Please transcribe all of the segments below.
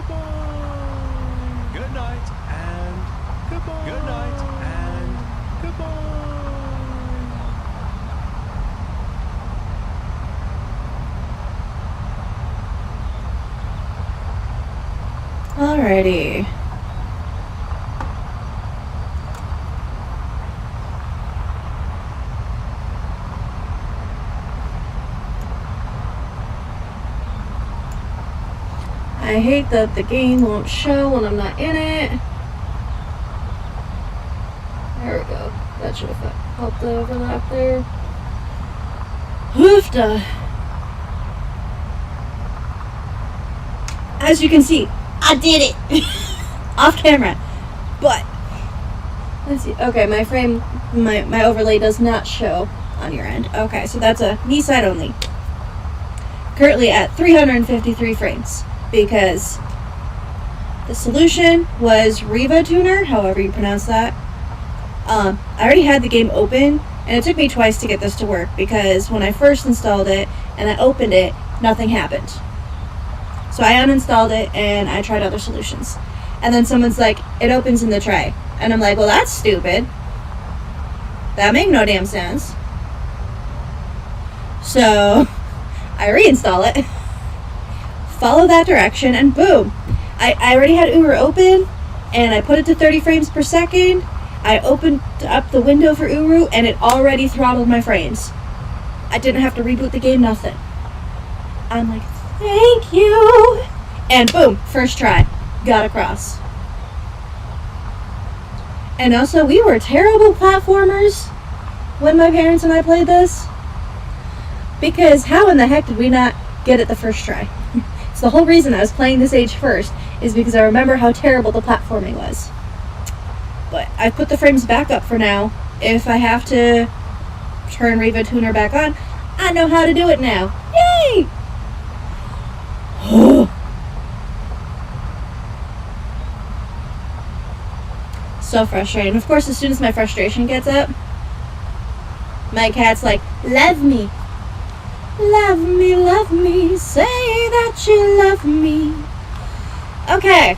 Goodbye. Good night and goodbye. Good night and goodbye. Alrighty. I hate that the game won't show when I'm not in it. There we go. That should have helped the overlap there. Hoofda. As you can see, I did it! Off camera. But, let's see. Okay, my frame, my overlay does not show on your end. Okay, so that's a me side only. Currently at 353 frames. Because the solution was Riva Tuner, however you pronounce that. I already had the game open, and it took me twice to get this to work, because when I first installed it and I opened it, nothing happened. So I uninstalled it and I tried other solutions. And then someone's like, it opens in the tray. And I'm like, well, that's stupid. That make no damn sense. So I reinstall it. Follow that direction, and boom. I already had Uru open, and I put it to 30 frames per second. I opened up the window for Uru, and it already throttled my frames. I didn't have to reboot the game, nothing. I'm like, thank you. And boom, first try. Got across. And also, we were terrible platformers when my parents and I played this. Because how in the heck did we not get it the first try? The whole reason I was playing this age first is because I remember how terrible the platforming was. But I've put the frames back up for now. If I have to turn Riva Tuner back on, I know how to do it now. Yay! So frustrating. Of course, as soon as my frustration gets up, my cat's like, love me. Love me, say that you love me. Okay,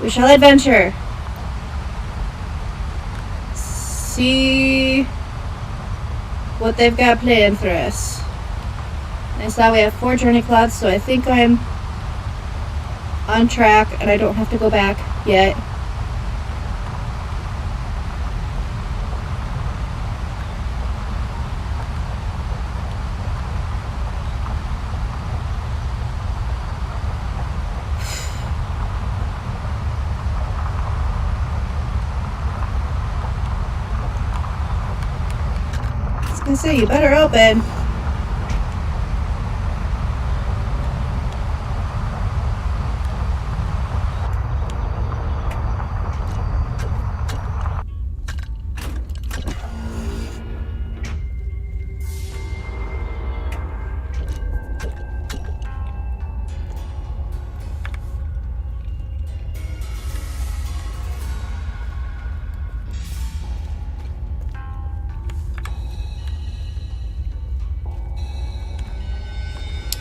we shall adventure. See what they've got planned for us. I saw we have 4 journey clouds, so I think I'm on track and I don't have to go back yet. I say, you better open.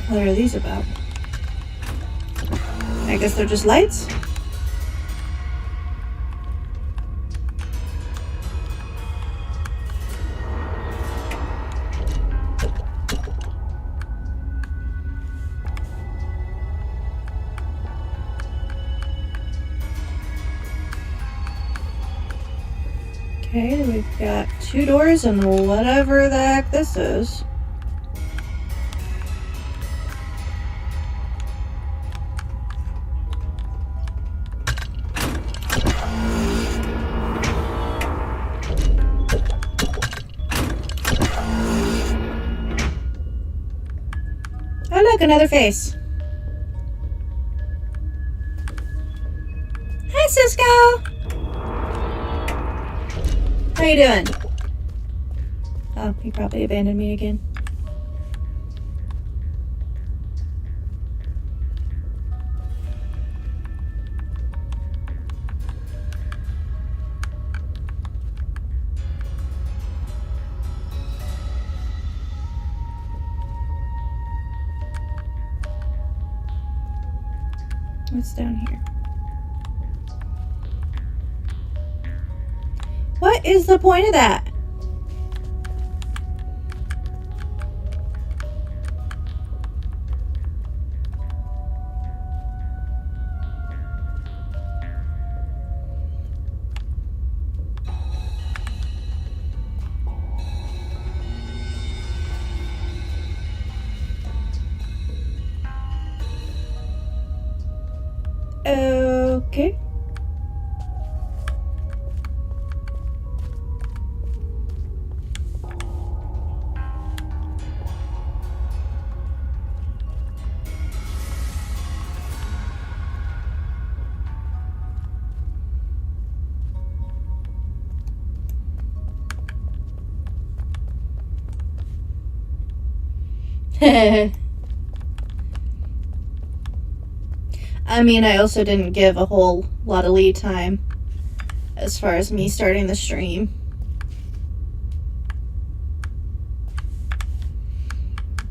What are these about? I guess they're just lights? Okay, we've got 2 doors and whatever the heck this is. Oh look, another face. Hi, Cisco! How you doing? Oh, he probably abandoned me again. What's down here? What is the point of that? Okay. I mean, I also didn't give a whole lot of lead time as far as me starting the stream.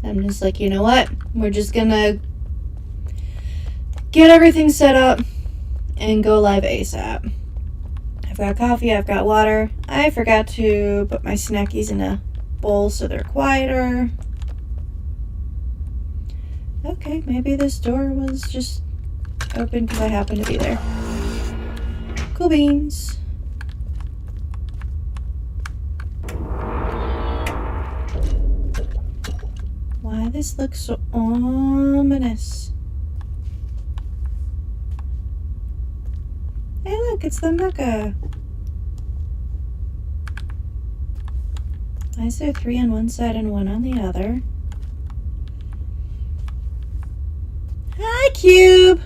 I'm just like, you know what? We're just gonna get everything set up and go live ASAP. I've got coffee, I've got water. I forgot to put my snackies in a bowl so they're quieter. Okay, maybe this door was just open because I happened to be there. Cool beans. Why this looks so ominous? Hey look, it's the Mecca. Why is there 3 on one side and 1 on the other? Hi, Cube!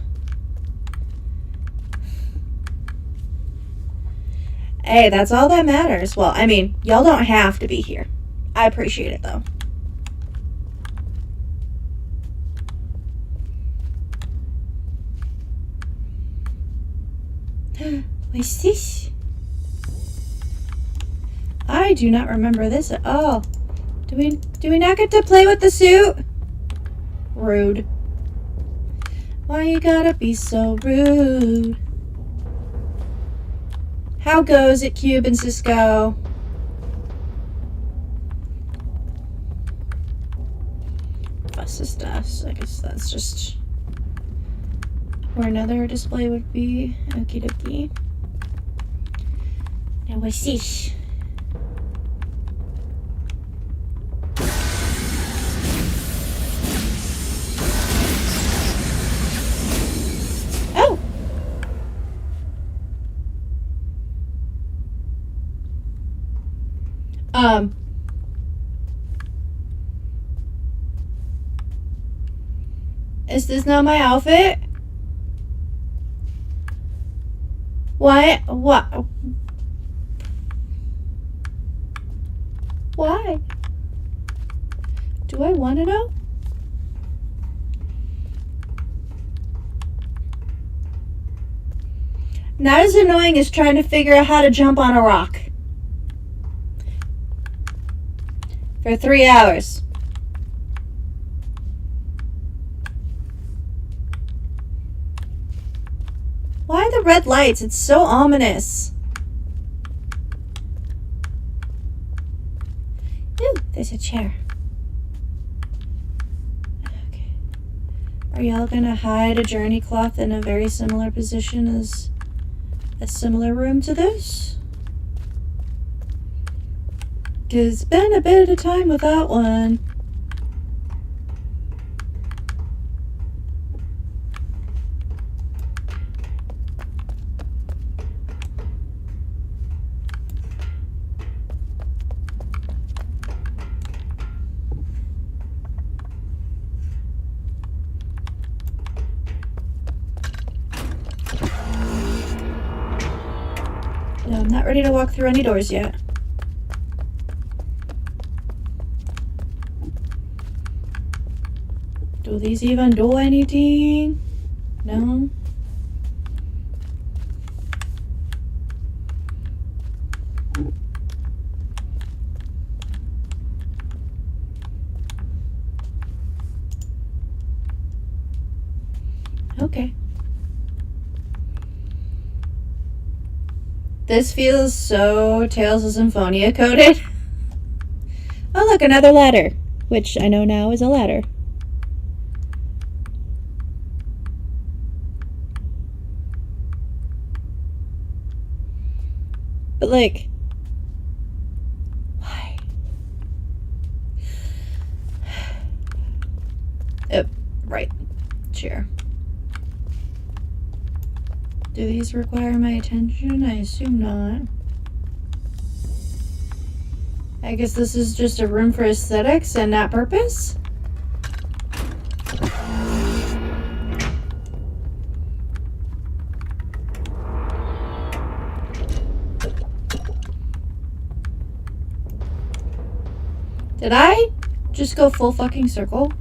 Hey, that's all that matters. Well, I mean, y'all don't have to be here. I appreciate it, though. What's this? I do not remember this at all. Do we not get to play with the suit? Rude. Why you gotta be so rude? How goes it, Cube and Cisco? Fuss is dust. I guess that's just where another display would be. Okie dokie. Now what's this? Oh! Is this not my outfit? Why? What? Why? Do I want to know? Not as annoying as trying to figure out how to jump on a rock. For 3 hours. Why the red lights? It's so ominous. Ooh, there's a chair. Okay. Are y'all gonna hide a journey cloth in a very similar position as a similar room to this? 'Cause it's been a bit of time without one. No, I'm not ready to walk through any doors yet. Do these even do anything? No? Okay. This feels so Tales of Symphonia coded. Oh, look, another ladder, which I know now is a ladder. But, like, why? Oh, right. Chair. Do these require my attention? I assume not. I guess this is just a room for aesthetics and not purpose? Did I just go full fucking circle?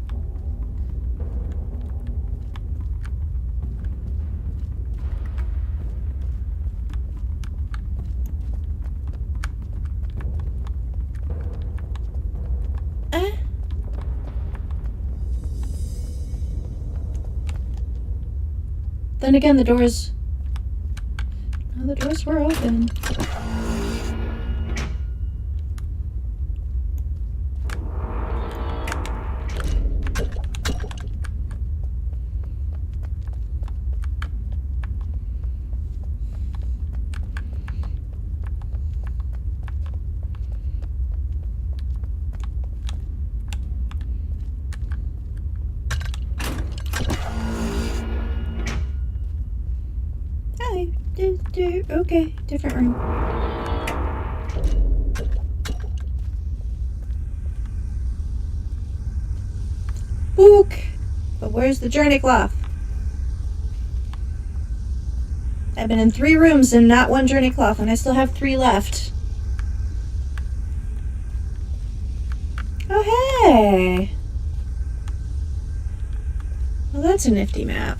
Then again, the doors... Oh, the doors were open. Okay, different room. Book! But where's the journey cloth? I've been in 3 rooms and not 1 journey cloth, and I still have 3 left. Oh, hey! Well, that's a nifty map.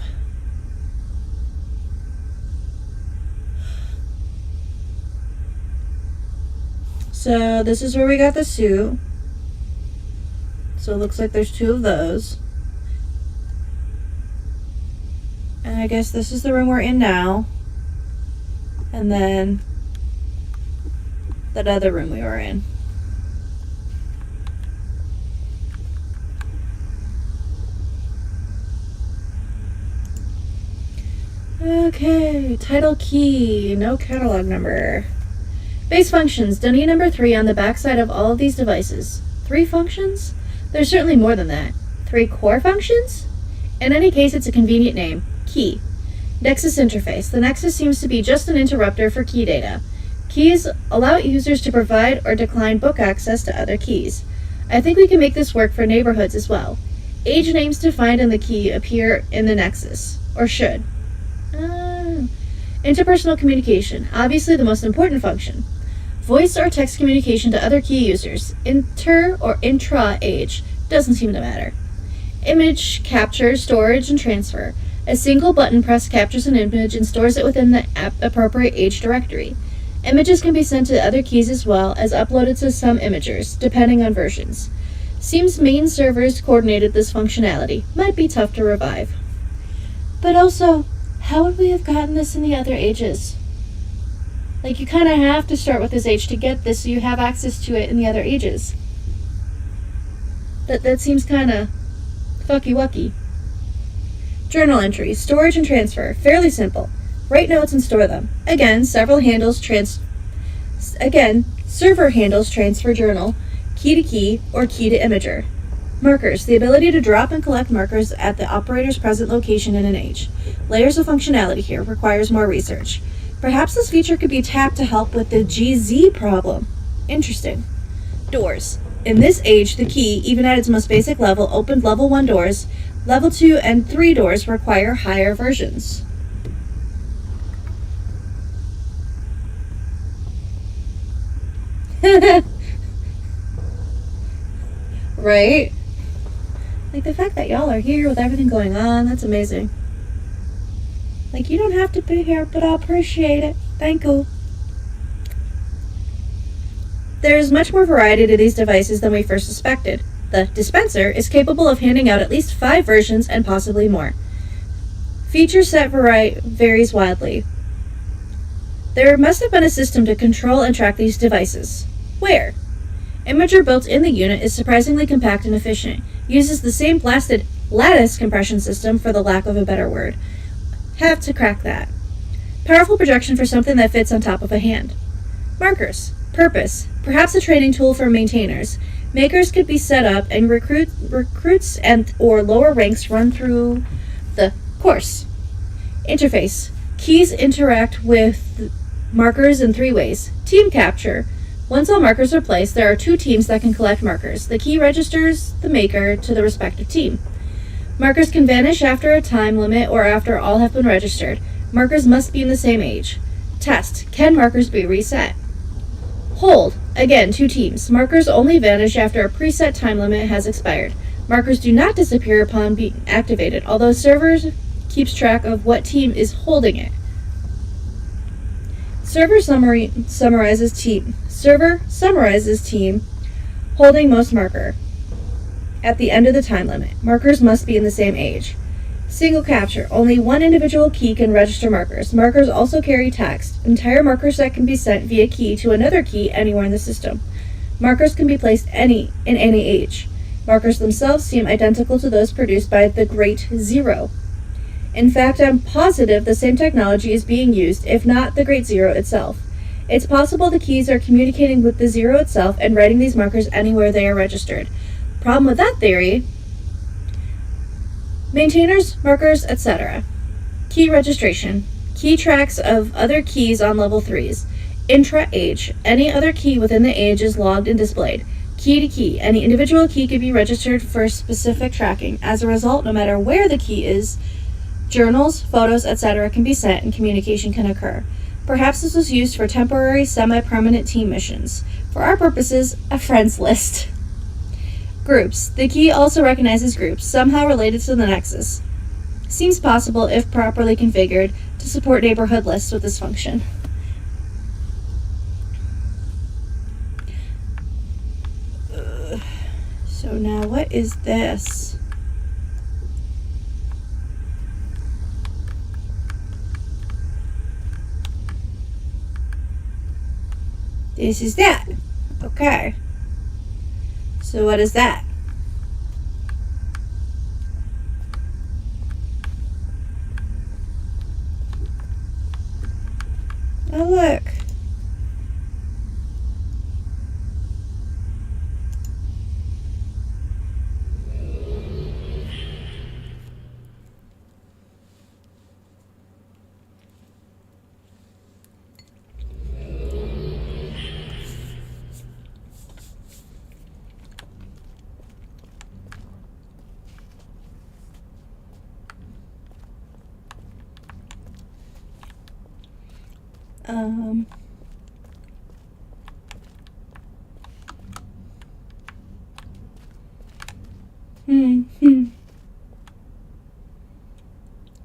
So this is where we got the suit. So it looks like there's 2 of those. And I guess this is the room we're in now. And then that other room we were in. Okay, title key, no catalog number. Base functions, don't need number 3 on the backside of all of these devices. 3 functions? There's certainly more than that. 3 core functions? In any case, it's a convenient name. Key. Nexus interface. The Nexus seems to be just an interrupter for key data. Keys allow users to provide or decline book access to other keys. I think we can make this work for neighborhoods as well. Age names defined in the key appear in the Nexus. Or should. Interpersonal communication. Obviously the most important function. Voice or text communication to other key users. Inter or intra-age. Doesn't seem to matter. Image capture, storage, and transfer. A single button press captures an image and stores it within the appropriate age directory. Images can be sent to other keys as well as uploaded to some imagers, depending on versions. Seems main servers coordinated this functionality. Might be tough to revive. But also, how would we have gotten this in the other ages? Like, you kind of have to start with this age to get this so you have access to it in the other ages. That seems kind of fucky-wucky. Journal entries, storage and transfer, fairly simple. Write notes and store them. Again, server handles transfer journal, key to key, or key to imager. Markers, the ability to drop and collect markers at the operator's present location in an age. Layers of functionality here, requires more research. Perhaps this feature could be tapped to help with the GZ problem. Interesting. Doors. In this age, the key, even at its most basic level, opened level 1 doors. Level 2 and 3 doors require higher versions. Right? Like, the fact that y'all are here with everything going on, that's amazing. Like, you don't have to be here, but I appreciate it. Thank you. There's much more variety to these devices than we first suspected. The dispenser is capable of handing out at least 5 versions and possibly more. Feature set varies wildly. There must have been a system to control and track these devices. Where? Imager built in the unit is surprisingly compact and efficient. Uses the same blasted lattice compression system, for the lack of a better word. Have to crack that. Powerful projection for something that fits on top of a hand. Markers. Purpose. Perhaps a training tool for maintainers. Makers could be set up and recruits and or lower ranks run through the course. Interface. Keys interact with markers in 3 ways. Team capture. Once all markers are placed, there are 2 teams that can collect markers. The key registers the maker to the respective team. Markers can vanish after a time limit or after all have been registered. Markers must be in the same age. Test. Can markers be reset? Hold. Again, 2 teams. Markers only vanish after a preset time limit has expired. Markers do not disappear upon being activated, although servers keeps track of what team is holding it. Server summarizes team holding most marker. At the end of the time limit, markers must be in the same age. Single capture. Only one individual key can register markers. Markers also carry text. Entire marker set can be sent via key to another key anywhere in the system. Markers can be placed in any age. Markers themselves seem identical to those produced by the Great Zero. In fact, I'm positive the same technology is being used, if not the Great Zero itself. It's possible the keys are communicating with the Zero itself and writing these markers anywhere they are registered. Problem with that theory: maintainers, markers, etc. Key registration. Key tracks of other keys on level 3s. Intra-age. Any other key within the age is logged and displayed. Key to key. Any individual key can be registered for specific tracking. As a result, no matter where the key is, journals, photos, etc. can be sent and communication can occur. Perhaps this was used for temporary, semi-permanent team missions. For our purposes, a friends list. Groups. The key also recognizes groups, somehow related to the Nexus. Seems possible, if properly configured, to support neighborhood lists with this function. So now what is this? This is that. Okay. So what is that? Oh, look.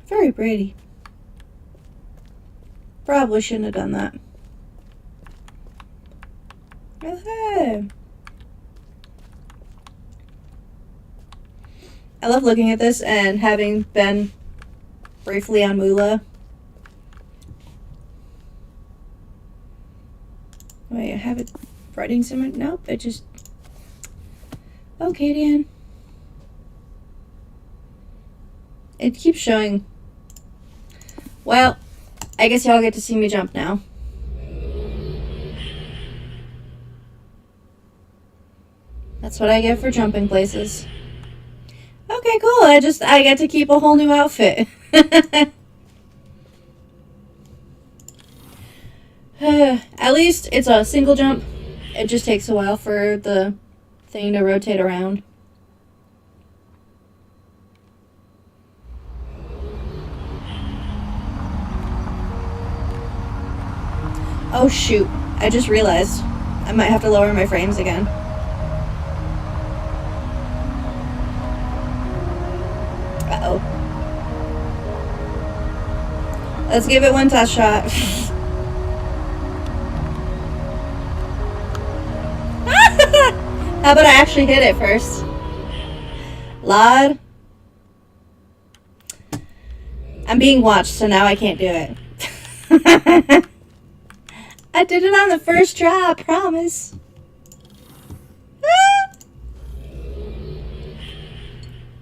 Very pretty. Probably shouldn't have done that. Okay. I love looking at this, and having been briefly on Moolah. Wait, I have it writing somewhere? Nope, it just... Okay, Dan. It keeps showing... Well, I guess y'all get to see me jump now. That's what I get for jumping places. Okay, cool. I get to keep a whole new outfit. At least it's a single jump. It just takes a while for the thing to rotate around. Oh shoot, I just realized I might have to lower my frames again. Uh-oh. Let's give it one test shot. How about I actually hit it first? Lod. I'm being watched, so now I can't do it. I did it on the first try, I promise. Ah!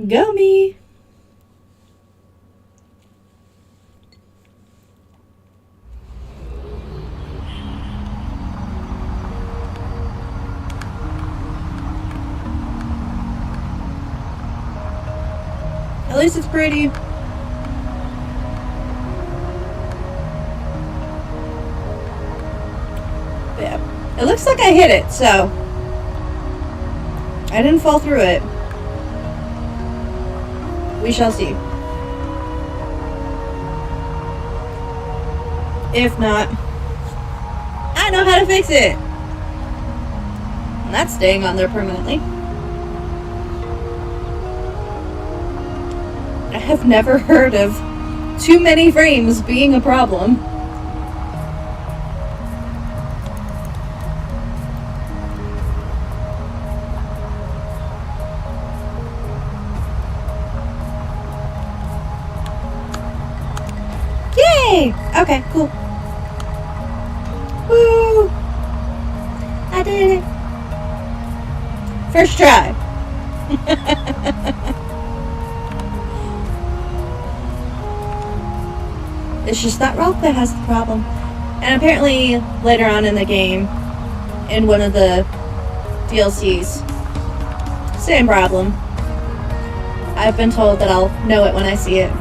Go me. At least it's pretty. Yeah. It looks like I hit it, so I didn't fall through it. We shall see. If not, I know how to fix it. And that's staying on there permanently. I have never heard of too many frames being a problem. Yay! Okay, cool. Woo! I did it. First try. It's just that rock that has the problem. And apparently later on in the game, in one of the DLCs, same problem. I've been told that I'll know it when I see it.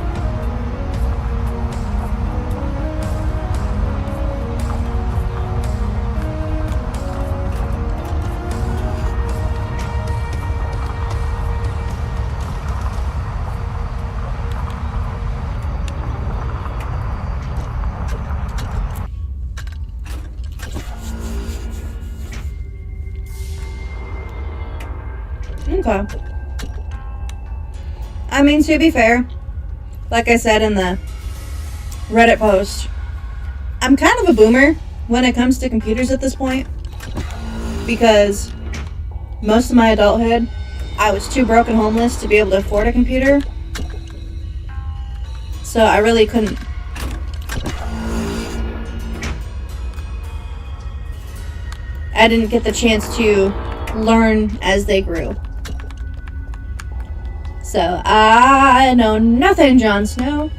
Okay. I mean, to be fair, like I said in the Reddit post, I'm kind of a boomer when it comes to computers at this point, because most of my adulthood, I was too broke and homeless to be able to afford a computer. So I really couldn't. I didn't get the chance to learn as they grew. So I know nothing, Jon Snow.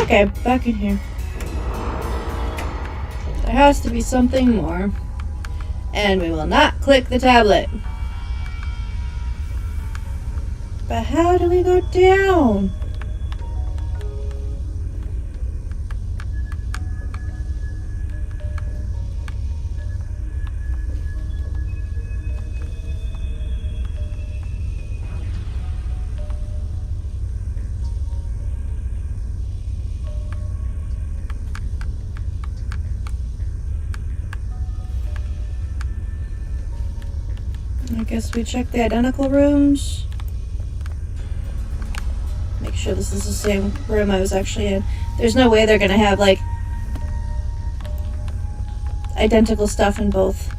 Okay, back in here. There has to be something more. And we will not click the tablet. But how do we go down? I guess we check the identical rooms. Make sure this is the same room I was actually in. There's no way they're gonna have, like, identical stuff in both.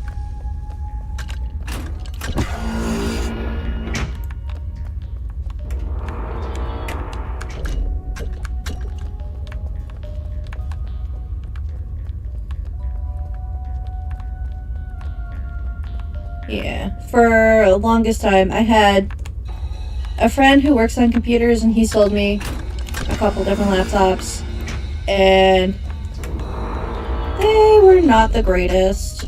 Yeah, for the longest time, I had a friend who works on computers, and he sold me a couple different laptops, and they were not the greatest.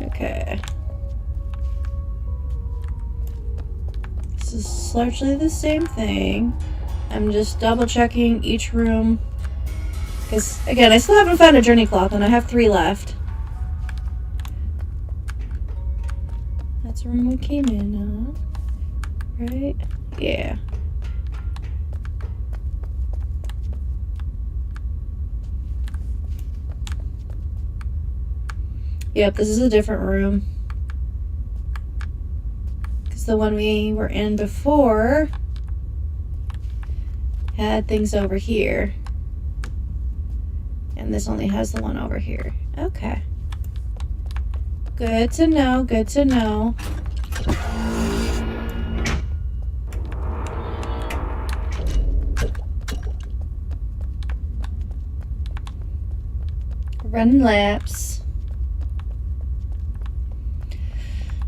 Okay. This is largely the same thing. I'm just double checking each room, because, again, I still haven't found a journey clock, and I have 3 left. That's the room we came in on, right? Yeah. Yep, this is a different room. Because the one we were in before had things over here. And this only has the one over here. Okay. Good to know, good to know. Running laps.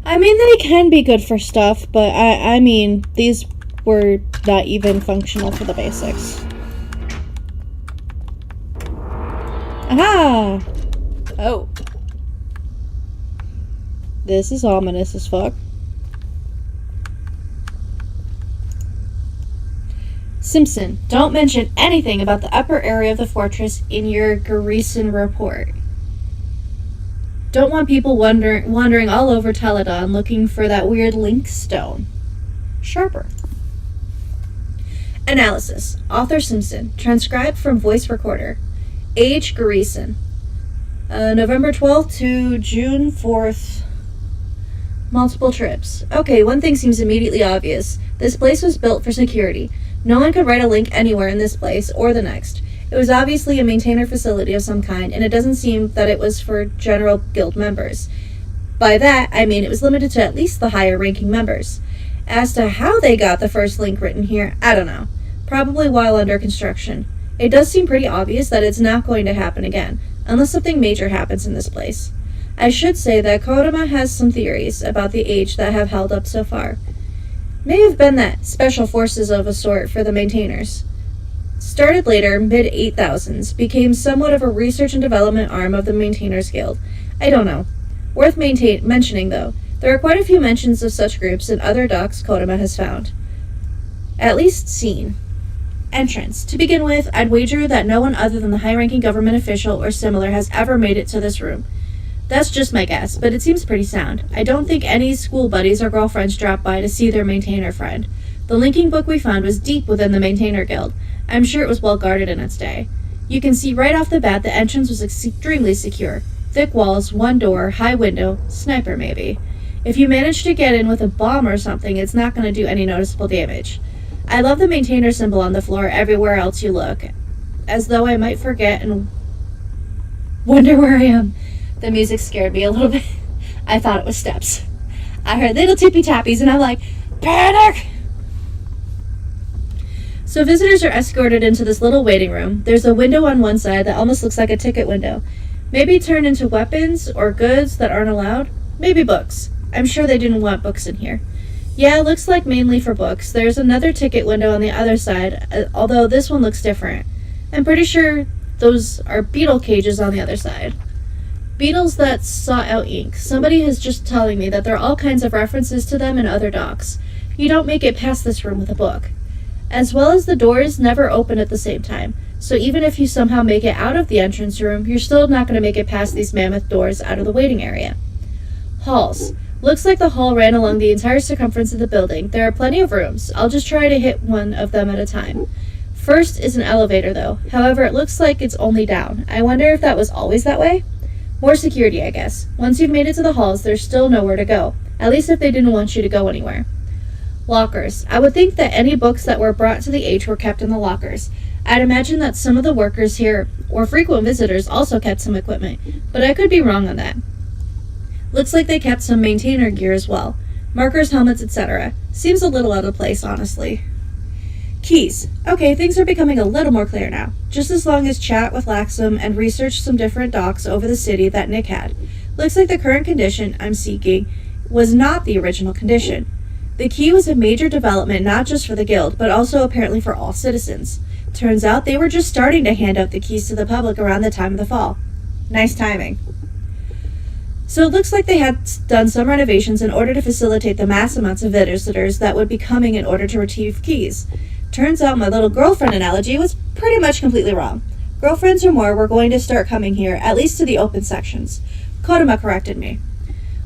I mean, they can be good for stuff, but I mean, these were not even functional for the basics. Aha! Oh. This is ominous as fuck. Simpson, don't mention anything about the upper area of the fortress in your Garrison report. Don't want people wandering all over Teledon looking for that weird link stone. Sharper. Analysis. Author Simpson. Transcribed from voice recorder. Age Garrison. November 12th to June 4th. Multiple trips. Okay, one thing seems immediately obvious. This place was built for security. No one could write a link anywhere in this place or the next. It was obviously a maintainer facility of some kind, and it doesn't seem that it was for general guild members. By that, I mean it was limited to at least the higher-ranking members. As to how they got the first link written here, I don't know. Probably while under construction. It does seem pretty obvious that it's not going to happen again, unless something major happens in this place. I should say that Kodama has some theories about the age that have held up so far. May have been that special forces of a sort for the maintainers. Started later, mid-8000s, became somewhat of a research and development arm of the Maintainers Guild. I don't know. Worth mentioning, though. There are quite a few mentions of such groups in other docs Kodama has found. At least seen. Entrance. To begin with, I'd wager that no one other than the high-ranking government official or similar has ever made it to this room. That's just my guess, but it seems pretty sound. I don't think any school buddies or girlfriends dropped by to see their maintainer friend. The linking book we found was deep within the Maintainer Guild. I'm sure it was well guarded in its day. You can see right off the bat the entrance was extremely secure. Thick walls, one door, high window, sniper maybe. If you manage to get in with a bomb or something, it's not going to do any noticeable damage. I love the maintainer symbol on the floor everywhere else you look, as though I might forget and wonder where I am. The music scared me a little bit. I thought it was steps. I heard little tippy tappies and I'm like, panic! So visitors are escorted into this little waiting room. There's a window on one side that almost looks like a ticket window. Maybe turned into weapons or goods that aren't allowed. Maybe books. I'm sure they didn't want books in here. Yeah, it looks like mainly for books. There's another ticket window on the other side, although this one looks different. I'm pretty sure those are beetle cages on the other side. Beetles that sought out ink. Somebody is just telling me that there are all kinds of references to them in other docs. You don't make it past this room with a book. As well as the doors never open at the same time, so even if you somehow make it out of the entrance room, you're still not going to make it past these mammoth doors out of the waiting area. Halls. Looks like the hall ran along the entire circumference of the building. There are plenty of rooms. I'll just try to hit one of them at a time. First is an elevator, though. However, it looks like it's only down. I wonder if that was always that way? More security, I guess. Once you've made it to the halls, there's still nowhere to go. At least if they didn't want you to go anywhere. Lockers. I would think that any books that were brought to the H were kept in the lockers. I'd imagine that some of the workers here, or frequent visitors, also kept some equipment, but I could be wrong on that. Looks like they kept some maintainer gear as well. Markers, helmets, etc. Seems a little out of place, honestly. Keys. Okay, things are becoming a little more clear now. Just as long as chat with Laxum and research some different docs over the city that Nick had. Looks like the current condition I'm seeking was not the original condition. The key was a major development not just for the guild, but also apparently for all citizens. Turns out they were just starting to hand out the keys to the public around the time of the fall. Nice timing. So it looks like they had done some renovations in order to facilitate the mass amounts of visitors that would be coming in order to retrieve keys. Turns out my little girlfriend analogy was pretty much completely wrong. Girlfriends or more were going to start coming here, at least to the open sections. Kodama corrected me.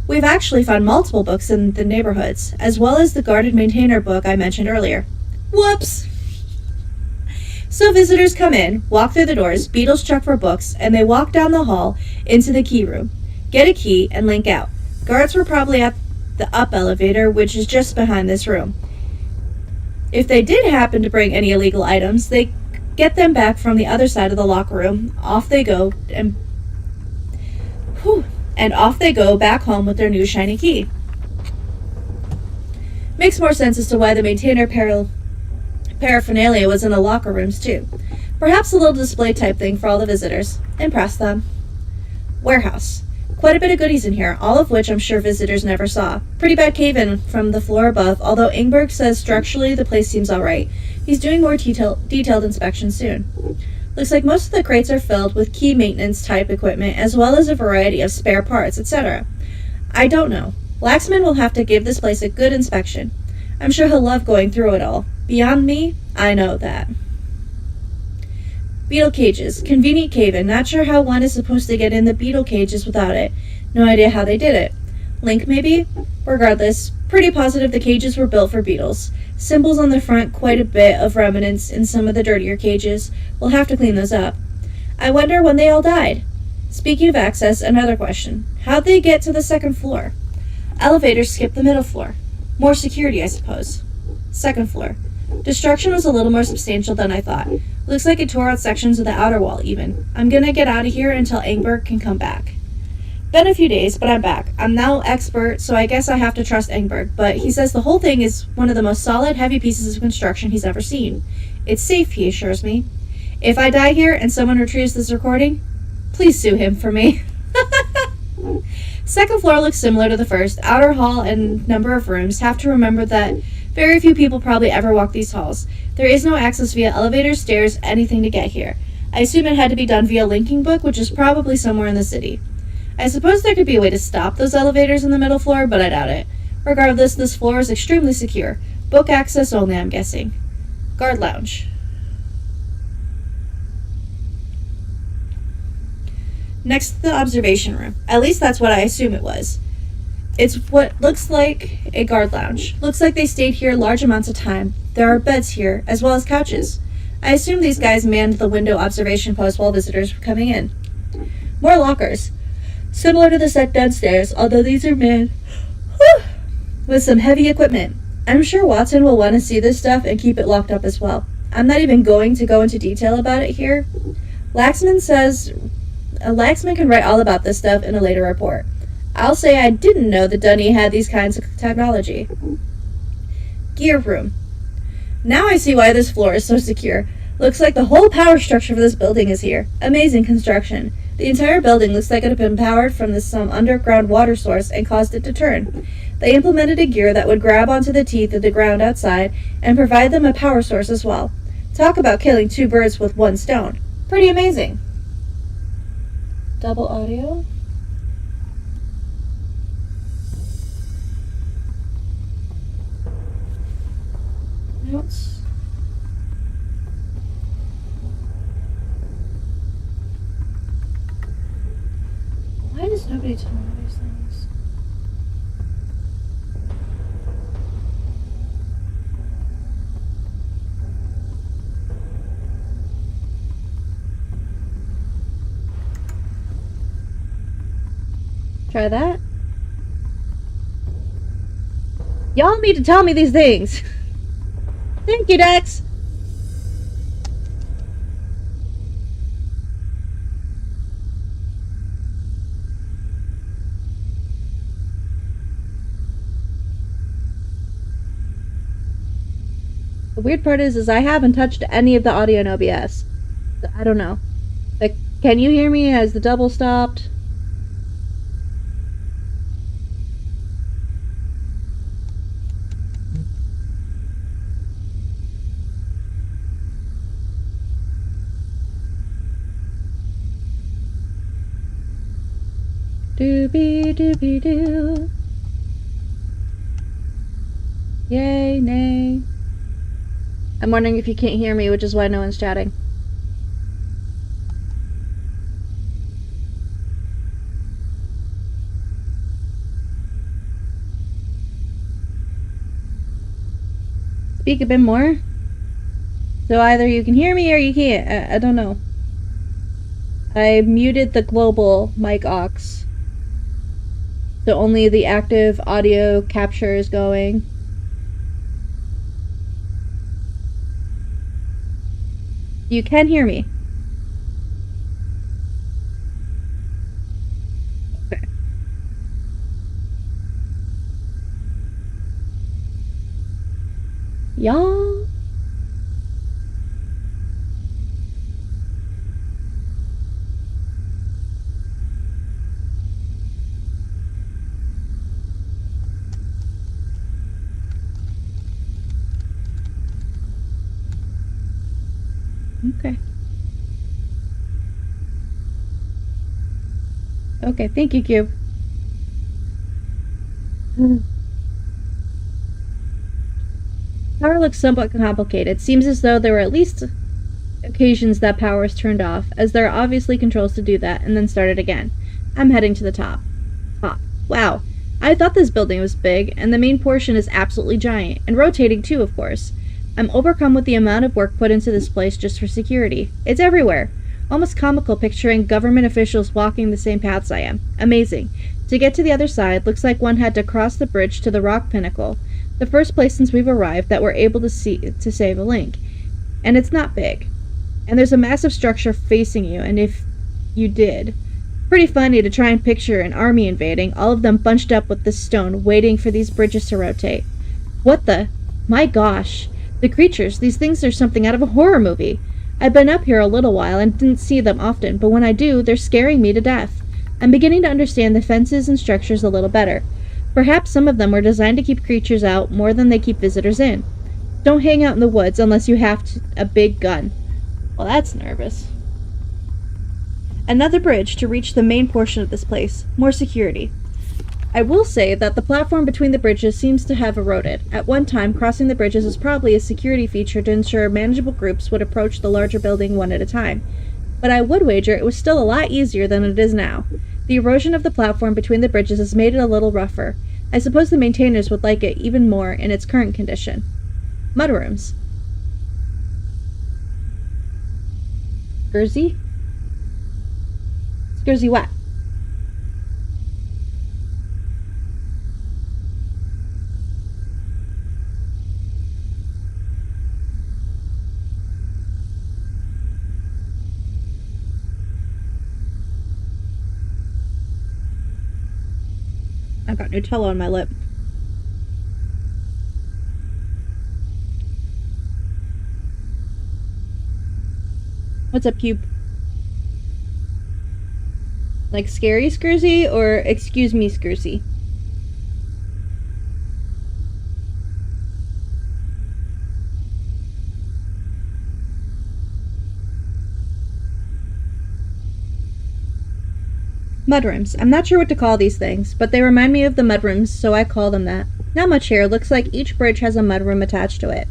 We've actually found multiple books in the neighborhoods, as well as the guarded maintainer book I mentioned earlier. Whoops! So visitors come in, walk through the doors, beetles check for books, and they walk down the hall into the key room, get a key, and link out. Guards were probably at the up elevator, which is just behind this room. If they did happen to bring any illegal items, they get them back from the other side of the locker room. Off they go, and off they go back home with their new shiny key. Makes more sense as to why the maintainer paraphernalia was in the locker rooms too. Perhaps a little display type thing for all the visitors. Impress them. Warehouse. Quite a bit of goodies in here, all of which I'm sure visitors never saw. Pretty bad cave-in from the floor above, although Ingberg says structurally the place seems alright. He's doing more detailed inspection soon. Looks like most of the crates are filled with key maintenance type equipment, as well as a variety of spare parts, etc. I don't know. Laxman will have to give this place a good inspection. I'm sure he'll love going through it all. Beyond me, I know that. Beetle cages. Convenient cave-in. Not sure how one is supposed to get in the beetle cages without it. No idea how they did it. Link, maybe? Regardless, pretty positive the cages were built for beetles. Symbols on the front, quite a bit of remnants in some of the dirtier cages. We'll have to clean those up. I wonder when they all died. Speaking of access, another question. How'd they get to the second floor? Elevators skip the middle floor. More security, I suppose. Second floor. Destruction was a little more substantial than I thought. Looks like it tore out sections of the outer wall, even. I'm gonna get out of here until Engberg can come back. Been a few days, but I'm back. I'm now expert, so I guess I have to trust Engberg, but he says the whole thing is one of the most solid, heavy pieces of construction he's ever seen. It's safe, he assures me. If I die here and someone retrieves this recording, please sue him for me. Second floor looks similar to the first. Outer hall and number of rooms. Have to remember that very few people probably ever walk these halls. There is no access via elevators, stairs, anything to get here. I assume it had to be done via linking book, which is probably somewhere in the city. I suppose there could be a way to stop those elevators in the middle floor, but I doubt it. Regardless, this floor is extremely secure. Book access only, I'm guessing. Guard lounge. Next to the observation room. At least that's what I assume it was. It's what looks like a guard lounge. Looks like they stayed here large amounts of time. There are beds here, as well as couches. I assume these guys manned the window observation post while visitors were coming in. More lockers. Similar to the set downstairs, although these are manned with some heavy equipment. I'm sure Watson will want to see this stuff and keep it locked up as well. I'm not even going to go into detail about it here. Laxman says Laxman can write all about this stuff in a later report. I'll say I didn't know that Dunny had these kinds of technology. Gear room. Now I see why this floor is so secure. Looks like the whole power structure for this building is here. Amazing construction. The entire building looks like it had been powered from some underground water source and caused it to turn. They implemented a gear that would grab onto the teeth of the ground outside and provide them a power source as well. Talk about killing two birds with one stone. Pretty amazing. Double audio. Notes. Why does nobody tell me these things? Try that. Y'all need to tell me these things. Thank you, Dex. The weird part is I haven't touched any of the audio in OBS. I don't know. Like, can you hear me? Has the double stopped? Doobie doobie doo. Yay, nay. I'm wondering if you can't hear me, which is why no one's chatting. Speak a bit more. So either you can hear me or you can't. I don't know. I muted the global mic aux. So only the active audio capture is going. You can hear me. Okay. Y'all. Okay. Okay, thank you, Cube. Power looks somewhat complicated. Seems as though there were at least occasions that power was turned off, as there are obviously controls to do that, and then started again. I'm heading to the top. Top. Wow. I thought this building was big, and the main portion is absolutely giant, and rotating too, of course. I'm overcome with the amount of work put into this place just for security. It's everywhere. Almost comical picturing government officials walking the same paths I am. Amazing. To get to the other side, looks like one had to cross the bridge to the rock pinnacle, the first place since we've arrived that we're able to save a link. And it's not big. And there's a massive structure facing you, and if you did... Pretty funny to try and picture an army invading, all of them bunched up with this stone, waiting for these bridges to rotate. What the... My gosh. The creatures, these things are something out of a horror movie. I've been up here a little while and didn't see them often, but when I do, they're scaring me to death. I'm beginning to understand the fences and structures a little better. Perhaps some of them were designed to keep creatures out more than they keep visitors in. Don't hang out in the woods unless you have a big gun. Well, that's nervous. Another bridge to reach the main portion of this place. More security. I will say that the platform between the bridges seems to have eroded. At one time, crossing the bridges was probably a security feature to ensure manageable groups would approach the larger building one at a time. But I would wager it was still a lot easier than it is now. The erosion of the platform between the bridges has made it a little rougher. I suppose the maintainers would like it even more in its current condition. Mudrooms. Scurzy? Scurzy what? I've got Nutella on my lip. What's up, Cube? Like scary Scurzy or excuse me Scurzy? Mudrooms. I'm not sure what to call these things, but they remind me of the mudrooms, so I call them that. Not much here. Looks like each bridge has a mudroom attached to it,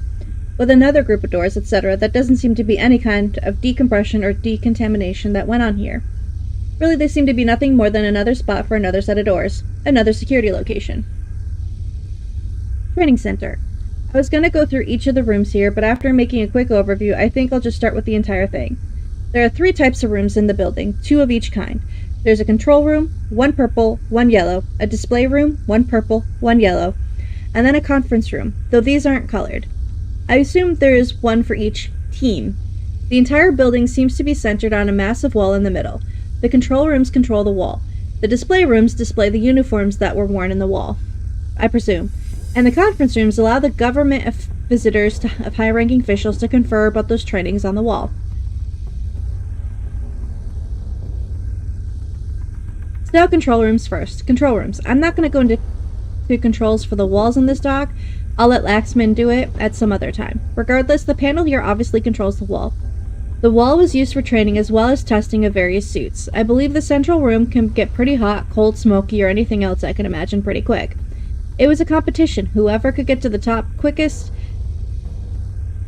with another group of doors, etc. That doesn't seem to be any kind of decompression or decontamination that went on here. Really, they seem to be nothing more than another spot for another set of doors. Another security location. Training Center. I was going to go through each of the rooms here, but after making a quick overview, I think I'll just start with the entire thing. There are 3 types of rooms in the building, 2 of each kind. There's a control room, 1 purple, 1 yellow, a display room, 1 purple, 1 yellow, and then a conference room, though these aren't colored. I assume there is one for each team. The entire building seems to be centered on a massive wall in the middle. The control rooms control the wall. The display rooms display the uniforms that were worn in the wall, I presume. And the conference rooms allow the government visitors of high-ranking officials to confer about those trainings on the wall. So now control rooms first. Control rooms. I'm not going to go into controls for the walls in this dock. I'll let Laxman do it at some other time. Regardless, the panel here obviously controls the wall. The wall was used for training as well as testing of various suits. I believe the central room can get pretty hot, cold, smoky, or anything else I can imagine pretty quick. It was a competition. Whoever could get to the top quickest,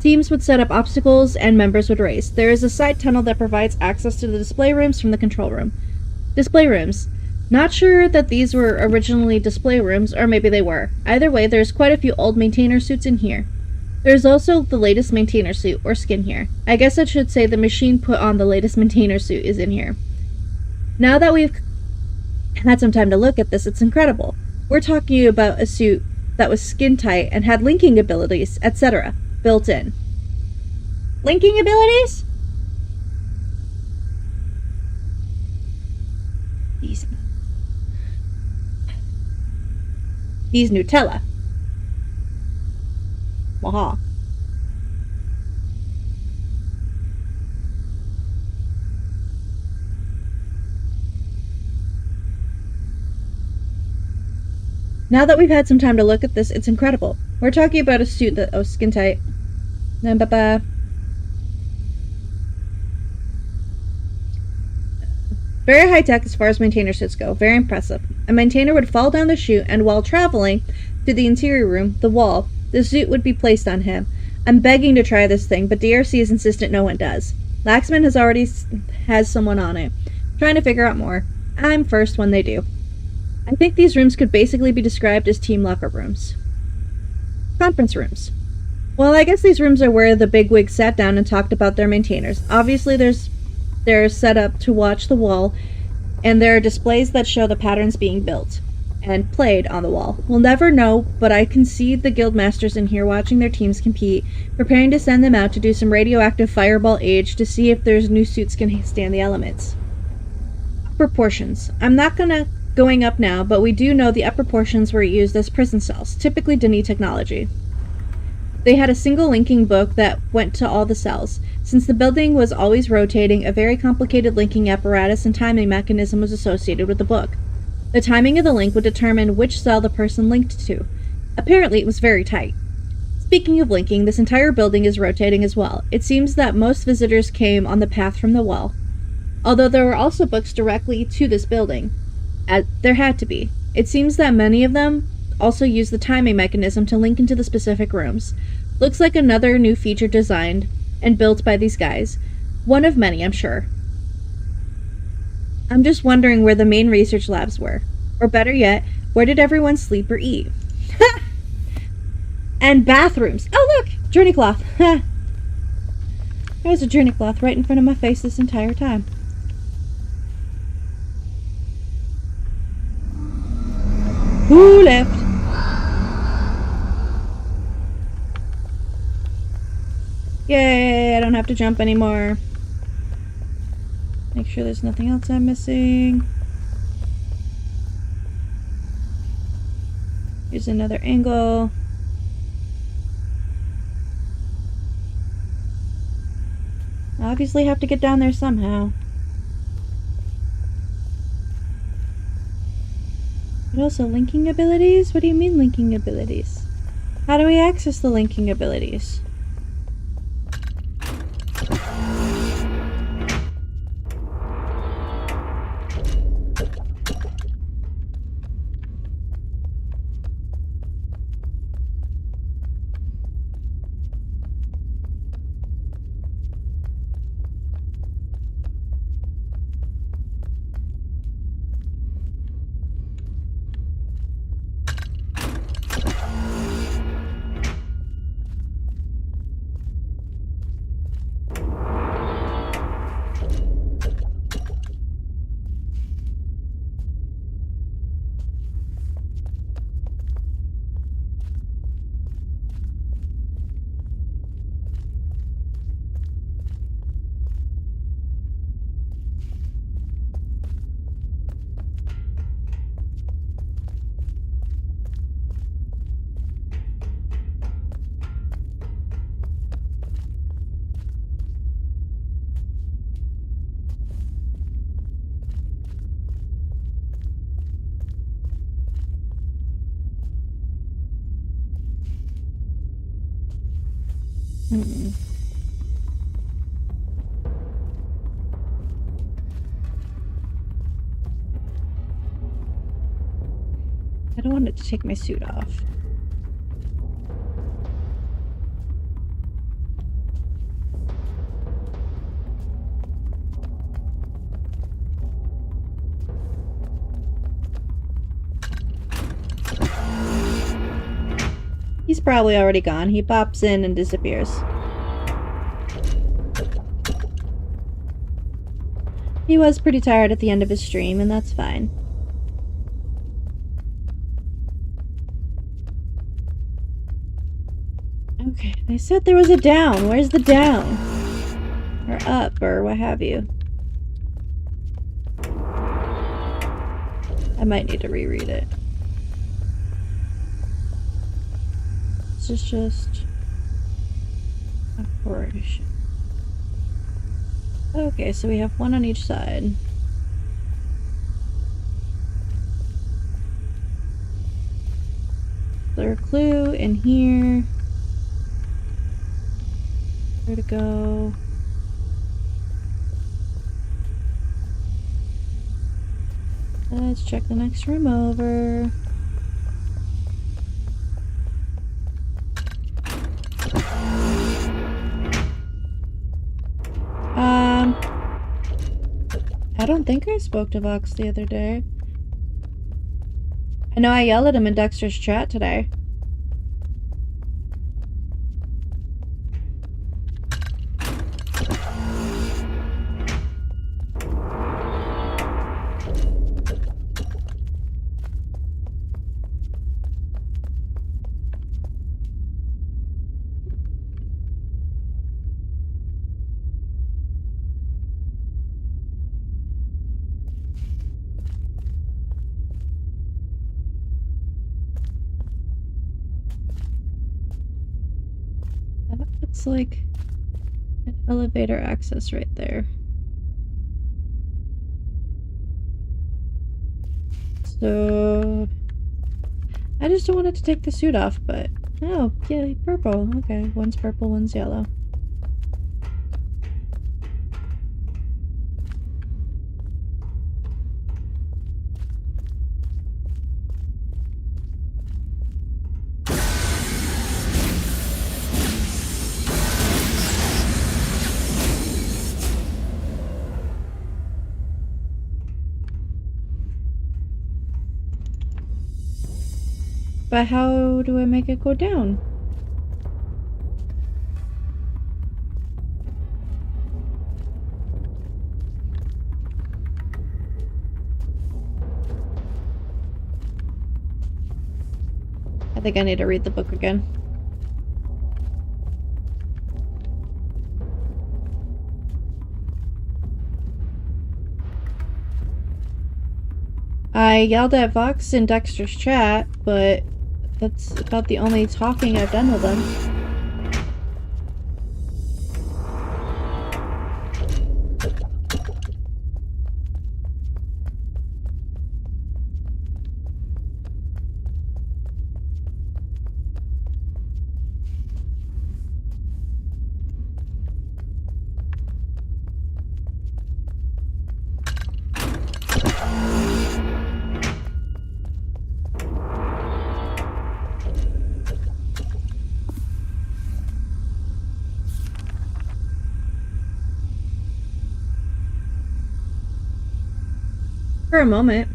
teams would set up obstacles and members would race. There is a side tunnel that provides access to the display rooms from the control room. Display rooms. Not sure that these were originally display rooms, or maybe they were. Either way, there's quite a few old maintainer suits in here. There's also the latest maintainer suit, or skin here. I guess I should say the machine put on the latest maintainer suit is in here. Now that we've had some time to look at this, it's incredible. We're talking about a suit that was skin tight and had linking abilities, etc. built in. Linking abilities? These Nutella. Waha. Now that we've had some time to look at this, it's incredible. We're talking about a suit that, oh, skin tight. Very high-tech as far as maintainer suits go. Very impressive. A maintainer would fall down the chute, and while traveling to the interior room, the wall, the suit would be placed on him. I'm begging to try this thing, but DRC is insistent no one does. Laxman has someone on it. Trying to figure out more. I'm first when they do. I think these rooms could basically be described as team locker rooms. Conference rooms. Well, I guess these rooms are where the bigwigs sat down and talked about their maintainers. Obviously, they're set up to watch the wall, and there are displays that show the patterns being built and played on the wall. We'll never know, but I can see the guildmasters in here watching their teams compete, preparing to send them out to do some radioactive fireball age to see if their new suits can stand the elements. Proportions. I'm not going up now, but we do know the upper portions were used as prison cells, typically Denis technology. They had a single linking book that went to all the cells. Since the building was always rotating, a very complicated linking apparatus and timing mechanism was associated with the book. The timing of the link would determine which cell the person linked to. Apparently, it was very tight. Speaking of linking, this entire building is rotating as well. It seems that most visitors came on the path from the wall, although there were also books directly to this building. There had to be. It seems that many of them also use the timing mechanism to link into the specific rooms. Looks like another new feature designed and built by these guys. One of many, I'm sure. I'm just wondering where the main research labs were. Or better yet, where did everyone sleep or eat? And bathrooms. Oh look! Journey cloth. There's a journey cloth right in front of my face this entire time. Who left? Yay, I don't have to jump anymore. Make sure there's nothing else I'm missing. Here's another angle. Obviously have to get down there somehow. But also linking abilities? What do you mean linking abilities? How do we access the linking abilities? I don't want it to take my suit off. He's probably already gone. He pops in and disappears. He was pretty tired at the end of his stream, and that's fine. Okay, they said there was a down. Where's the down? Or up, or what have you. I might need to reread it. This is just operation. Okay, so we have one on each side. There's a clue in here. Where to go? Let's check the next room over. I don't think I spoke to Vox the other day. I know I yelled at him in Dexter's chat today. That looks like an elevator access right there. So I just don't want it to take the suit off, but oh, yeah, purple. Okay, one's purple, one's yellow. But how do I make it go down? I think I need to read the book again. I yelled at Vox in Dexter's chat, but that's about the only talking I've done with him. For a moment.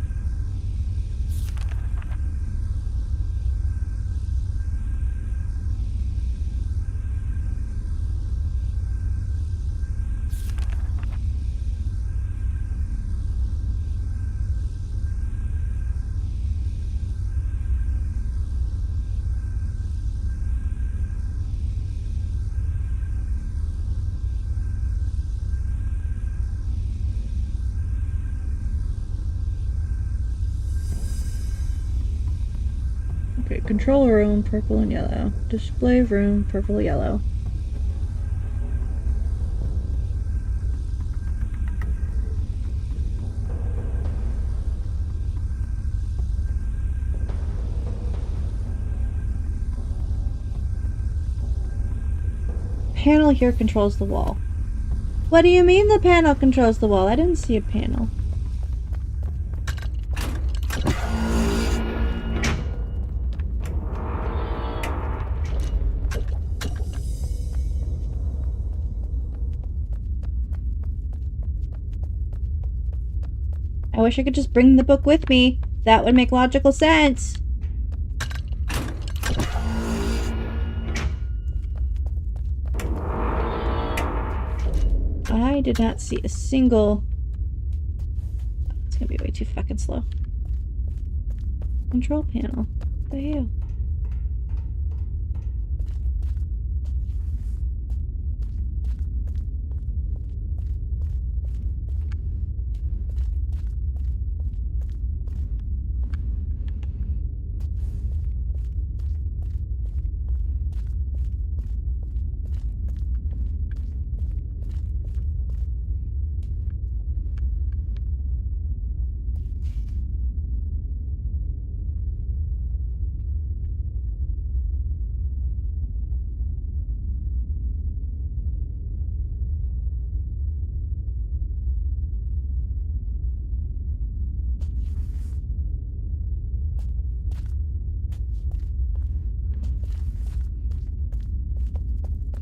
Okay, control room, purple and yellow. Display room, purple, yellow. Panel here controls the wall. What do you mean the panel controls the wall? I didn't see a panel. I wish I could just bring the book with me. That would make logical sense. I did not see a single... It's gonna be way too fucking slow. Control panel. What the hell?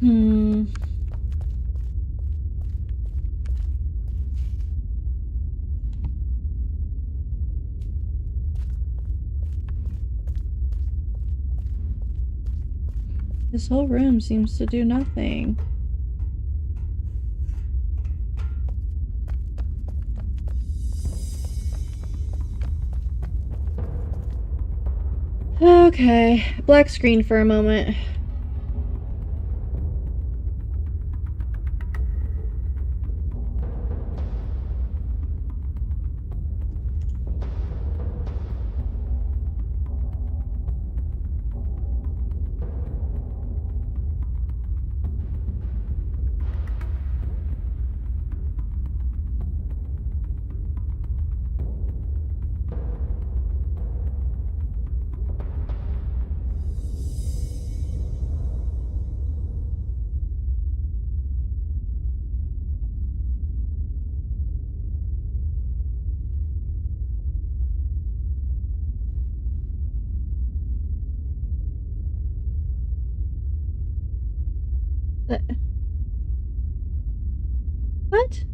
Hmm. This whole room seems to do nothing. Okay, black screen for a moment. What?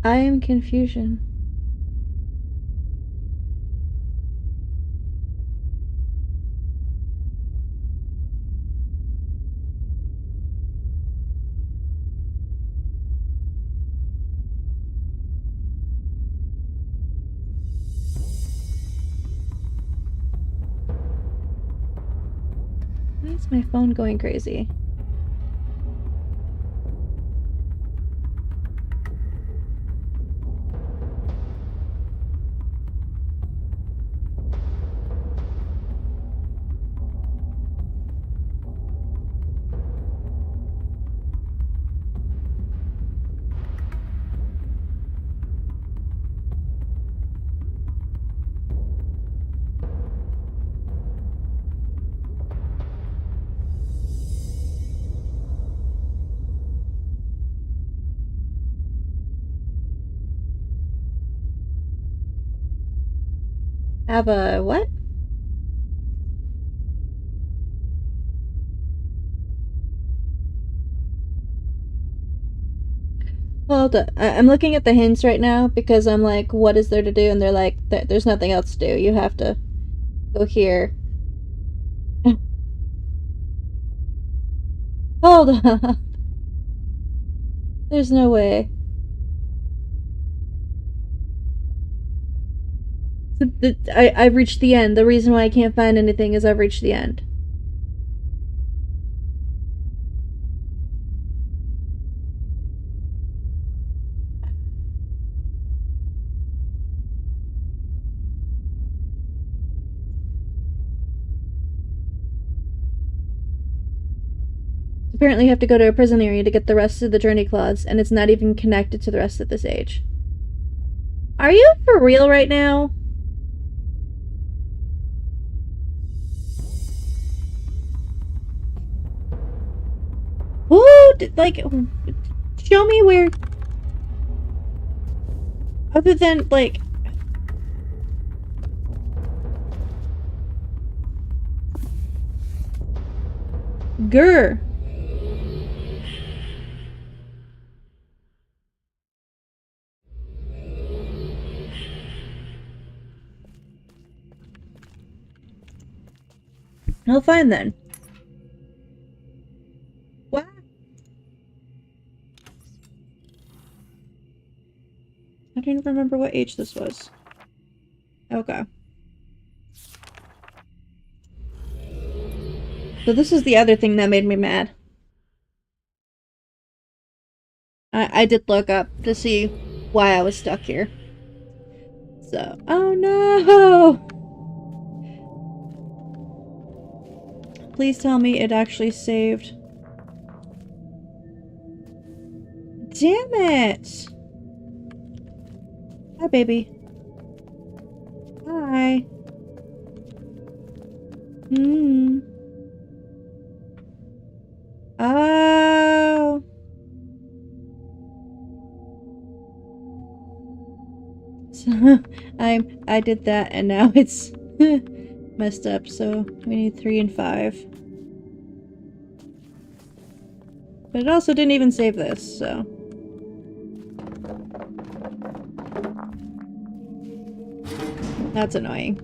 I am confusion. Why is my phone going crazy? Have a what? Hold up. I'm looking at the hints right now because I'm like, what is there to do? And they're like, there's nothing else to do. You have to go here. Hold up. There's no way. I've reached the end. The reason why I can't find anything is I've reached the end. Apparently you have to go to a prison area to get the rest of the journey clause, and it's not even connected to the rest of the stage. Are you for real right now? Who, like, show me where, other than, like, grr. I'll find then. What? I don't even remember what age this was. Okay. So this is the other thing that made me mad. I did look up to see why I was stuck here. So, oh no! Please tell me it actually saved. Damn it! Hi, baby. Hi. Oh. I did that and now it's messed up, so we need 3 and 5. But it also didn't even save this, so... That's annoying.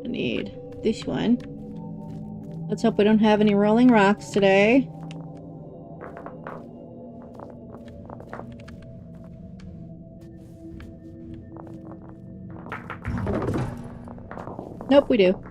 I need this one. Let's hope we don't have any rolling rocks today. Nope, we do.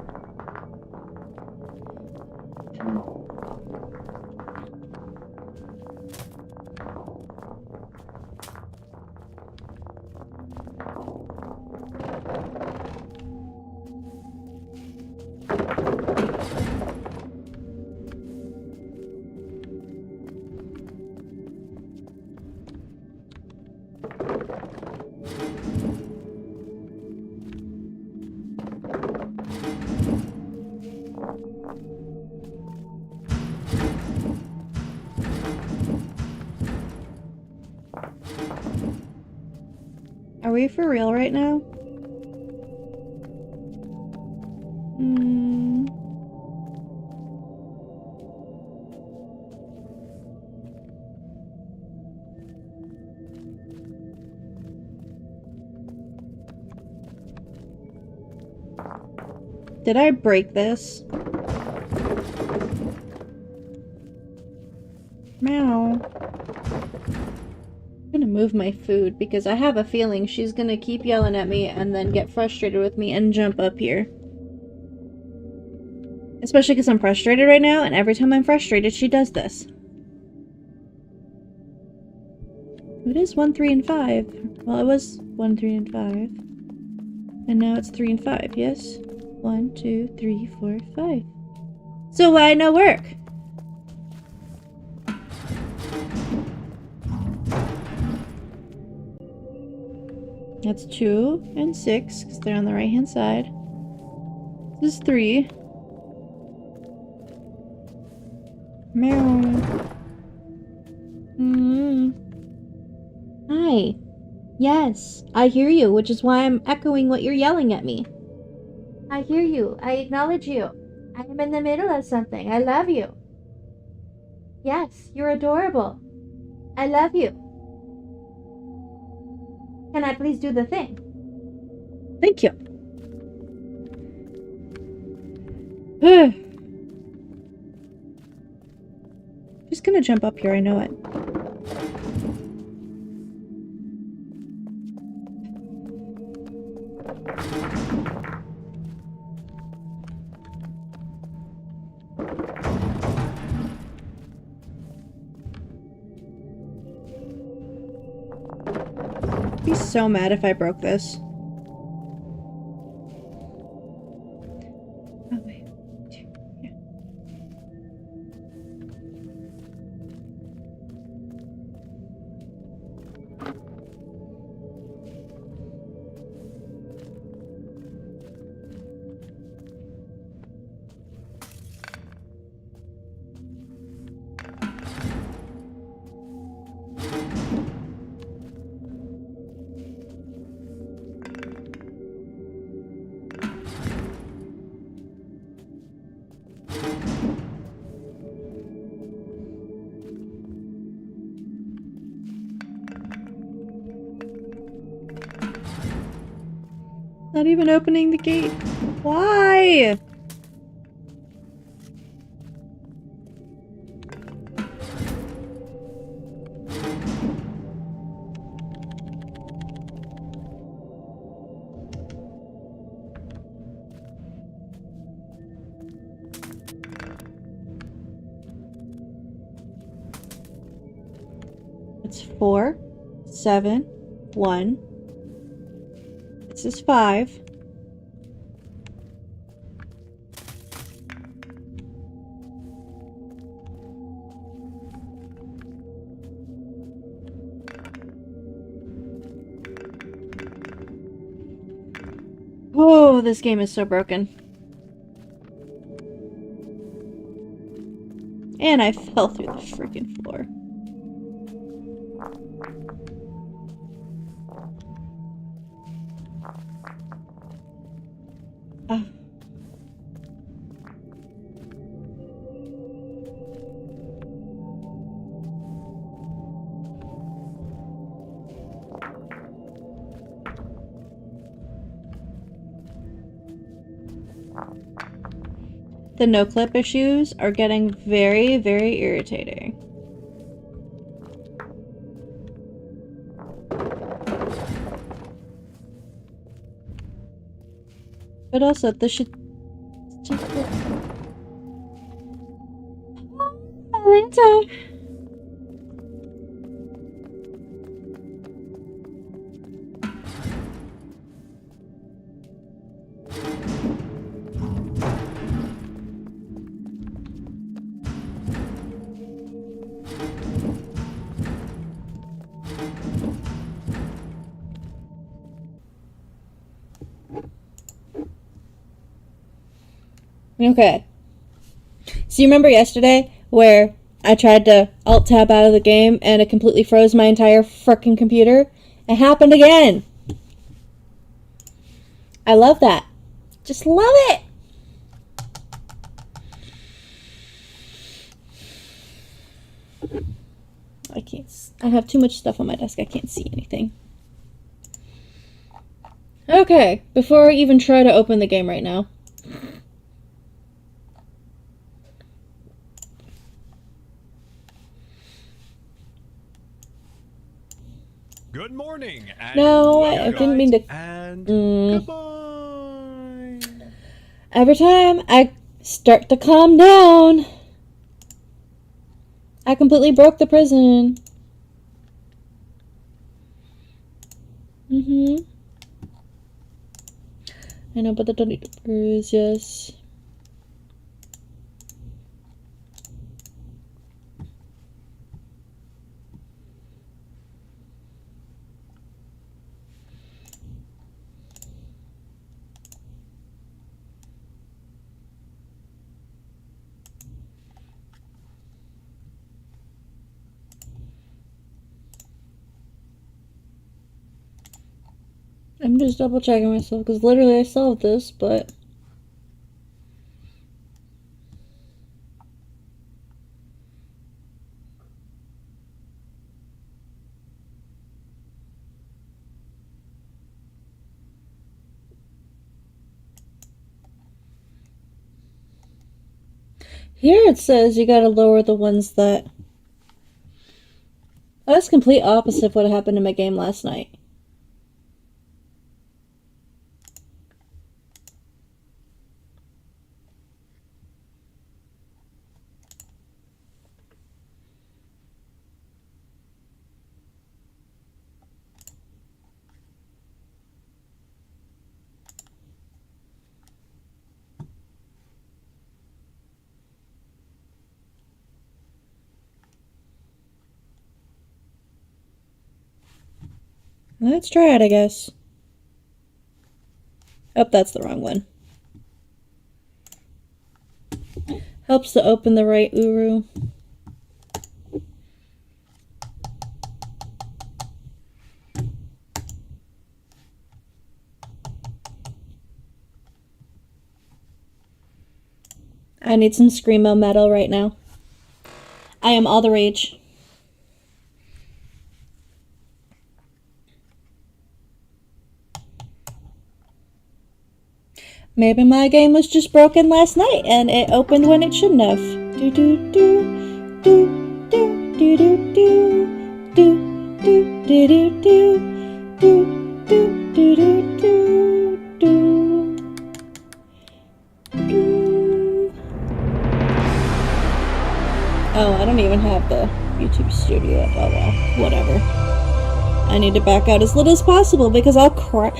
Are we for real right now? Did I break this? Meow. I'm gonna move my food because I have a feeling she's gonna keep yelling at me and then get frustrated with me and jump up here. Especially because I'm frustrated right now, and every time I'm frustrated, she does this. It is 1, 3, and 5. Well, it was 1, 3, and 5. And now it's 3 and 5, yes? 1, 2, 3, 4, 5. So why no work? That's 2 and 6, because they're on the right-hand side. This is 3. Meow. Hi. Yes, I hear you, which is why I'm echoing what you're yelling at me. I hear you. I acknowledge you. I am in the middle of something. I love you. Yes, you're adorable. I love you. Can I please do the thing? Thank you. She's gonna jump up here, I know it. I'd be so mad if I broke this. Oh, wait. Yeah. Not even opening the gate. Why? It's 4, 7, 1. This is 5. Oh, this game is so broken. And I fell through the freaking floor. Ah. The no-clip issues are getting very, very irritating. But also, this should... Atlanta! Okay. So you remember yesterday where I tried to alt-tab out of the game and it completely froze my entire frickin' computer? It happened again! I love that. Just love it! I can't... I have too much stuff on my desk. I can't see anything. Okay, before I even try to open the game right now. Good morning. And No, I didn't mean to... And goodbye. Every time I start to calm down, I completely broke the prison. I know, but the don't need to bruise, yes. I'm just double checking myself because literally I solved this, but here it says you gotta lower the ones that... Oh, that's complete opposite of what happened in my game last night. Let's try it, I guess. Oh, that's the wrong one. Helps to open the right Uru. I need some Screamo metal right now. I am all the rage. Maybe my game was just broken last night and it opened when it shouldn't have. Do do do do do do do do do do do do do do do do do do. Oh, I don't even have the YouTube studio up. Oh well, whatever. I need to back out as little as possible because I'll cry.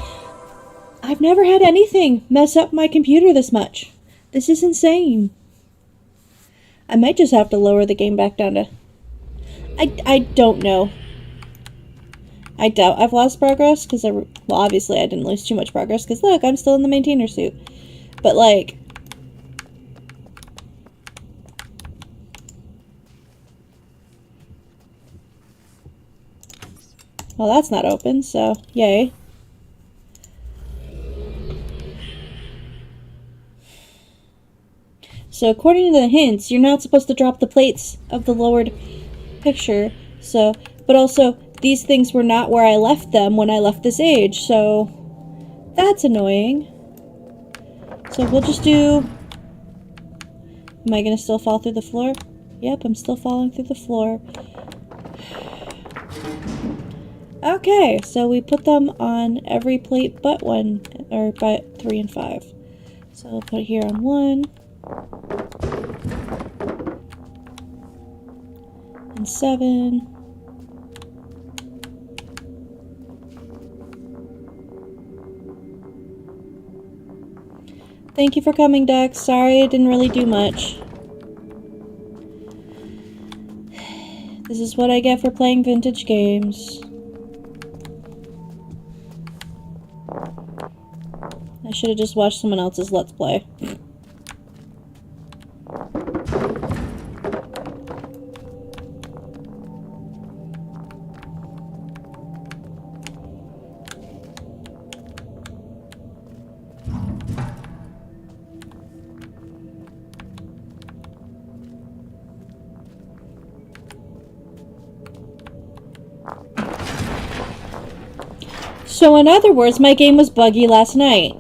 I've never had anything mess up my computer this much. This is insane. I might just have to lower the game back down to... I don't know. I doubt I've lost progress because well, obviously I didn't lose too much progress because look, I'm still in the maintainer suit. But like... Well, that's not open, so yay. So according to the hints, you're not supposed to drop the plates of the lowered picture. So, but also, these things were not where I left them when I left this age, so that's annoying. So we'll just do... Am I gonna still fall through the floor? Yep, I'm still falling through the floor. Okay, so we put them on every plate but 1, or but 3 and 5. So we'll put it here on 1. And 7. Thank you for coming, Dex. Sorry I didn't really do much. This is what I get for playing vintage games. I should have just watched someone else's Let's Play. So in other words, my game was buggy last night.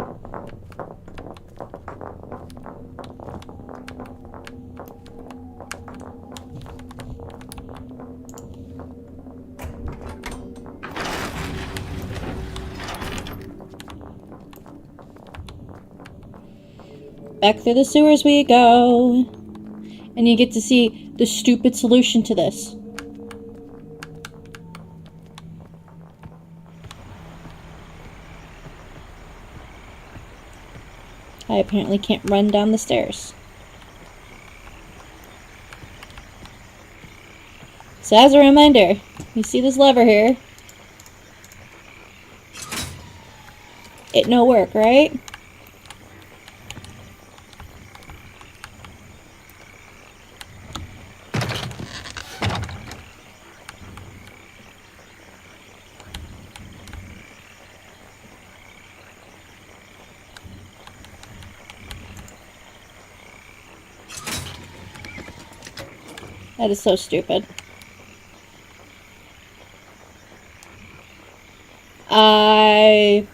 Back through the sewers we go. And you get to see the stupid solution to this. I apparently can't run down the stairs. So as a reminder, you see this lever here? It no work, right? That is so stupid. I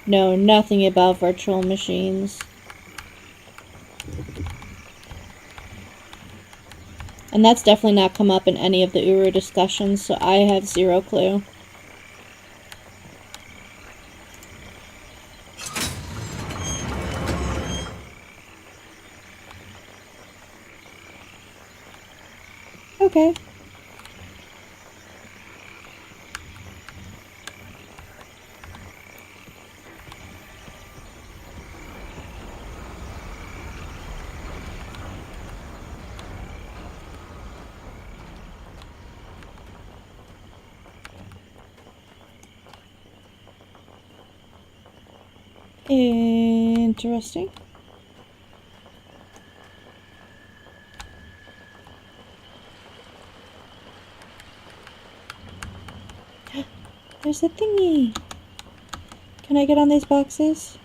know nothing about virtual machines. And that's definitely not come up in any of the Uru discussions, so I have zero clue. Okay. Interesting. There's a thingy. Can I get on these boxes?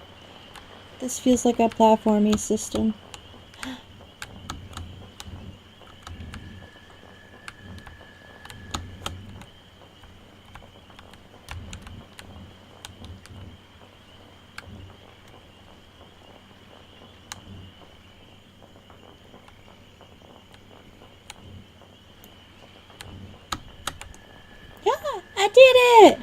This feels like a platformy system. Yeah, I did it!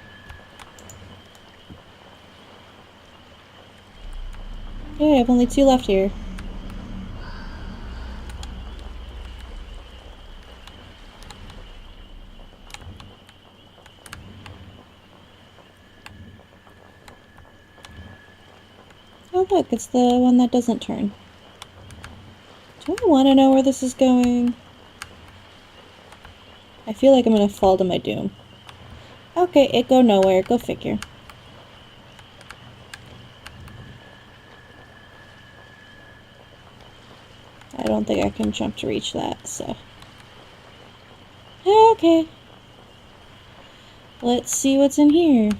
Okay, I have only 2 left here. Oh look, it's the one that doesn't turn. Do I want to know where this is going? I feel like I'm gonna fall to my doom. Okay, it go nowhere, go figure. I don't think I can jump to reach that, so... Okay. Let's see what's in here.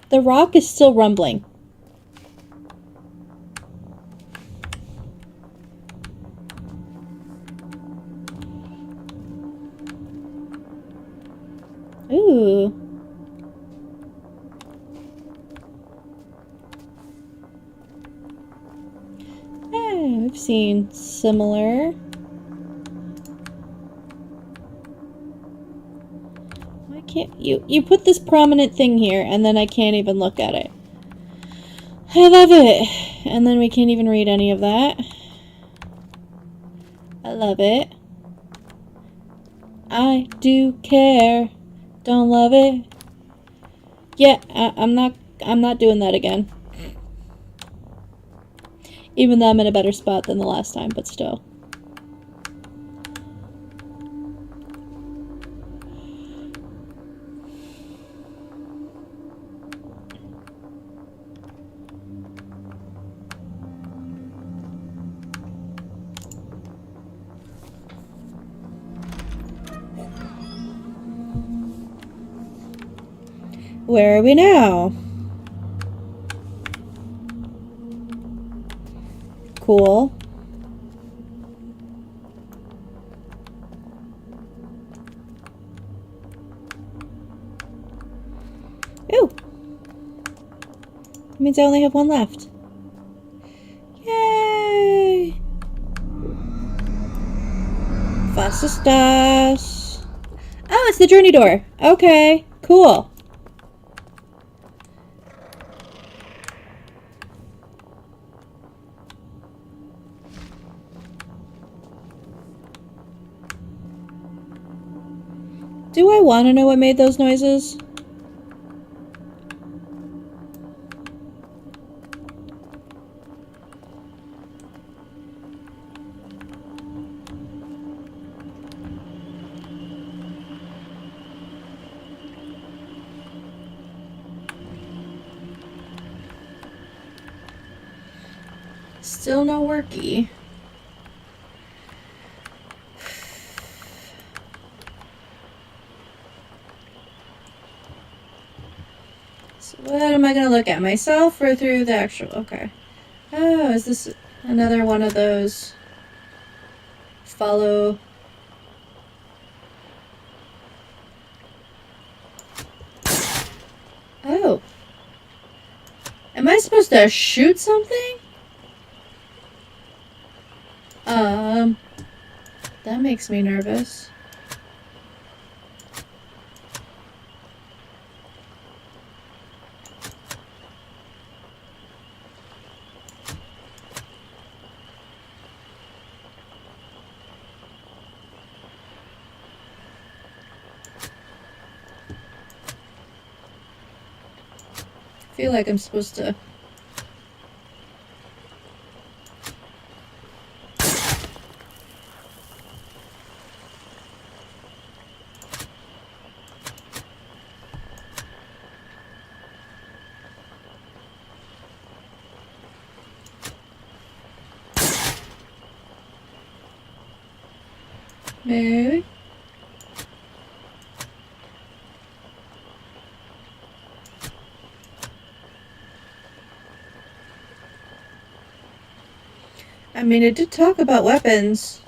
The rock is still rumbling. Ooh. I've seen similar. Why can't you put this prominent thing here and then I can't even look at it. I love it. And then we can't even read any of that. I love it. I do care. Don't love it. Yeah, I'm not doing that again. Even though I'm in a better spot than the last time, but still. Where are we now? Cool. Ooh. That means I only have one left. Yay! Fastas. Oh, it's the journey door. Okay, cool. Do I want to know what made those noises? Still no worky. So what am I gonna look at? Myself or through the actual... Okay. Oh, is this another one of those... Follow... Oh. Am I supposed to shoot something? That makes me nervous. I feel like I'm supposed to... Maybe. I mean, it did talk about weapons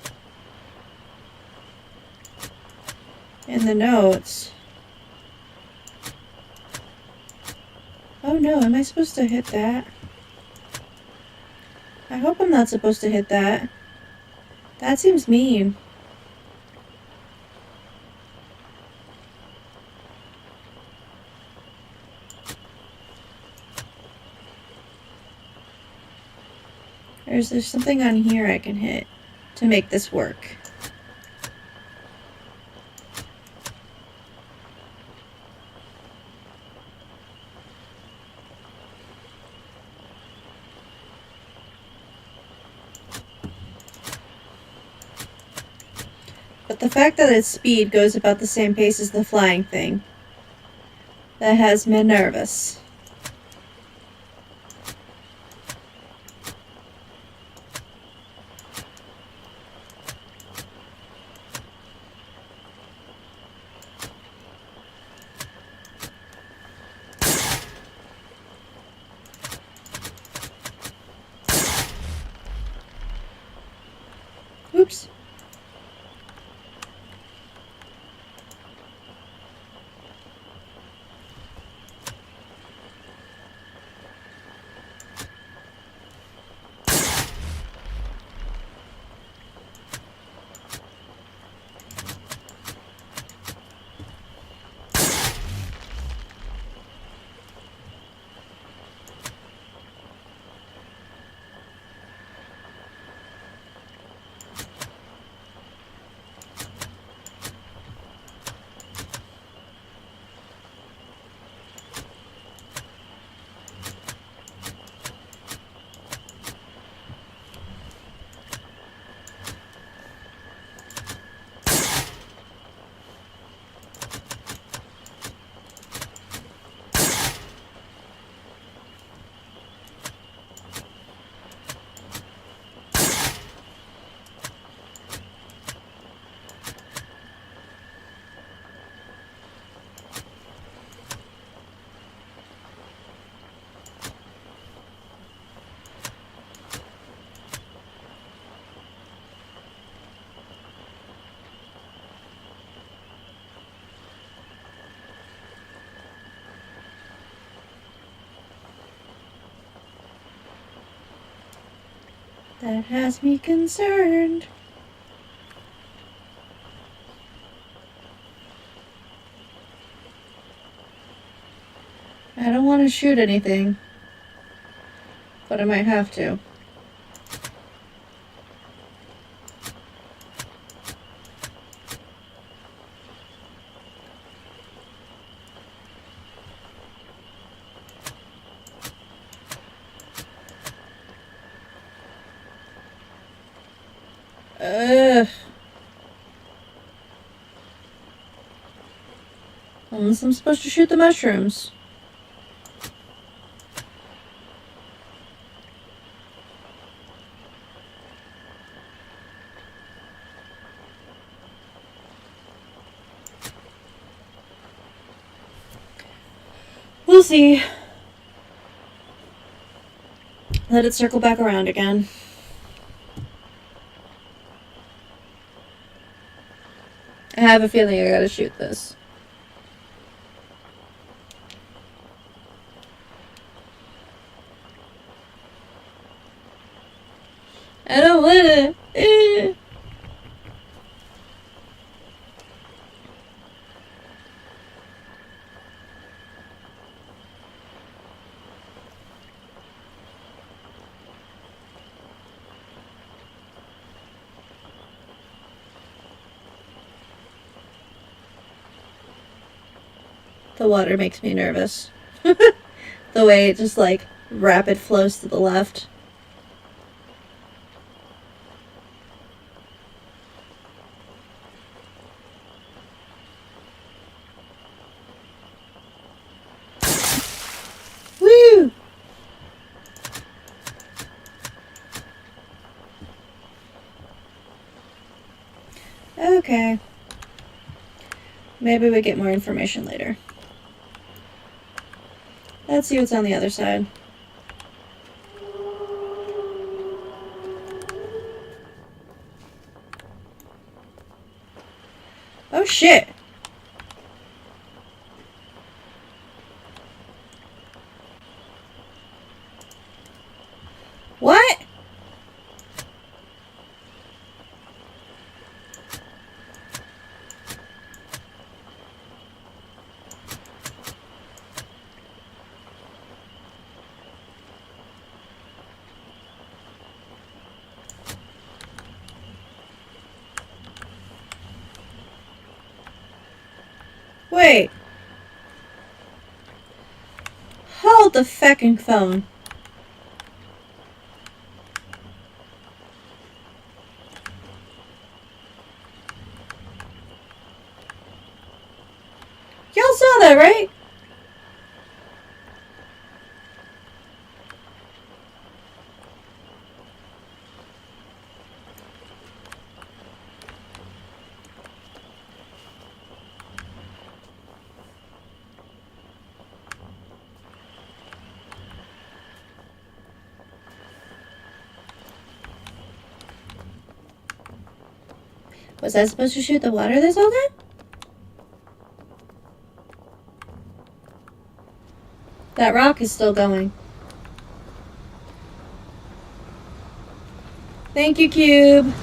in the notes. Oh no, am I supposed to hit that? I hope I'm not supposed to hit that. That seems mean. Or is there something on here I can hit to make this work? But the fact that its speed goes about the same pace as the flying thing, that has me nervous. works. That has me concerned. I don't want to shoot anything, but I might have to. Unless I'm supposed to shoot the mushrooms. We'll see. Let it circle back around again. I have a feeling I gotta shoot this. I don't wanna. The water makes me nervous. The way it just like rapid flows to the left. Woo! Okay. Maybe we get more information later. Let's see what's on the other side. Oh shit! What? Wait. Hold the feckin' phone. Y'all saw that, right? Was I supposed to shoot the water this whole time? That rock is still going. Thank you, Cube.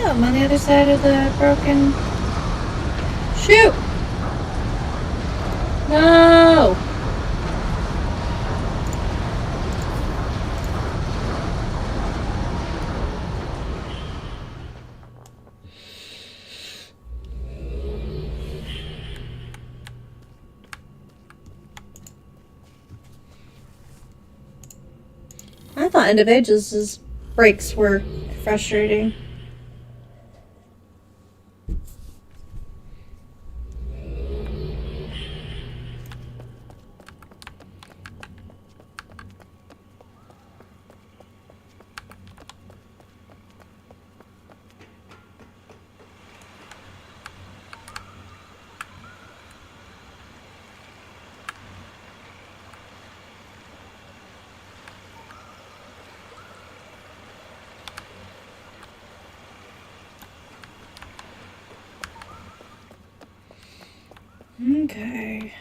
I'm on the other side of the broken... Shoot! No! I thought End of Ages' breaks were frustrating. Okay.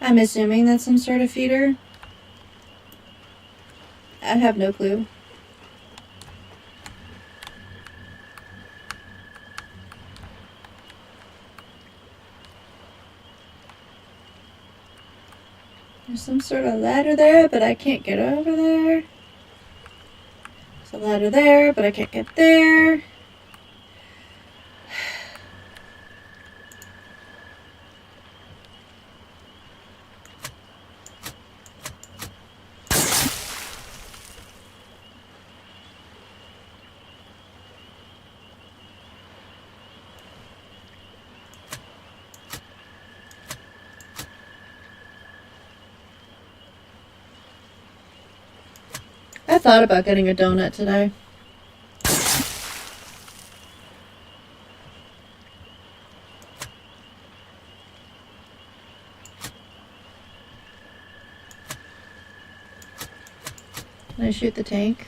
I'm assuming that's some sort of feeder. I have no clue. There's some sort of ladder there, but I can't get over there. There's a ladder there, but I can't get there. I thought about getting a donut today. Can I shoot the tank?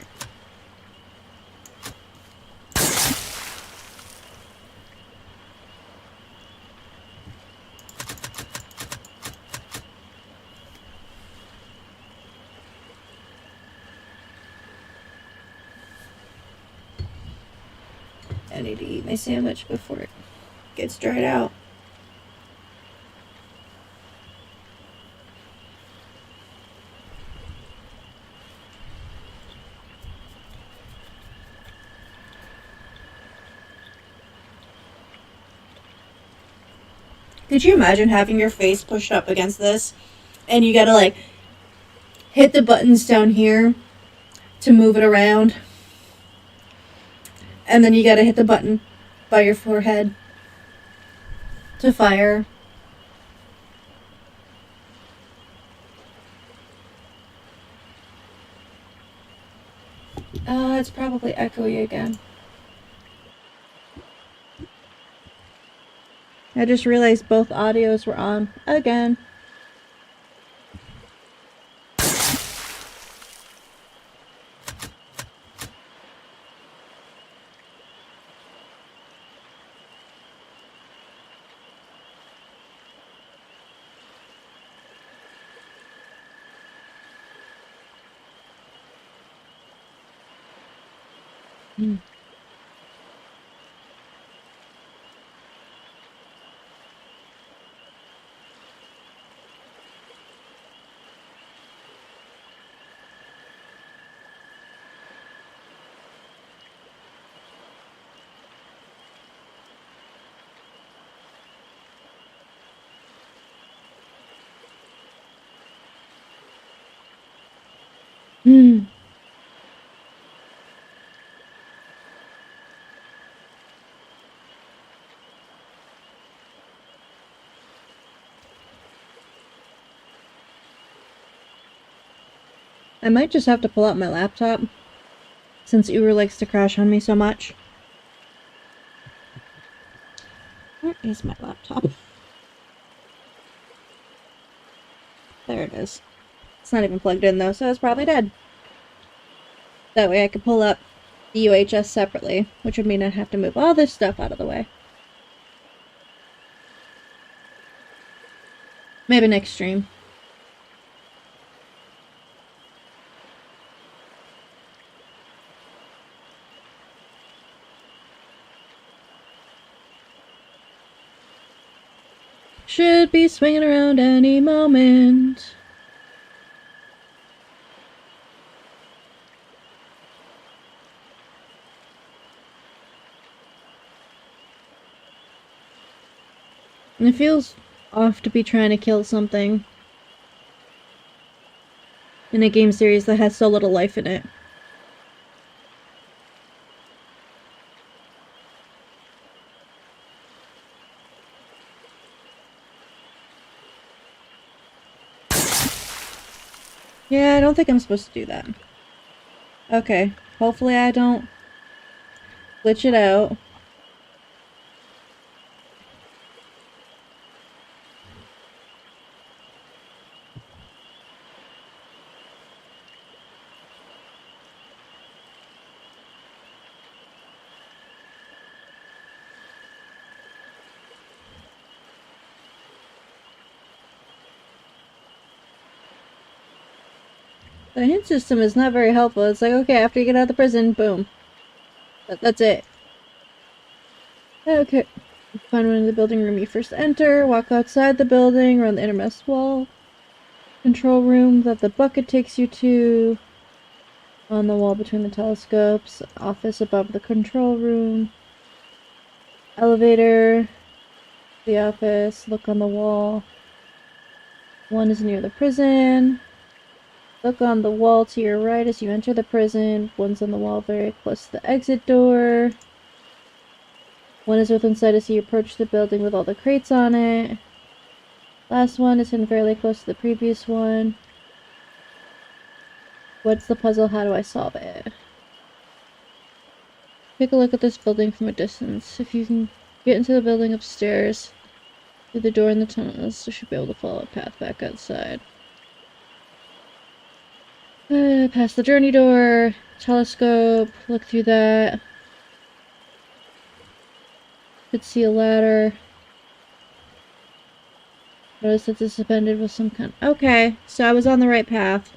I need to eat my sandwich before it gets dried out. Could you imagine having your face pushed up against this and you gotta like hit the buttons down here to move it around? And then you gotta hit the button by your forehead to fire. It's probably echoey again. I just realized both audios were on again. Mm. Hmm. I might just have to pull out my laptop, since Uber likes to crash on me so much. Where is my laptop? There it is. It's not even plugged in though, so it's probably dead. That way I could pull up the UHS separately, which would mean I'd have to move all this stuff out of the way. Maybe next stream. Should be swinging around any moment. And it feels off to be trying to kill something in a game series that has so little life in it. Yeah, I don't think I'm supposed to do that. Okay, hopefully I don't glitch it out. The hint system is not very helpful. It's like, okay, after you get out of the prison, boom. That's it. Okay. Find one in the building room you first enter. Walk outside the building, around the innermost wall. Control room that the bucket takes you to. On the wall between the telescopes. Office above the control room. Elevator. The office. Look on the wall. One is near the prison. Look on the wall to your right as you enter the prison. One's on the wall very close to the exit door. One is within sight as you approach the building with all the crates on it. Last one is hidden fairly close to the previous one. What's the puzzle? How do I solve it? Take a look at this building from a distance. If you can get into the building upstairs, through the door in the tunnels, you should be able to follow a path back outside. Past the journey door, telescope, look through that. Could see a ladder. Notice that it's suspended with some kind. Okay, so I was on the right path.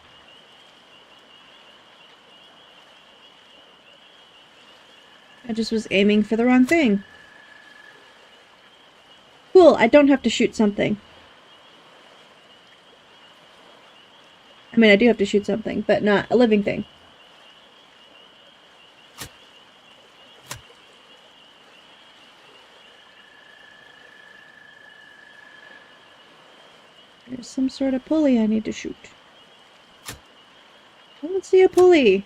I just was aiming for the wrong thing. Cool, I don't have to shoot something. I mean, I do have to shoot something, but not a living thing. There's some sort of pulley I need to shoot. I don't see a pulley.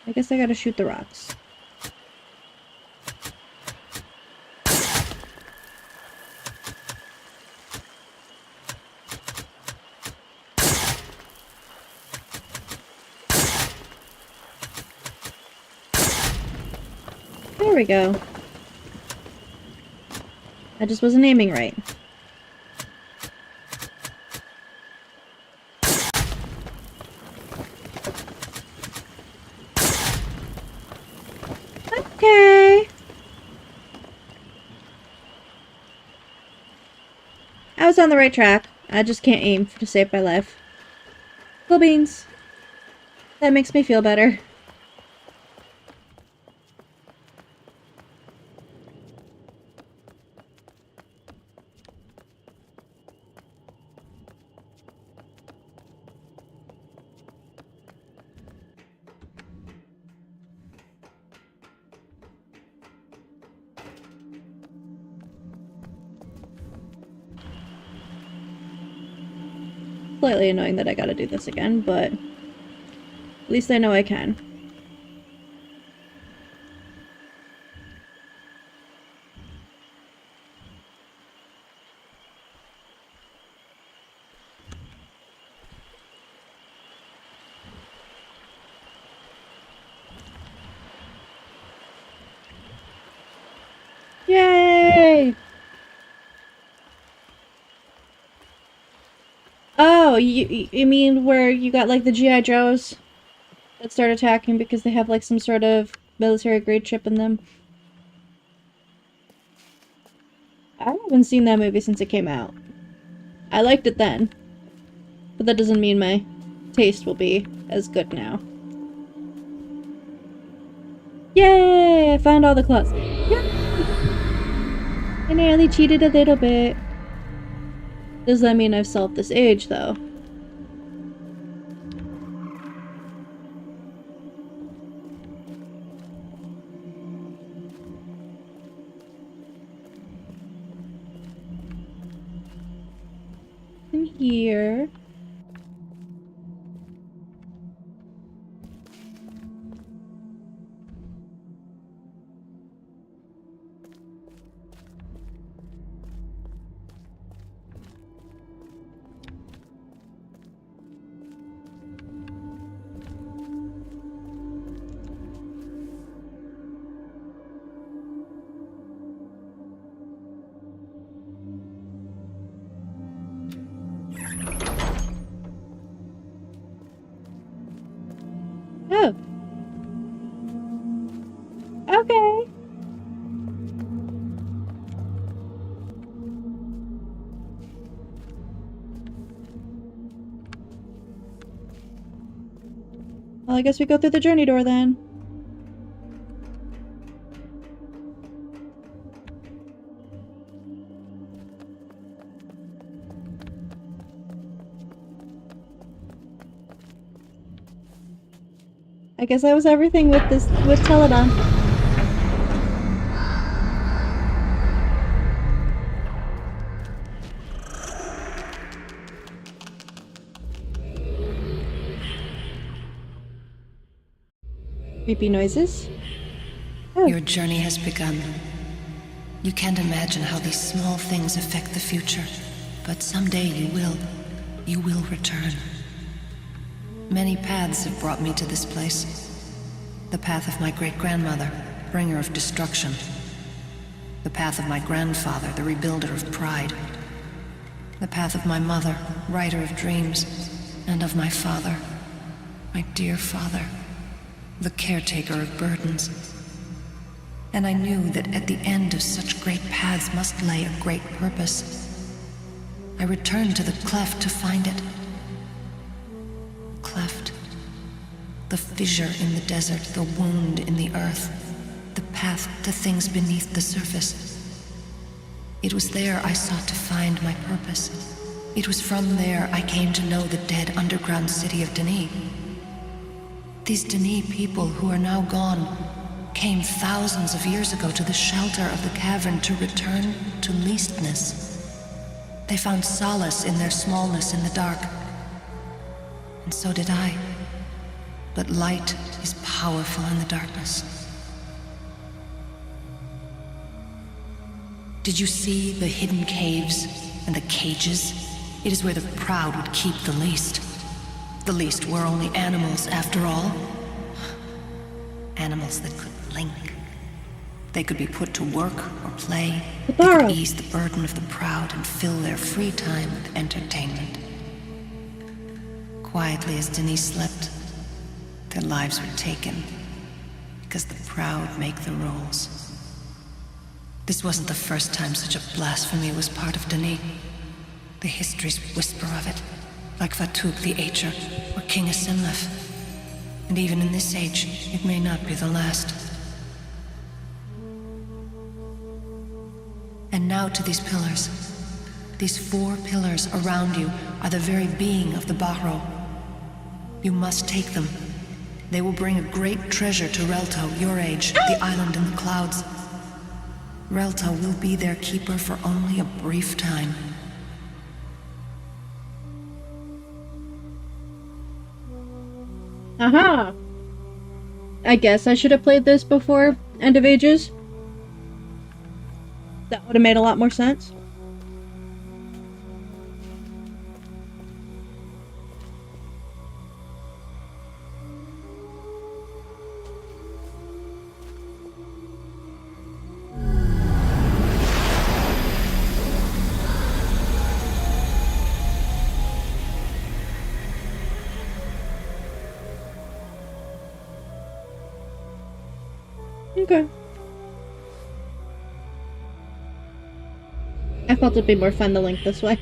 I guess I gotta shoot the rocks. There we go. I just wasn't aiming right. Okay. I was on the right track. I just can't aim to save my life. Cool beans. That makes me feel better. Slightly annoying that I gotta do this again, but at least I know I can. Yay! Oh, you mean where you got like the G.I. Joes that start attacking because they have like some sort of military grade chip in them? I haven't seen that movie since it came out. I liked it then, but that doesn't mean my taste will be as good now. Yay! I found all the claws. Yay! And I only cheated a little bit. Does that mean I've solved this age, though? In here. Oh. Okay. Well, I guess we go through the journey door then. I guess that was everything with Teledon. Creepy noises. Oh. Your journey has begun. You can't imagine how these small things affect the future, but someday you will return. Many paths have brought me to this place. The path of my great-grandmother, bringer of destruction. The path of my grandfather, the rebuilder of pride. The path of my mother, writer of dreams. And of my father, my dear father, the caretaker of burdens. And I knew that at the end of such great paths must lay a great purpose. I returned to the cleft to find it. Cleft. The fissure in the desert, the wound in the earth, the path to things beneath the surface. It was there I sought to find my purpose. It was from there I came to know the dead underground city of Denis. These Denis people who are now gone came thousands of years ago to the shelter of the cavern to return to leastness. They found solace in their smallness in the dark. And so did I. But light is powerful in the darkness. Did you see the hidden caves and the cages? It is where the proud would keep the least. The least were only animals, after all. Animals that could blink. They could be put to work or play. They could ease the burden of the proud and fill their free time with entertainment. Quietly as Denis slept, their lives were taken because the proud make the rules. This wasn't the first time such a blasphemy was part of Denis. The histories whisper of it, like Fatuk the Acher or King Asimlef. And even in this age, it may not be the last. And now to these pillars. These 4 pillars around you are the very being of the Bahro. You must take them. They will bring a great treasure to Relto, your age, the island in the clouds. Relto will be their keeper for only a brief time. Aha! I guess I should have played this before End of Ages. That would have made a lot more sense. Okay. I felt it'd be more fun to link this way.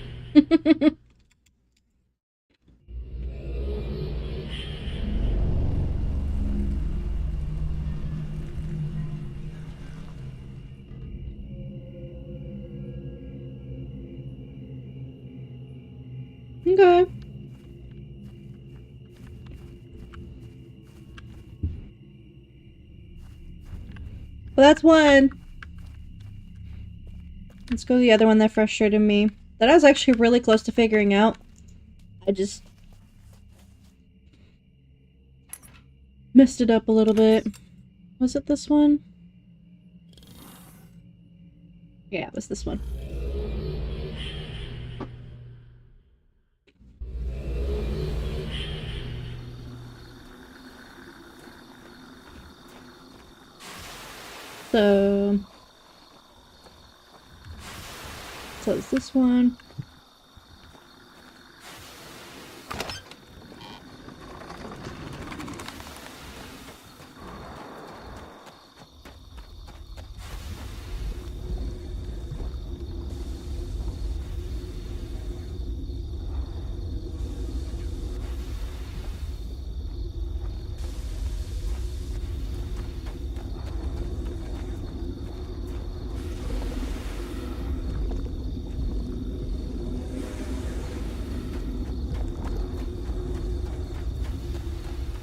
Okay. Well, that's one. Let's go to the other one that frustrated me. That I was actually really close to figuring out. I just messed it up a little bit. Was it this one? Yeah, it was this one. So it's this one.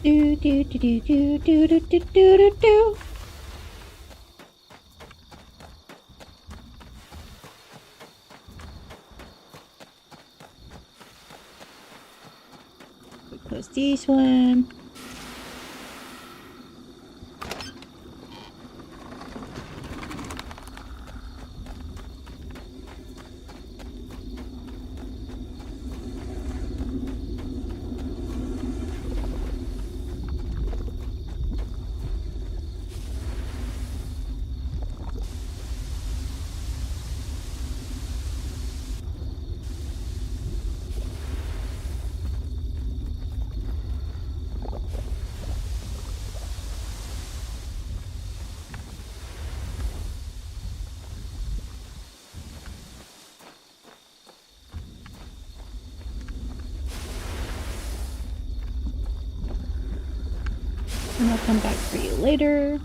Do do do do do do do do do do. We close this one. And I'll come back for you later.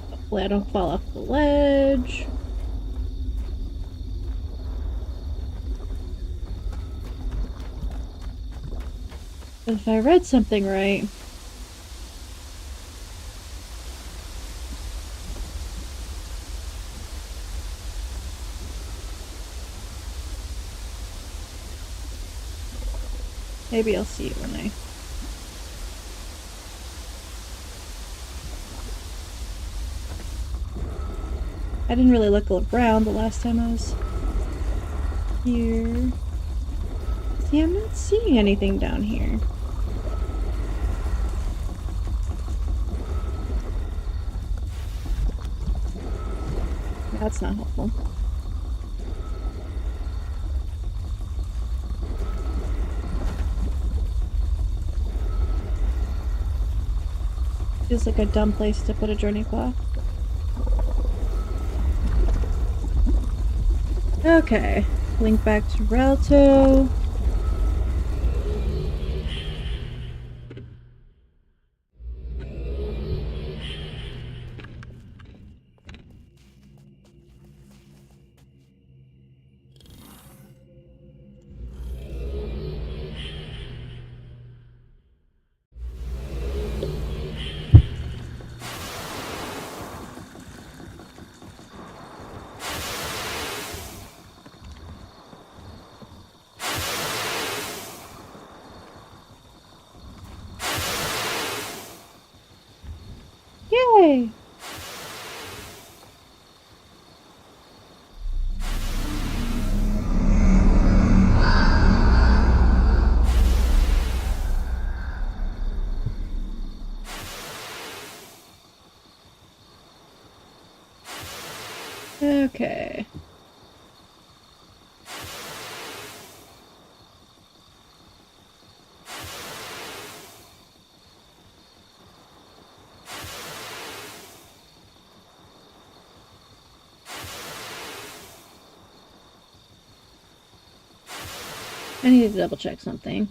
Hopefully I don't fall off the ledge. But if I read something right... Maybe I'll see it when I didn't really look around the last time I was here. See, I'm not seeing anything down here. That's not helpful. Feels like a dumb place to put a journey cloth. Okay. Link back to Ralto. Yay! Okay. I need to double check something.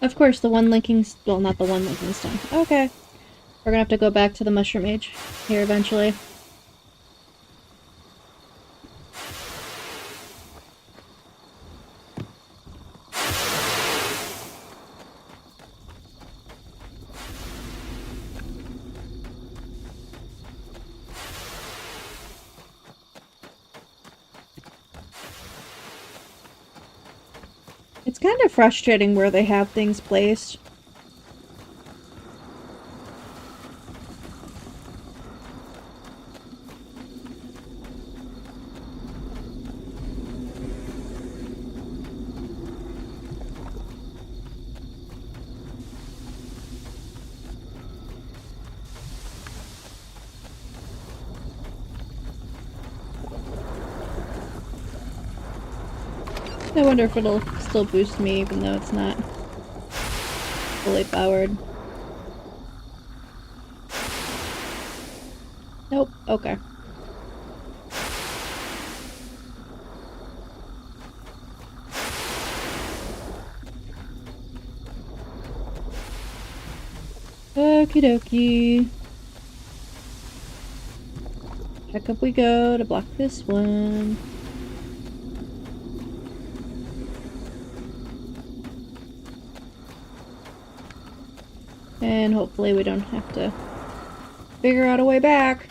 Of course, the one linking... Well, not the one linking stone. Okay. We're gonna have to go back to the Mushroom Age here eventually. It's kind of frustrating where they have things placed. I wonder if it'll still boost me even though it's not fully powered. Nope. Okay. Okie dokie. Back up we go to block this one. And hopefully we don't have to figure out a way back.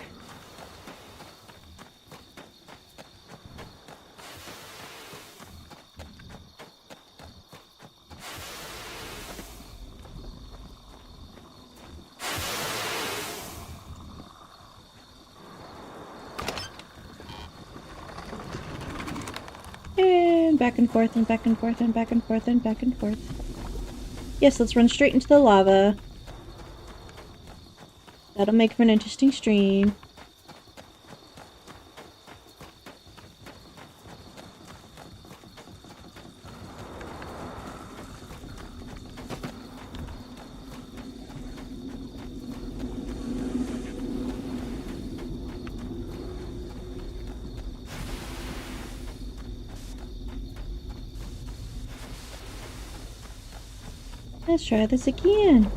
And back and forth and back and forth and back and forth and back and forth. Yes, let's run straight into the lava. That'll make for an interesting stream. Let's try this again.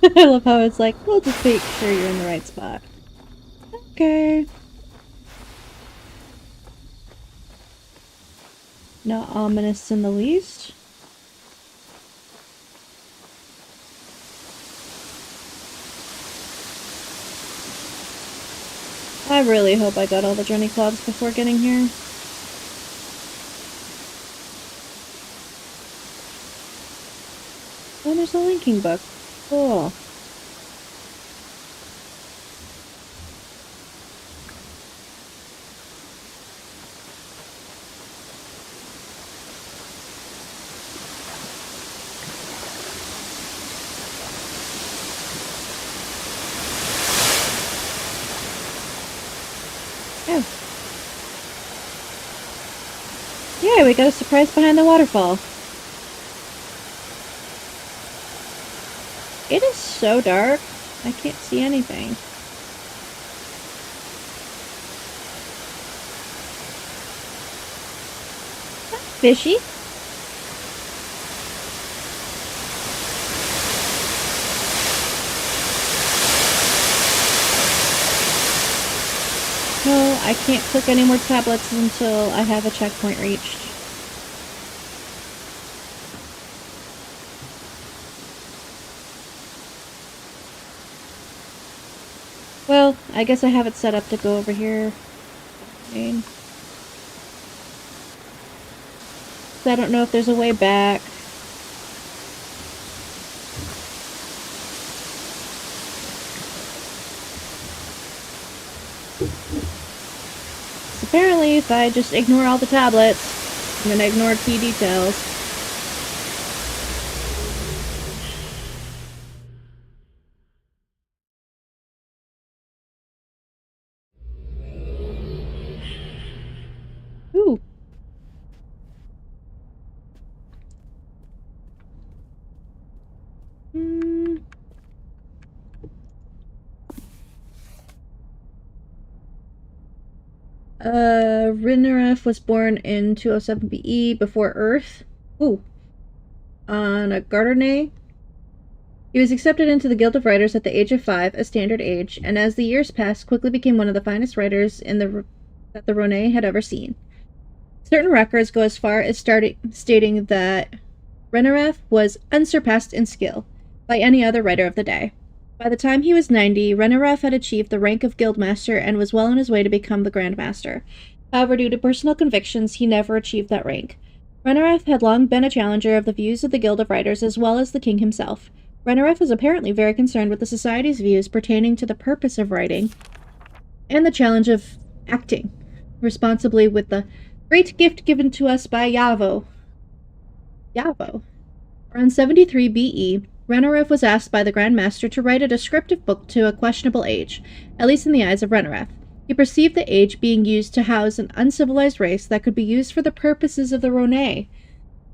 I love how it's like, we'll just make sure you're in the right spot. Okay. Not ominous in the least. I really hope I got all the journey cloths before getting here. Oh, there's a linking book. Cool. Yeah, we got a surprise behind the waterfall. It is so dark, I can't see anything. Fishy. No, I can't click any more tablets until I have a checkpoint reached. Well, I guess I have it set up to go over here. Okay. So I don't know if there's a way back. So apparently, if I just ignore all the tablets, I'm gonna ignore key details. Ooh. Rinaref was born in 207 BE before Earth. Ooh. On a Gardernay. He was accepted into the Guild of Writers at the age of 5, a standard age, and as the years passed, quickly became one of the finest writers that the Rhône had ever seen. Certain records go as far as stating that Rinaref was unsurpassed in skill by any other writer of the day. By the time he was 90, Rinaref had achieved the rank of Guildmaster and was well on his way to become the Grand Master. However, due to personal convictions, he never achieved that rank. Rinaref had long been a challenger of the views of the Guild of Writers as well as the king himself. Rinaref is apparently very concerned with the society's views pertaining to the purpose of writing and the challenge of acting responsibly with the great gift given to us by Yavo. Around 73 BE, Rinaref was asked by the Grand Master to write a descriptive book to a questionable age, at least in the eyes of Rinaref. He perceived the age being used to house an uncivilized race that could be used for the purposes of the Rhône.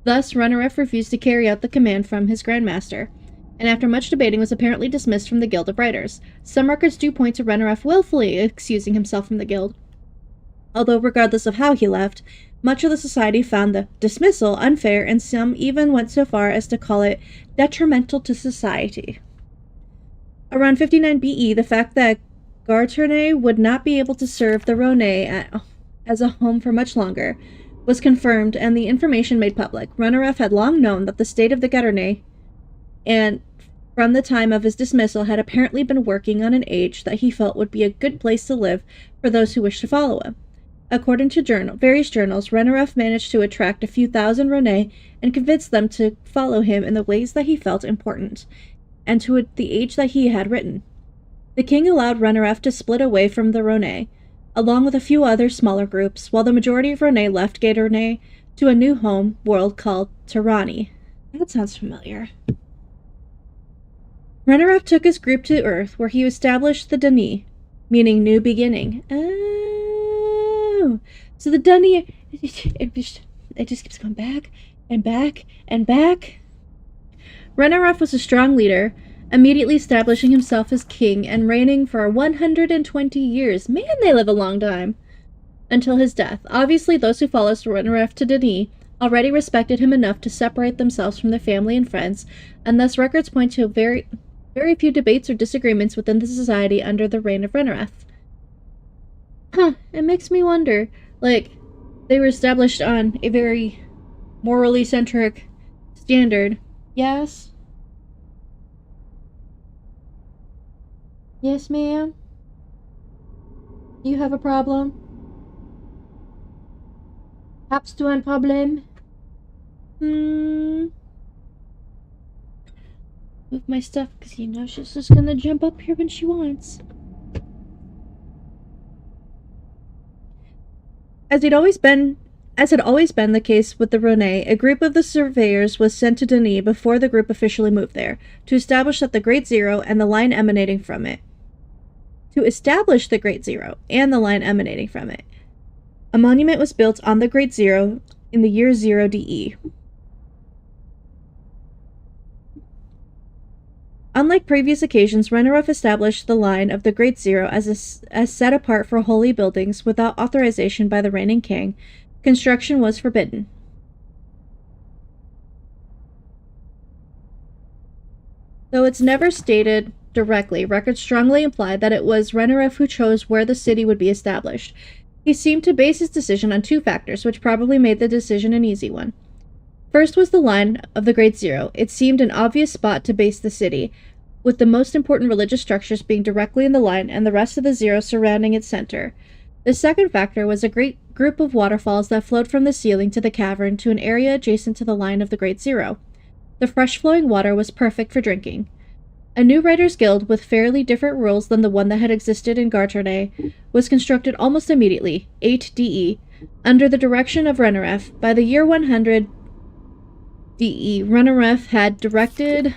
Thus, Rinaref refused to carry out the command from his Grand Master, and after much debating was apparently dismissed from the Guild of Writers. Some records do point to Rinaref willfully excusing himself from the guild. Although regardless of how he left, much of the society found the dismissal unfair, and some even went so far as to call it detrimental to society. Around 59 BE, the fact that Gardernay would not be able to serve the Rhône as a home for much longer was confirmed, and the information made public. Rinaref had long known that the state of the Gardernay, and from the time of his dismissal, had apparently been working on an age that he felt would be a good place to live for those who wished to follow him. According to various journals, Rinaref managed to attract a few thousand Rhône and convince them to follow him in the ways that he felt important, and to the age that he had written. The king allowed Rinaref to split away from the Rhône, along with a few other smaller groups, while the majority of Rhône left Gardernay to a new home world called Tirani. That sounds familiar. Rinaref took his group to Earth, where he established the Denis, meaning new beginning. Oh, so the Denis, it just keeps going back and back and back. Rinaref was a strong leader, immediately establishing himself as king and reigning for 120 years. Man, they live a long time. Until his death. Obviously, those who followed Rinaref to Denis already respected him enough to separate themselves from their family and friends, and thus records point to very few debates or disagreements within the society under the reign of Rinaref. It makes me wonder, like, they were established on a very morally centric standard. Yes? Yes, ma'am? You have a problem? Haps du ein Problem? Move my stuff, because you know she's just gonna jump up here when she wants. As had always been the case with the Rhône, a group of the surveyors was sent to Denis before the group officially moved there, to establish the Great Zero and the line emanating from it. A monument was built on the Great Zero in the year 0 DE. Unlike previous occasions, Renaref established the line of the Great Zero as set apart for holy buildings without authorization by the reigning king. Construction was forbidden. Though it's never stated directly, records strongly imply that it was Renaref who chose where the city would be established. He seemed to base his decision on two factors, which probably made the decision an easy one. First was the line of the Great Zero. It seemed an obvious spot to base the city, with the most important religious structures being directly in the line and the rest of the zero surrounding its center. The second factor was a great group of waterfalls that flowed from the ceiling to the cavern to an area adjacent to the line of the Great Zero. The fresh-flowing water was perfect for drinking. A new Writers' Guild with fairly different rules than the one that had existed in Garternay was constructed almost immediately, 8 DE, under the direction of Renaref. By the year 100 DE, Renaref had directed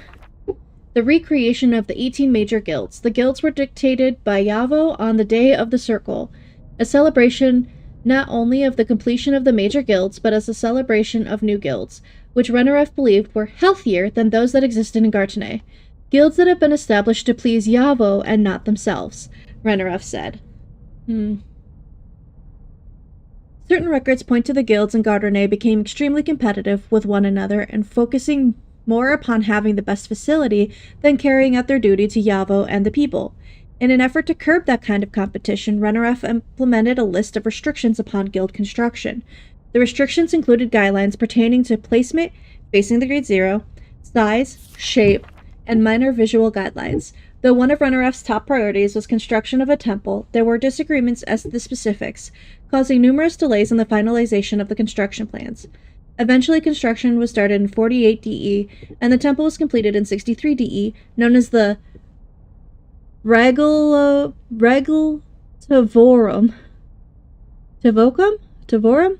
the recreation of the 18 major guilds. The guilds were dictated by Yavo on the Day of the Circle, a celebration not only of the completion of the major guilds, but as a celebration of new guilds, which Renaref believed were healthier than those that existed in Garternay. Guilds that have been established to please Yavo and not themselves, Renaref said. Certain records point to the guilds in Garternay became extremely competitive with one another and focusing more upon having the best facility than carrying out their duty to Yavo and the people. In an effort to curb that kind of competition, Renaref implemented a list of restrictions upon guild construction. The restrictions included guidelines pertaining to placement facing the Great Zero, size, shape, and minor visual guidelines. Though one of Renaref's top priorities was construction of a temple, there were disagreements as to the specifics, causing numerous delays in the finalization of the construction plans. Eventually, construction was started in 48 DE, and the temple was completed in 63 DE, known as the Regul Tavorum. Tavorum?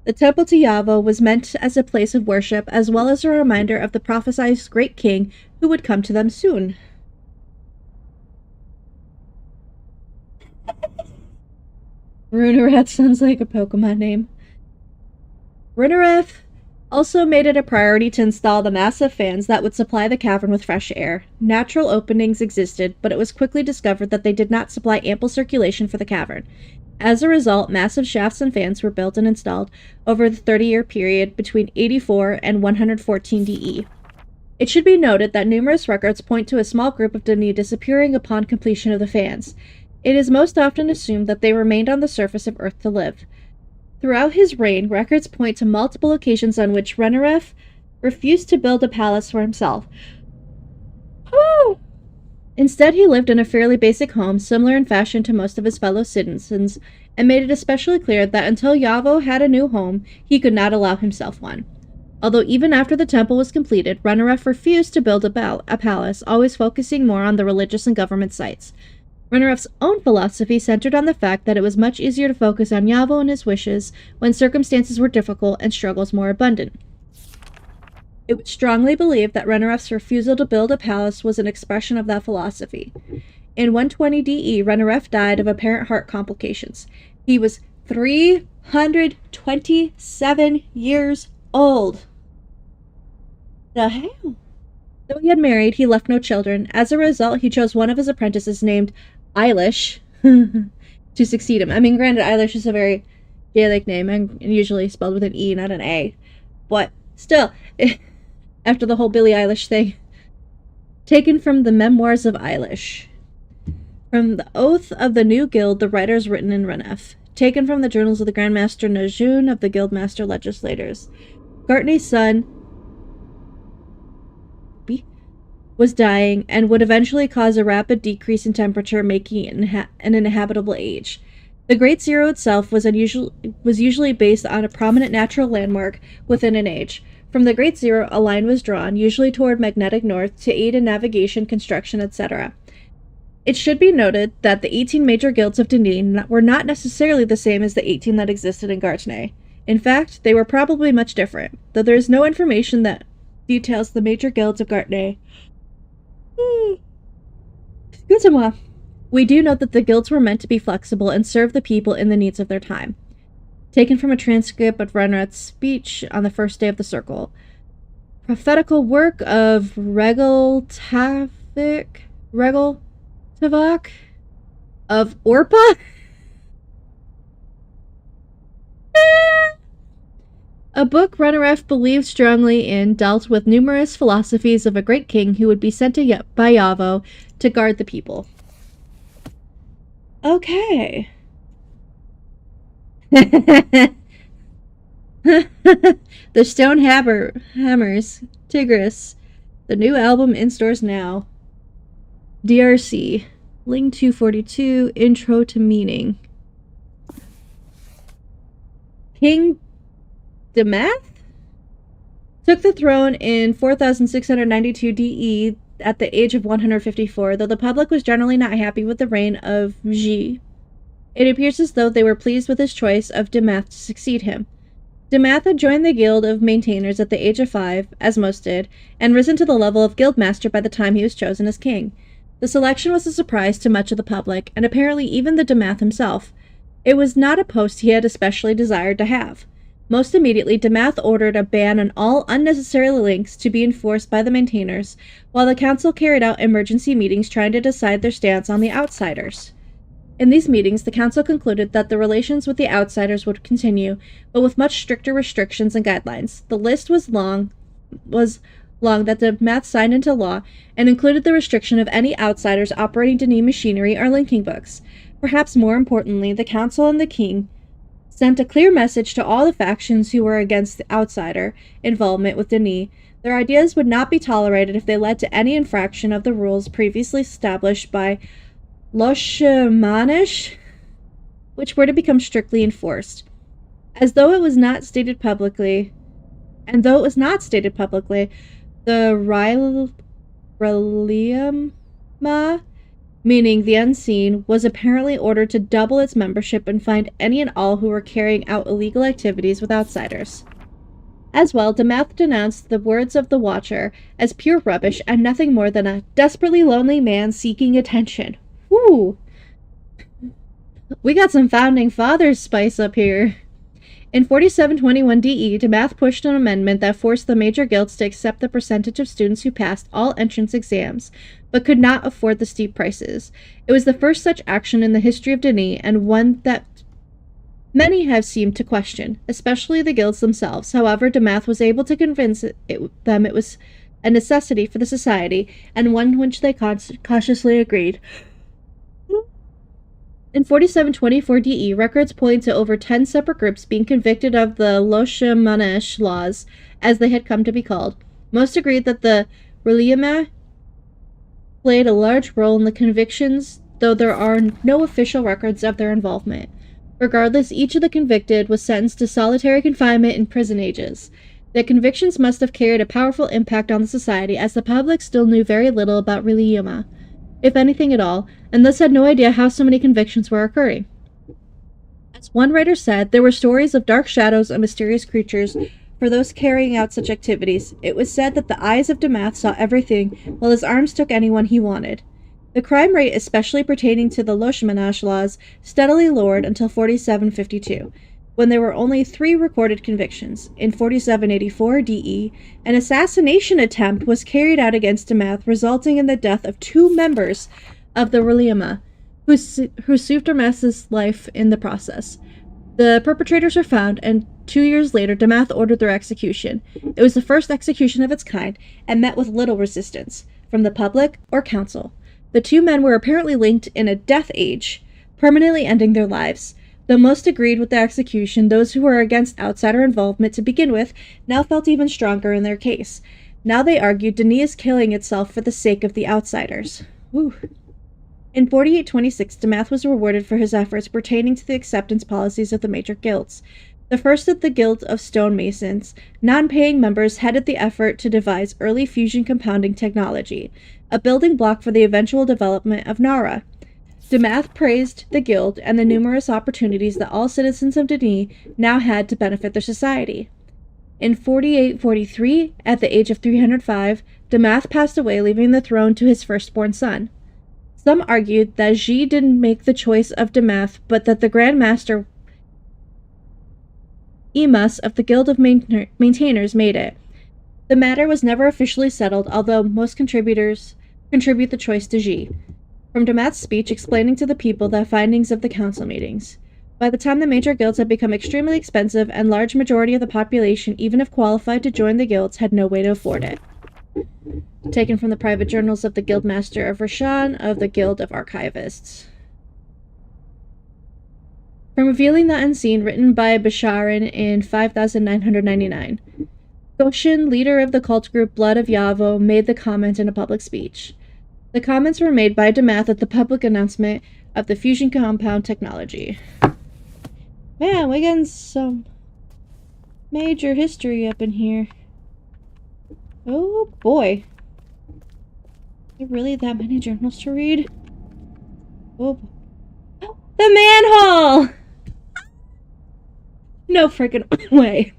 The temple to Yavo was meant as a place of worship, as well as a reminder of the prophesied great king who would come to them soon. Runerat sounds like a Pokemon name. Renaref also made it a priority to install the massive fans that would supply the cavern with fresh air. Natural openings existed, but it was quickly discovered that they did not supply ample circulation for the cavern. As a result, massive shafts and fans were built and installed over the 30-year period between 84 and 114 DE. It should be noted that numerous records point to a small group of Dani disappearing upon completion of the fans. It is most often assumed that they remained on the surface of Earth to live. Throughout his reign, records point to multiple occasions on which Renaref refused to build a palace for himself. Instead, he lived in a fairly basic home, similar in fashion to most of his fellow citizens, and made it especially clear that until Yavo had a new home, he could not allow himself one. Although even after the temple was completed, Renaref refused to build a palace, always focusing more on the religious and government sites. Renaref's own philosophy centered on the fact that it was much easier to focus on Yavo and his wishes when circumstances were difficult and struggles more abundant. It was strongly believed that Renaref's refusal to build a palace was an expression of that philosophy. In 120 DE, Renaref died of apparent heart complications. He was 327 years old. The hell? Though he had married, he left no children. As a result, he chose one of his apprentices named Eilish to succeed him. I mean, granted, Eilish is a very Gaelic name and usually spelled with an E, not an A. But still, after the whole Billie Eilish thing. Taken from the Memoirs of Eilish. From the Oath of the New Guild, the writers written in Renef. Taken from the journals of the Grandmaster Najun of the Guildmaster Legislators. Gartney's son was dying and would eventually cause a rapid decrease in temperature, making it an inhabitable age. The Great Zero itself was usually based on a prominent natural landmark within an age. From the Great Zero, a line was drawn, usually toward magnetic north, to aid in navigation, construction, etc. It should be noted that the 18 major guilds of Dani were not necessarily the same as the 18 that existed in Garternay. In fact, they were probably much different, though there is no information that details the major guilds of Garternay. We do note that the guilds were meant to be flexible and serve the people in the needs of their time. taken from a transcript of Renrat's speech on the first day of the circle. Prophetical work of Regal Tavok of Orpa? A book Renaref believed strongly in dealt with numerous philosophies of a great king who would be sent by Yavo to guard the people. Okay. The Stone Hammers, Tigris. The new album in stores now. DRC. Ling 242, Intro to Meaning. King Demath took the throne in 4692 DE at the age of 154, though the public was generally not happy with the reign of Ji. It appears as though they were pleased with his choice of Demath to succeed him. Demath had joined the Guild of Maintainers at the age of 5, as most did, and risen to the level of Guildmaster by the time he was chosen as king. The selection was a surprise to much of the public, and apparently even the Demath himself. It was not a post he had especially desired to have. Most immediately, Demath ordered a ban on all unnecessary links to be enforced by the Maintainers, while the Council carried out emergency meetings trying to decide their stance on the Outsiders. In these meetings, the Council concluded that the relations with the Outsiders would continue, but with much stricter restrictions and guidelines. The list was long that Demath signed into law, and included the restriction of any outsiders operating Dini machinery or linking books. Perhaps more importantly, the Council and the King sent a clear message to all the factions who were against the outsider involvement with Denis. Their ideas would not be tolerated if they led to any infraction of the rules previously established by Loshmanish, which were to become strictly enforced. Though it was not stated publicly, the Raliama, meaning the unseen, was apparently ordered to double its membership and find any and all who were carrying out illegal activities with outsiders. As well, Demath denounced the words of the Watcher as pure rubbish and nothing more than a desperately lonely man seeking attention. Whew! We got some Founding Fathers spice up here. In 4721 DE, Demath pushed an amendment that forced the major guilds to accept the percentage of students who passed all entrance exams, but could not afford the steep prices. It was the first such action in the history of Denis, and one that many have seemed to question, especially the guilds themselves. However, Demath was able to convince them it was a necessity for the society, and one which they cautiously agreed. In 4724 DE, records point to over 10 separate groups being convicted of the Loshamanesh laws, as they had come to be called. Most agreed that the Raliama played a large role in the convictions, though there are no official records of their involvement. Regardless, each of the convicted was sentenced to solitary confinement in prison ages. The convictions must have carried a powerful impact on the society, as the public still knew very little about Raliama, if anything at all, and thus had no idea how so many convictions were occurring. As one writer said, there were stories of dark shadows and mysterious creatures for those carrying out such activities. It was said that the eyes of Demath saw everything, while his arms took anyone he wanted. The crime rate, especially pertaining to the Loshmanash laws, steadily lowered until 4752, when there were only 3 recorded convictions. In 4784 DE, an assassination attempt was carried out against Demath, resulting in the death of 2 members of the Raliama, who saved Demath's life in the process. The perpetrators were found, and 2 years later, Demath ordered their execution. It was the first execution of its kind, and met with little resistance from the public or council. The 2 men were apparently linked in a death age, permanently ending their lives. Though most agreed with the execution, those who were against outsider involvement to begin with now felt even stronger in their case. Now they argued Denis is killing itself for the sake of the outsiders. Whew. In 4826, Demath was rewarded for his efforts pertaining to the acceptance policies of the major guilds. The first of the Guild of Stonemasons, non-paying members headed the effort to devise early fusion compounding technology, a building block for the eventual development of Nara. Demath praised the guild and the numerous opportunities that all citizens of Denis now had to benefit their society. In 4843, at the age of 305, Demath passed away, leaving the throne to his firstborn son. Some argued that Ji didn't make the choice of Demath, but that the Grand Master, Myst of the Guild of Maintainers made it. The matter was never officially settled, although most contributors contribute the choice to G. From Damat's speech explaining to the people the findings of the council meetings. By the time the major guilds had become extremely expensive, and large majority of the population, even if qualified to join the guilds, had no way to afford it. Taken from the private journals of the Guildmaster of Rashan of the Guild of Archivists. From Revealing the Unseen, written by Basharin in 5999. Goshen, leader of the cult group Blood of Yavo, made the comment in a public speech. The comments were made by Damath at the public announcement of the fusion compound technology. Man, we getting some major history up in here. Oh boy. Are there really that many journals to read? Oh. The manhole! No freaking way.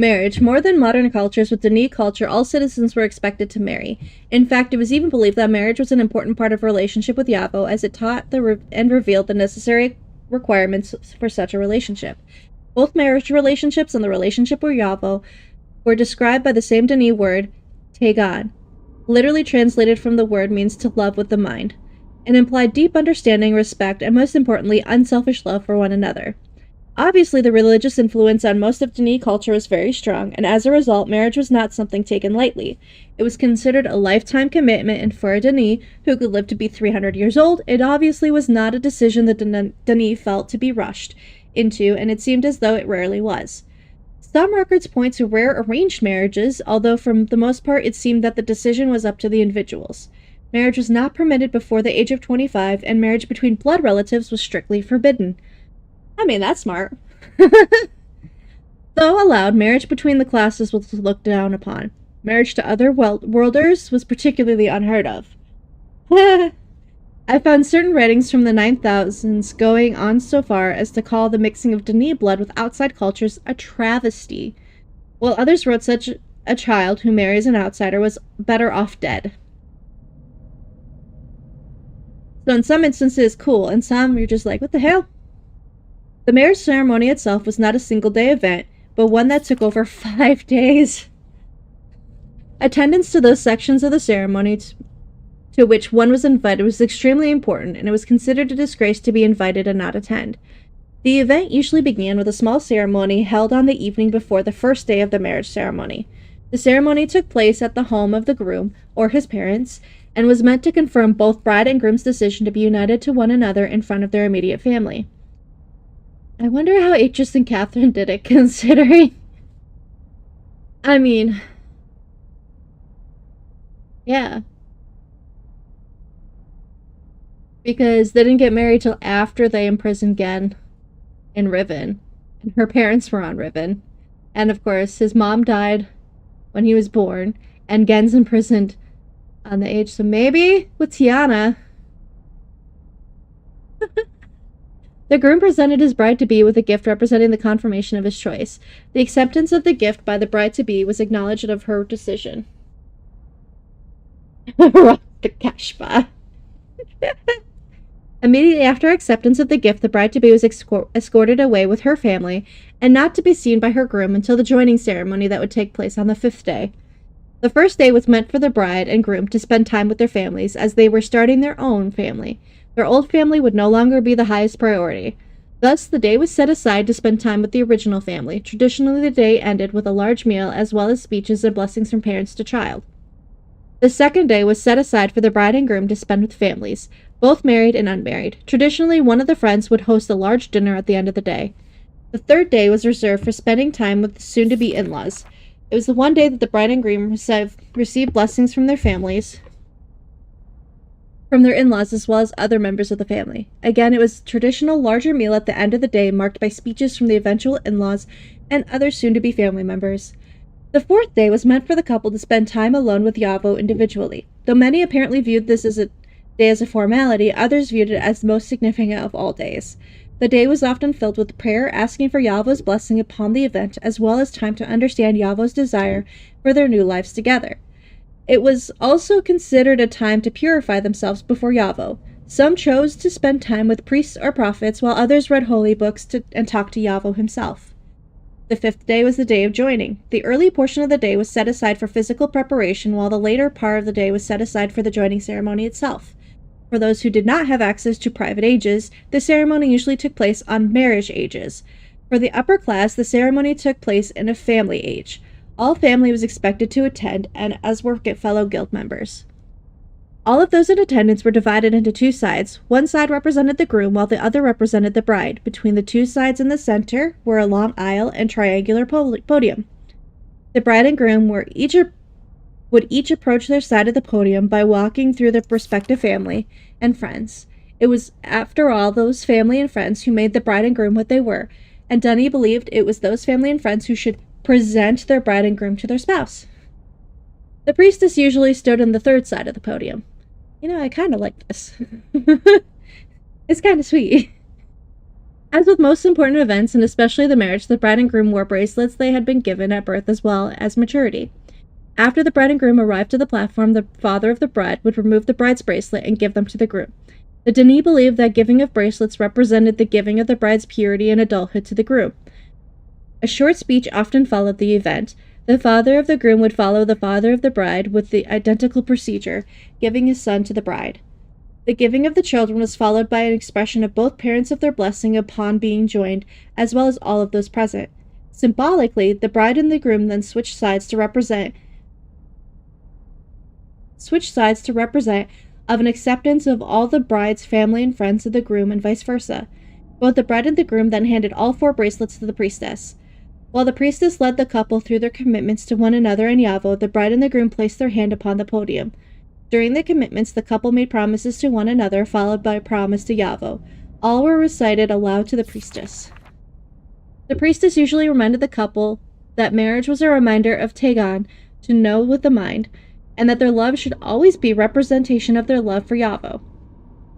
Marriage. More than modern cultures, with Dani culture, all citizens were expected to marry. In fact, it was even believed that marriage was an important part of a relationship with Yavo, as it taught and revealed the necessary requirements for such a relationship. Both marriage relationships and the relationship with Yavo were described by the same Dani word, Tegan. Literally translated from the word means to love with the mind, and implied deep understanding, respect, and most importantly, unselfish love for one another. Obviously, the religious influence on most of Dani culture was very strong, and as a result, marriage was not something taken lightly. It was considered a lifetime commitment, and for a Dani, who could live to be 300 years old, it obviously was not a decision that Dani felt to be rushed into, and it seemed as though it rarely was. Some records point to rare arranged marriages, although for the most part it seemed that the decision was up to the individuals. Marriage was not permitted before the age of 25, and marriage between blood relatives was strictly forbidden. I mean, that's smart. Though allowed, marriage between the classes was looked down upon. Marriage to other worlders was particularly unheard of. I found certain writings from the 9000s going on so far as to call the mixing of Dani blood with outside cultures a travesty, while others wrote such a child who marries an outsider was better off dead. So in some instances, cool, and some you're just like, what the hell? The marriage ceremony itself was not a single-day event, but one that took over 5 days. Attendance to those sections of the ceremony to which one was invited was extremely important, and it was considered a disgrace to be invited and not attend. The event usually began with a small ceremony held on the evening before the first day of the marriage ceremony. The ceremony took place at the home of the groom, or his parents, and was meant to confirm both bride and groom's decision to be united to one another in front of their immediate family. I wonder how Atrus and Catherine did it, considering... I mean... yeah. Because they didn't get married till after they imprisoned Gen in Riven. And her parents were on Riven. And of course, his mom died when he was born. And Gen's imprisoned on the age. So maybe with Tiana... The groom presented his bride-to-be with a gift representing the confirmation of his choice. The acceptance of the gift by the bride-to-be was acknowledged of her decision. The Kashba. Immediately after acceptance of the gift, the bride-to-be was escorted away with her family, and not to be seen by her groom until the joining ceremony that would take place on the 5th day. The first day was meant for the bride and groom to spend time with their families, as they were starting their own family. Their old family would no longer be the highest priority. Thus, the day was set aside to spend time with the original family. Traditionally, the day ended with a large meal, as well as speeches and blessings from parents to child. The second day was set aside for the bride and groom to spend with families, both married and unmarried. Traditionally, one of the friends would host a large dinner at the end of the day. The third day was reserved for spending time with the soon-to-be in-laws. It was the one day that the bride and groom received blessings from their families, from their in-laws, as well as other members of the family. Again, it was a traditional larger meal at the end of the day, marked by speeches from the eventual in-laws and other soon-to-be family members. The fourth day was meant for the couple to spend time alone with Yavo individually. Though many apparently viewed this as a day as a formality, others viewed it as the most significant of all days. The day was often filled with prayer, asking for Yavo's blessing upon the event, as well as time to understand Yavo's desire for their new lives together. It was also considered a time to purify themselves before Yavo. Some chose to spend time with priests or prophets, while others read holy books and talked to Yavo himself. The 5th day was the day of joining. The early portion of the day was set aside for physical preparation, while the later part of the day was set aside for the joining ceremony itself. For those who did not have access to private ages, the ceremony usually took place on marriage ages. For the upper class, the ceremony took place in a family age. All family was expected to attend, and as were fellow guild members. All of those in attendance were divided into 2 sides. One side represented the groom, while the other represented the bride. Between the 2 sides in the center were a long aisle and triangular podium. The bride and groom would each approach their side of the podium by walking through their respective family and friends. It was, after all, those family and friends who made the bride and groom what they were, and Dunny believed it was those family and friends who should present their bride and groom to their spouse. The priestess usually stood on the 3rd side of the podium. You know, I kind of like this. It's kind of sweet. As with most important events, and especially the marriage, the bride and groom wore bracelets they had been given at birth as well as maturity. After the bride and groom arrived to the platform, the father of the bride would remove the bride's bracelet and give them to the groom. The Denis believed that giving of bracelets represented the giving of the bride's purity and adulthood to the groom. A short speech often followed the event. The father of the groom would follow the father of the bride with the identical procedure, giving his son to the bride. The giving of the children was followed by an expression of both parents of their blessing upon being joined, as well as all of those present. Symbolically, the bride and the groom then switched sides to represent of an acceptance of all the bride's family and friends of the groom and vice versa. Both the bride and the groom then handed all 4 bracelets to the priestess. While the priestess led the couple through their commitments to one another and Yavo, the bride and the groom placed their hand upon the podium. During the commitments, the couple made promises to one another, followed by a promise to Yavo. All were recited aloud to the priestess. The priestess usually reminded the couple that marriage was a reminder of Tegan, to know with the mind, and that their love should always be representation of their love for Yavo.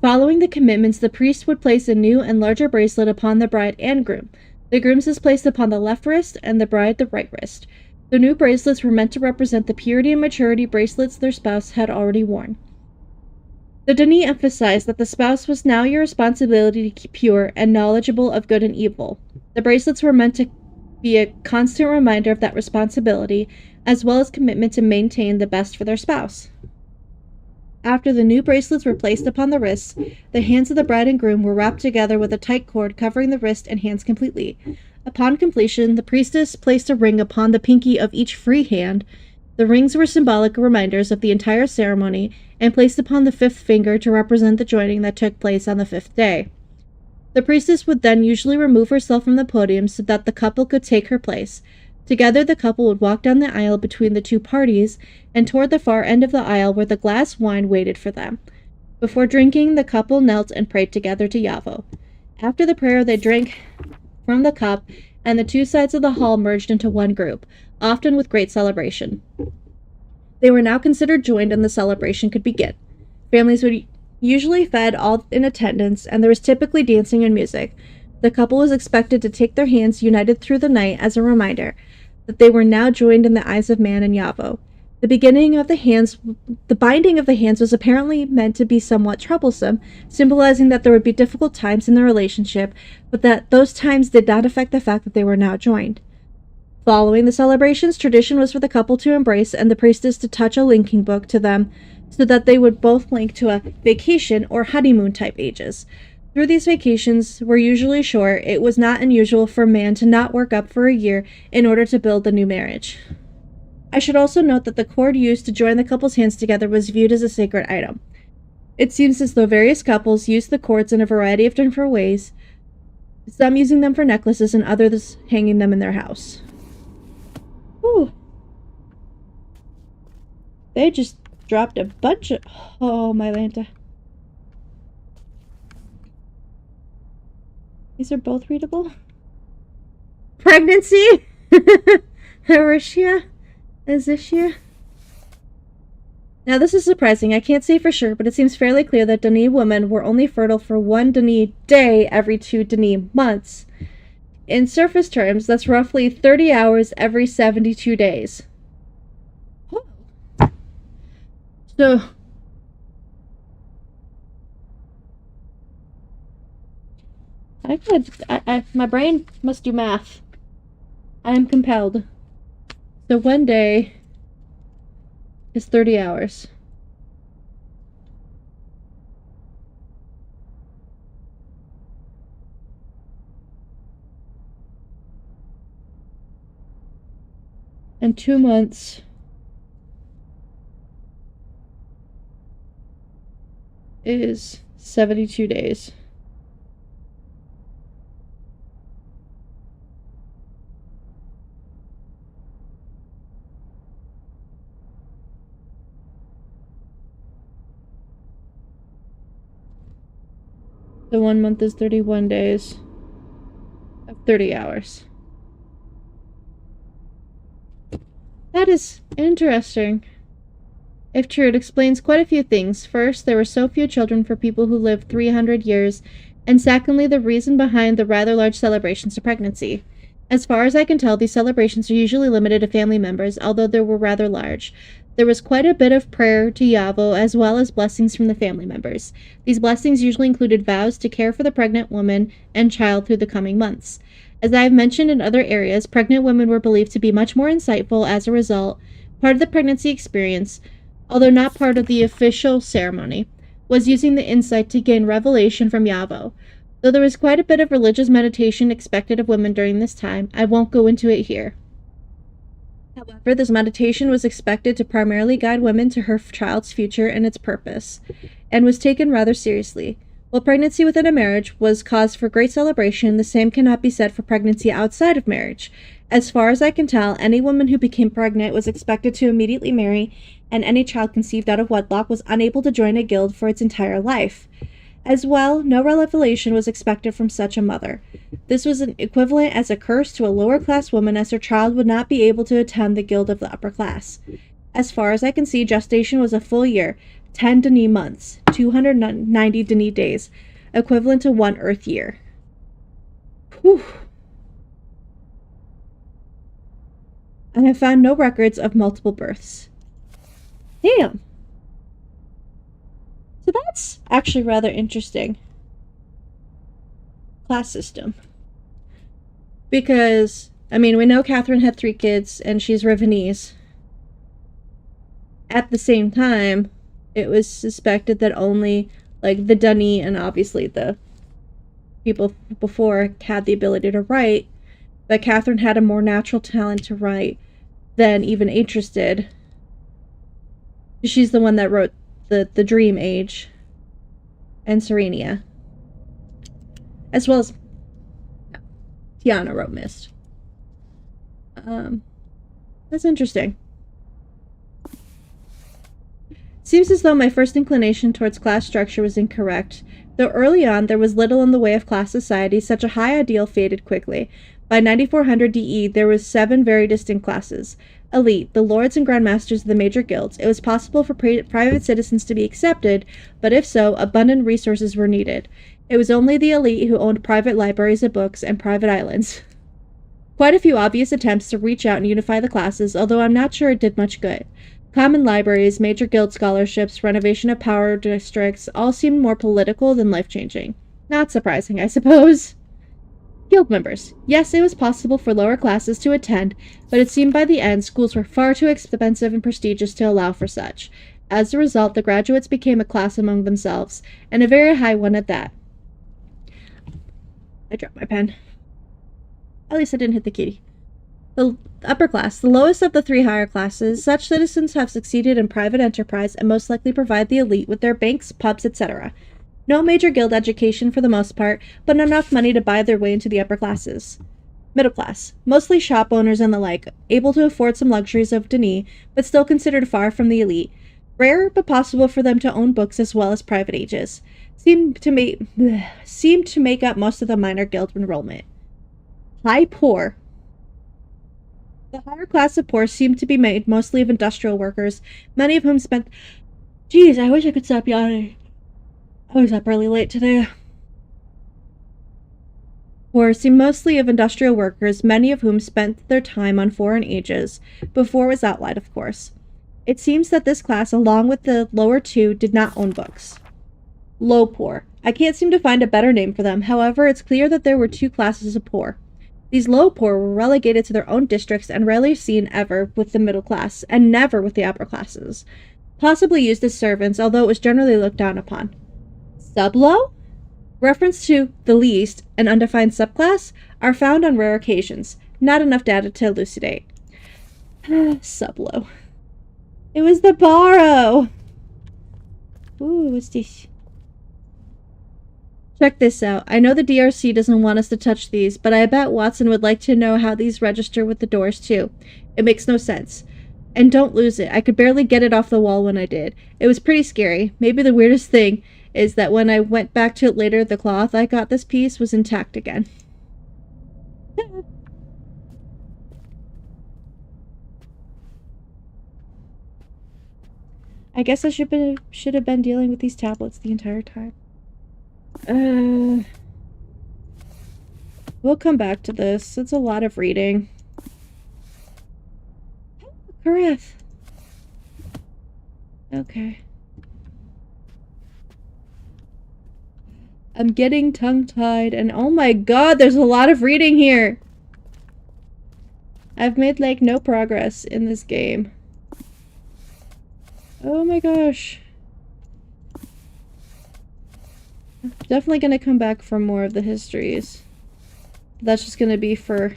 Following the commitments, the priest would place a new and larger bracelet upon the bride and groom. The groom's is placed upon the left wrist and the bride the right wrist. The new bracelets were meant to represent the purity and maturity bracelets their spouse had already worn. The Denis emphasized that the spouse was now your responsibility to keep pure and knowledgeable of good and evil. The bracelets were meant to be a constant reminder of that responsibility, as well as commitment to maintain the best for their spouse. After the new bracelets were placed upon the wrists, the hands of the bride and groom were wrapped together with a tight cord covering the wrist and hands completely. Upon completion, the priestess placed a ring upon the pinky of each free hand. The rings were symbolic reminders of the entire ceremony and placed upon the 5th finger to represent the joining that took place on the 5th day. The priestess would then usually remove herself from the podium so that the couple could take her place. Together, the couple would walk down the aisle between the 2 parties and toward the far end of the aisle where the glass wine waited for them. Before drinking, the couple knelt and prayed together to Yavo. After the prayer, they drank from the cup, and the 2 sides of the hall merged into one group, often with great celebration. They were now considered joined, and the celebration could begin. Families would usually fed all in attendance, and there was typically dancing and music. The couple was expected to take their hands united through the night as a reminder that they were now joined in the eyes of man and Yavo. The binding of the hands was apparently meant to be somewhat troublesome, symbolizing that there would be difficult times in the relationship, but that those times did not affect the fact that they were now joined. Following the celebrations, tradition was for the couple to embrace and the priestess to touch a linking book to them so that they would both link to a vacation or honeymoon type ages. Through these vacations were usually short, it was not unusual for a man to not work up for a year in order to build the new marriage. I should also note that the cord used to join the couple's hands together was viewed as a sacred item. It seems as though various couples used the cords in a variety of different ways, some using them for necklaces and others hanging them in their house. Whew. They just dropped a bunch of... Oh, my Lanta. These are both readable. Pregnancy? Aricia? Azishia? Now this is surprising. I can't say for sure, but it seems fairly clear that Denis women were only fertile for 1 Denis day every 2 Denis months. In surface terms, that's roughly 30 hours every 72 days. So, my brain must do math. I am compelled. So one day is 30 hours. And 2 months is 72 days. So 1 month is 31 days of 30 hours. That is interesting. If true, it explains quite a few things. First, there were so few children for people who lived 300 years, and secondly, the reason behind the rather large celebrations of pregnancy. As far as I can tell, these celebrations are usually limited to family members, although they were rather large. There was quite a bit of prayer to Yavo, as well as blessings from the family members. These blessings usually included vows to care for the pregnant woman and child through the coming months. As I have mentioned in other areas, pregnant women were believed to be much more insightful as a result. Part of the pregnancy experience, although not part of the official ceremony, was using the insight to gain revelation from Yavo. Though there was quite a bit of religious meditation expected of women during this time, I won't go into it here. However, this meditation was expected to primarily guide women to her child's future and its purpose, and was taken rather seriously. While pregnancy within a marriage was cause for great celebration, the same cannot be said for pregnancy outside of marriage. As far as I can tell, any woman who became pregnant was expected to immediately marry, and any child conceived out of wedlock was unable to join a guild for its entire life. As well, no revelation was expected from such a mother. This was an equivalent as a curse to a lower-class woman, as her child would not be able to attend the guild of the upper class. As far as I can see, gestation was a full year, 10 Denis months, 290 Denis days, equivalent to 1 Earth year. Whew. I have found no records of multiple births. Damn. So that's actually rather interesting. Class system. Because, I mean, we know Catherine had 3 kids and she's Rivenese. At the same time, it was suspected that only, like, the Denis and obviously the people before had the ability to write, but Catherine had a more natural talent to write than even Atrus did. She's the one that wrote the Dream Age and Serenia. As well as Tiana wrote Myst. That's interesting. Seems as though my first inclination towards class structure was incorrect. Though early on there was little in the way of class society, such a high ideal faded quickly. By 9400 DE, there was 7 very distinct classes. Elite, the lords and grandmasters of the major guilds. It was possible for private citizens to be accepted, but if so, abundant resources were needed. It was only the elite who owned private libraries of books and private islands. Quite a few obvious attempts to reach out and unify the classes, although I'm not sure it did much good. Common libraries, major guild scholarships, renovation of power districts all seemed more political than life-changing. Not surprising, I suppose. Guild members. Yes, it was possible for lower classes to attend, but it seemed by the end schools were far too expensive and prestigious to allow for such. As a result, the graduates became a class among themselves, and a very high one at that. I dropped my pen. At least I didn't hit the kitty. The upper class, the lowest of the 3 higher classes, such citizens have succeeded in private enterprise and most likely provide the elite with their banks, pubs, etc. No major guild education for the most part, but enough money to buy their way into the upper classes. Middle class, mostly shop owners and the like, able to afford some luxuries of Denis, but still considered far from the elite. Rare, but possible for them to own books as well as private ages. Seemed to make up most of the minor guild enrollment. High poor. The higher class of poor seemed to be made mostly of industrial workers, many of whom spent... Jeez, I wish I could stop yawning. I was up really late today. Poor seemed mostly of industrial workers, many of whom spent their time on foreign ages, before it was outlawed, of course. It seems that this class, along with the lower two, did not own books. Low poor. I can't seem to find a better name for them. However, it's clear that there were two classes of poor. These low poor were relegated to their own districts and rarely seen ever with the middle class, and never with the upper classes. Possibly used as servants, although it was generally looked down upon. Sublow? Reference to the least, an undefined subclass, are found on rare occasions. Not enough data to elucidate. Sublow. It was the borrow! Ooh, what's this? Check this out. I know the DRC doesn't want us to touch these, but I bet Watson would like to know how these register with the doors, too. It makes no sense. And don't lose it. I could barely get it off the wall when I did. It was pretty scary. Maybe the weirdest thing is that when I went back to it later, the cloth I got this piece was intact again. I guess I should have been dealing with these tablets the entire time. We'll come back to this. It's a lot of reading. Kareth. Okay. I'm getting tongue-tied, and oh my god, there's a lot of reading here! I've made, like, no progress in this game. Oh my gosh. I'm definitely gonna come back for more of the histories. That's just gonna be for...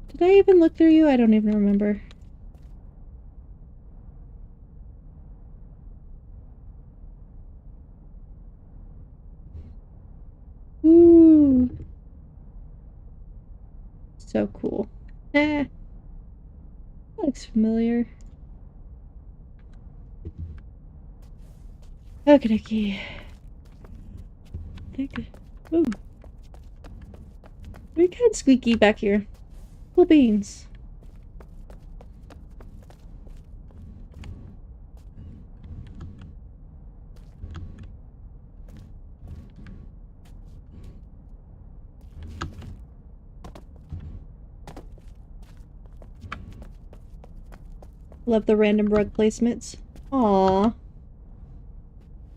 Did I even look through you? I don't even remember. Ooh. So cool. Eh. That looks familiar. Okie dokie. Ooh. We kind of squeaky back here. Cool beans. Love the random rug placements. Aww.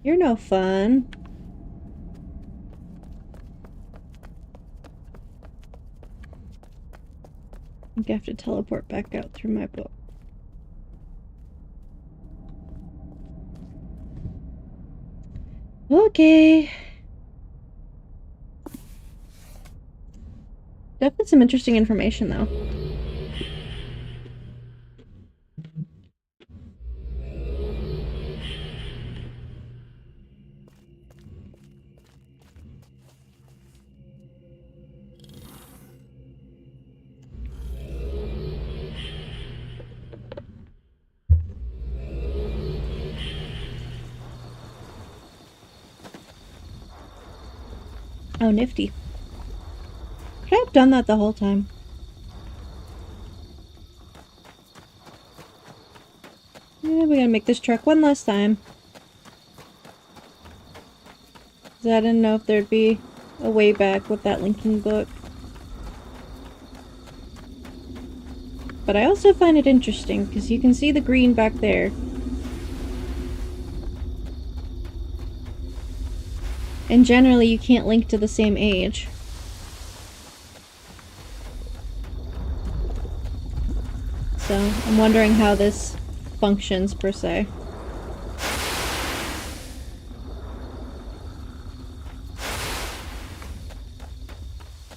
You're no fun. I think I have to teleport back out through my book. Okay. Definitely some interesting information, though. Oh, nifty. Could I have done that the whole time? Yeah, we gotta make this trek one last time. 'Cause I didn't know if there'd be a way back with that linking book. But I also find it interesting, because you can see the green back there. And generally you can't link to the same age. So, I'm wondering how this functions, per se.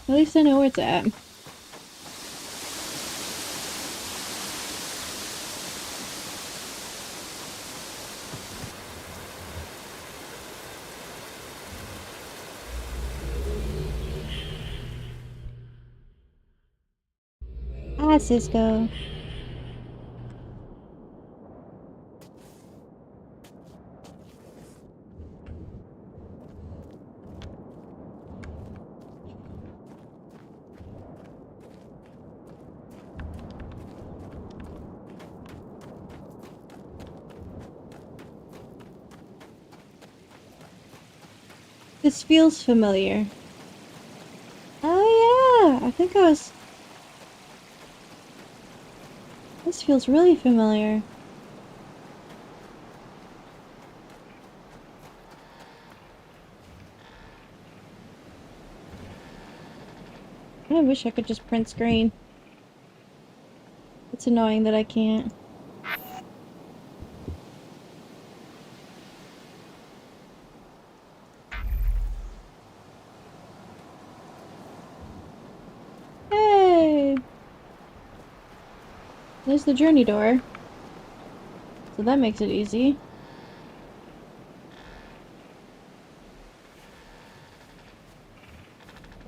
At least I know where it's at. Hi, Cisco. This feels familiar. Oh yeah, I think I was... This feels really familiar. I wish I could just print screen. It's annoying that I can't. Hey! There's the journey door. So that makes it easy.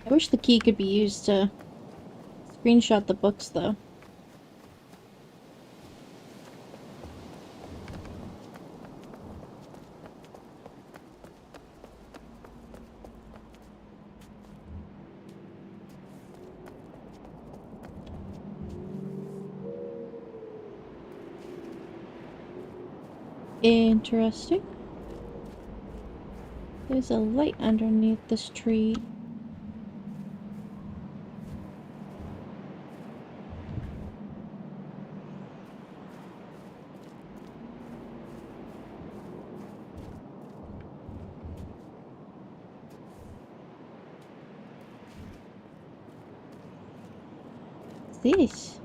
I wish the key could be used to screenshot the books, though. Interesting. There's a light underneath this tree. What's this?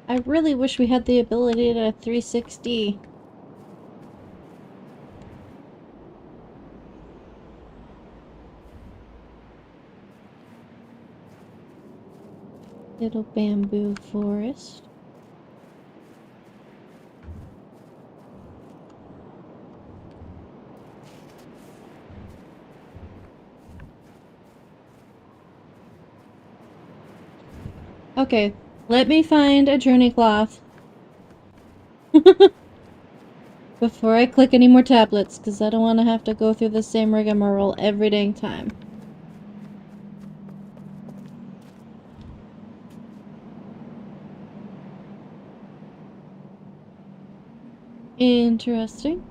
I really wish we had the ability to 360. Little bamboo forest. Okay, let me find a journey cloth. Before I click any more tablets, because I don't want to have to go through the same rigmarole every dang time. Interesting.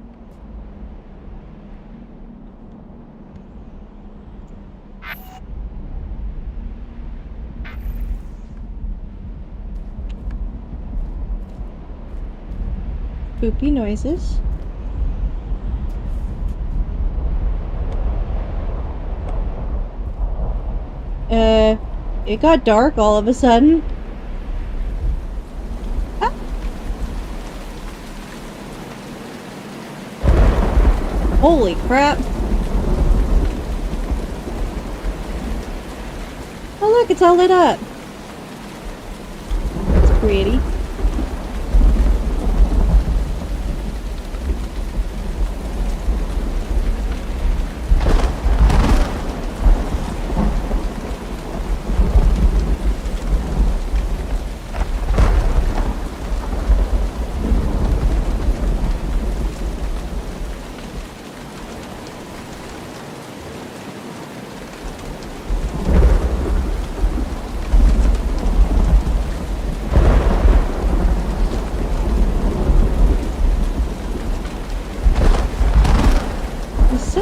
Spoopy noises. It got dark all of a sudden. Ah. Holy crap. Oh look, it's all lit up. It's pretty.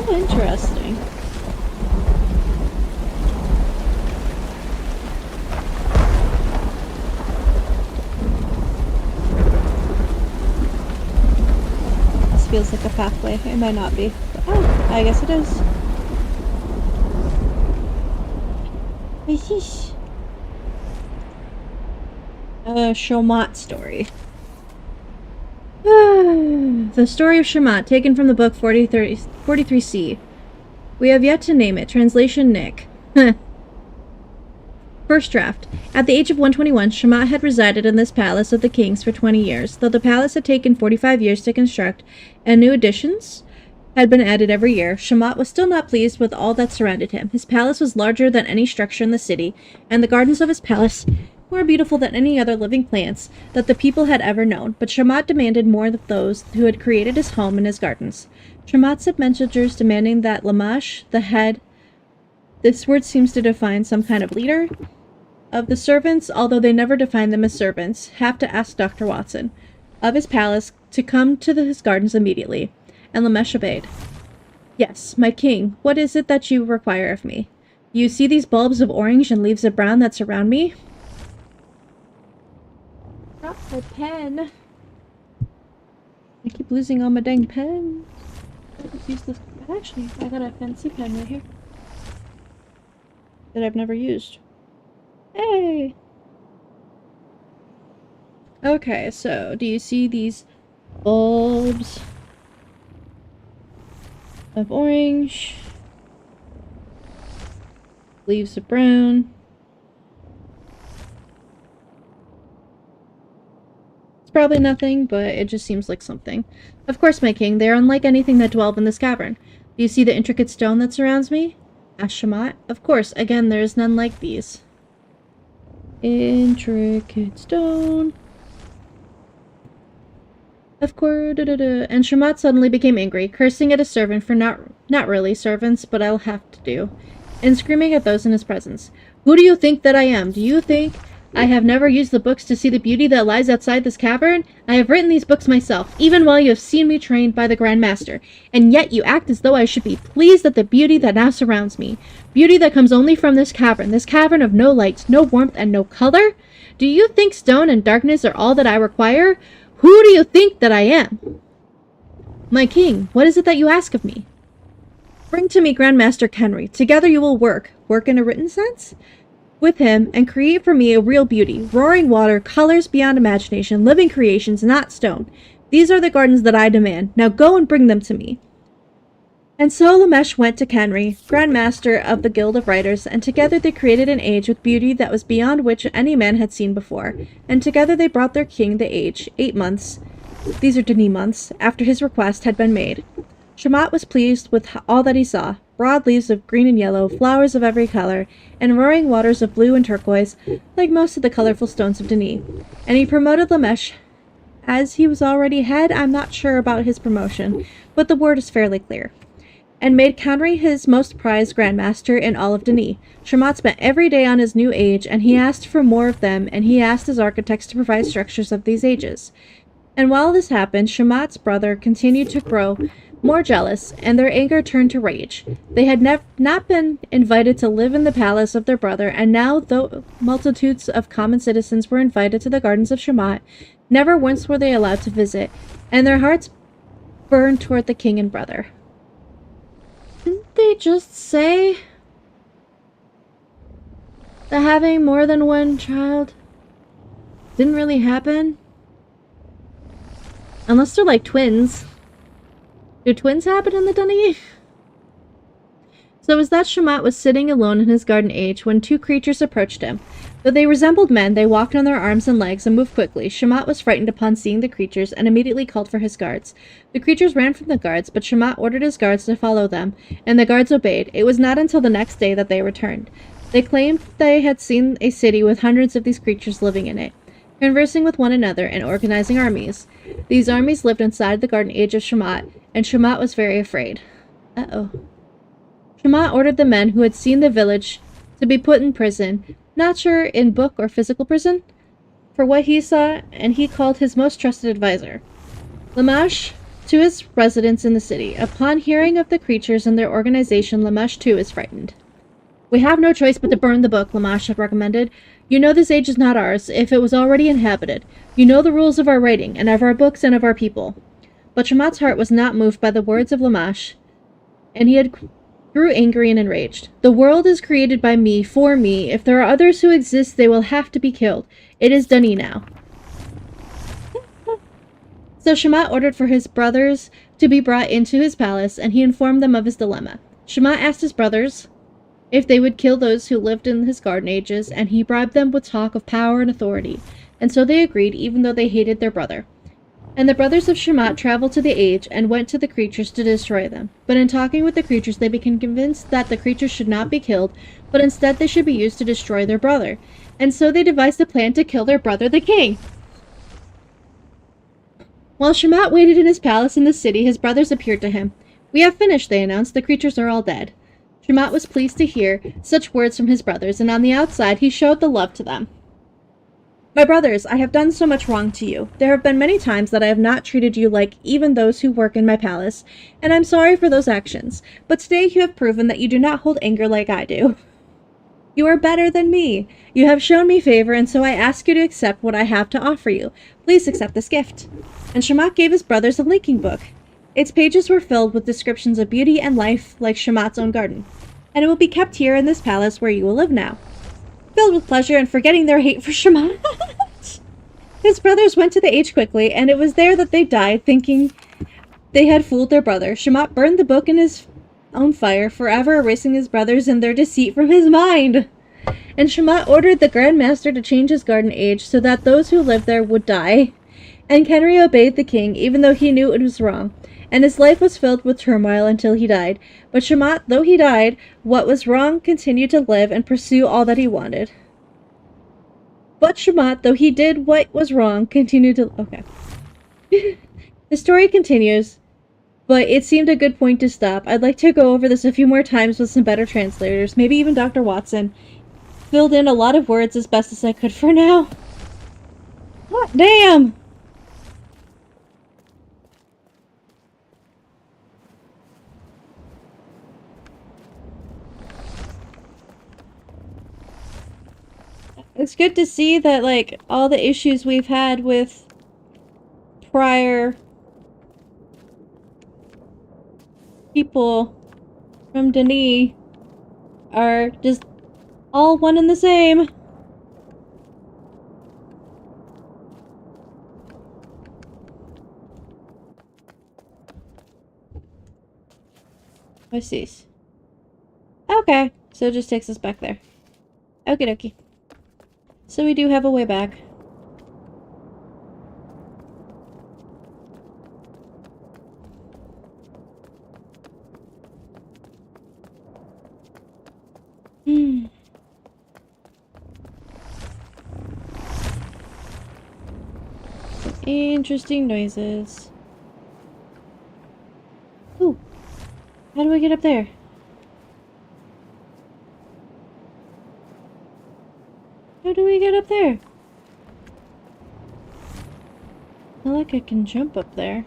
Interesting. This feels like a pathway. It might not be. But, oh, I guess it is. Shamat story. The story of Shamat, taken from the book 43C. We have yet to name it. Translation Nick. First draft. At the age of 121, Shamat had resided in this palace of the kings for 20 years. Though the palace had taken 45 years to construct, and new additions had been added every year, Shamat was still not pleased with all that surrounded him. His palace was larger than any structure in the city, and the gardens of his palace more beautiful than any other living plants that the people had ever known, but Shamat demanded more of those who had created his home and his gardens. Shamat sent messengers demanding that Lamash, the head, this word seems to define some kind of leader, of the servants, although they never defined them as servants, have to ask Dr. Watson, of his palace, to come to his gardens immediately, and Lamesh obeyed. Yes, my king, what is it that you require of me? You see these bulbs of orange and leaves of brown that surround me? Not my pen. I keep losing all my dang pens. Let's use this. Actually, I got a fancy pen right here that I've never used. Hey! Okay, so do you see these bulbs of orange, leaves of brown? It's probably nothing, but it just seems like something. Of course, my king, they are unlike anything that dwelled in this cavern. Do you see the intricate stone that surrounds me? Asked Shamat. Of course, again, there is none like these. Intricate stone. Of course, and Shamat suddenly became angry, cursing at his servant for not really servants, but I'll have to do, and screaming at those in his presence. Who do you think that I am? Do you think I have never used the books to see the beauty that lies outside this cavern? I have written these books myself, even while you have seen me trained by the Grand Master, and yet you act as though I should be pleased at the beauty that now surrounds me. Beauty that comes only from this cavern of no light, no warmth, and no color? Do you think stone and darkness are all that I require? Who do you think that I am? My king, what is it that you ask of me? Bring to me Grandmaster Kenry. Together you will work in a written sense, with him, and create for me a real beauty, roaring water, colors beyond imagination, living creations, not stone. These are the gardens that I demand. Now go and bring them to me. And so Lamesh went to Kenry, Grand Master of the Guild of Writers, and together they created an age with beauty that was beyond which any man had seen before. And together they brought their king the age, 8 months, these are Denis months, after his request had been made. Shamat was pleased with all that he saw, broad leaves of green and yellow, flowers of every color, and roaring waters of blue and turquoise, like most of the colorful stones of Denis. And he promoted Lamesh. As he was already head, I'm not sure about his promotion, but the word is fairly clear. And made Kenry his most prized grandmaster in all of Denis. Shamat spent every day on his new age, and he asked for more of them, and he asked his architects to provide structures of these ages. And while this happened, Shamat's brother continued to grow more jealous, and their anger turned to rage. They had not been invited to live in the palace of their brother, and now, though multitudes of common citizens were invited to the gardens of Shamat, never once were they allowed to visit, and their hearts burned toward the king and brother. Didn't they just say that having more than one child didn't really happen? Unless they're like twins. Do twins happen in the Denis? So as that Shamat was sitting alone in his garden age when 2 creatures approached him. Though they resembled men, they walked on their arms and legs and moved quickly. Shamat was frightened upon seeing the creatures and immediately called for his guards. The creatures ran from the guards, but Shamat ordered his guards to follow them, and the guards obeyed. It was not until the next day that they returned. They claimed they had seen a city with hundreds of these creatures living in it, conversing with one another and organizing armies. These armies lived inside the garden age of Shamat, and Shamat was very afraid. Shamat ordered the men who had seen the village to be put in prison, not sure in book or physical prison, for what he saw, and he called his most trusted advisor, Lamesh, to his residence in the city. Upon hearing of the creatures and their organization, Lamesh too is frightened. We have no choice but to burn the book, Lamesh had recommended. You know this age is not ours, if it was already inhabited. You know the rules of our writing, and of our books, and of our people. But Shamat's heart was not moved by the words of Lamesh, and he grew angry and enraged. The world is created by me, for me. If there are others who exist, they will have to be killed. It is Denis now. So Shamat ordered for his brothers to be brought into his palace, and he informed them of his dilemma. Shamat asked his brothers if they would kill those who lived in his garden ages, and he bribed them with talk of power and authority. And so they agreed, even though they hated their brother. And the brothers of Shamat traveled to the age and went to the creatures to destroy them. But in talking with the creatures, they became convinced that the creatures should not be killed, but instead they should be used to destroy their brother. And so they devised a plan to kill their brother, the king. While Shamat waited in his palace in the city, his brothers appeared to him. We have finished, they announced. The creatures are all dead. Shamat was pleased to hear such words from his brothers, and on the outside he showed the love to them. My brothers, I have done so much wrong to you. There have been many times that I have not treated you like even those who work in my palace, and I'm sorry for those actions. But today you have proven that you do not hold anger like I do. You are better than me. You have shown me favor, and so I ask you to accept what I have to offer you. Please accept this gift." And Shamat gave his brothers a linking book. Its pages were filled with descriptions of beauty and life like Shamat's own garden. And it will be kept here in this palace where you will live now. Filled with pleasure and forgetting their hate for Shamat, his brothers went to the age quickly, and it was there that they died, thinking they had fooled their brother. Shamat burned the book in his own fire, forever erasing his brothers and their deceit from his mind. And Shamat ordered the Grand Master to change his garden age so that those who lived there would die. And Kenry obeyed the king, even though he knew it was wrong. And his life was filled with turmoil until he died. But Shamat, though he died, what was wrong continued to live and pursue all that he wanted. But Shamat, though he did what was wrong, continued to... Okay. The story continues, but it seemed a good point to stop. I'd like to go over this a few more times with some better translators. Maybe even Dr. Watson. Filled in a lot of words as best as I could for now. What? Damn! It's good to see that, like, all the issues we've had with prior people from Denis are just all one and the same. I see. Okay, so it just takes us back there. Okie dokie. So we do have a way back. Some interesting noises. Ooh. How do I get up there? How do we get up there? I feel like I can jump up there.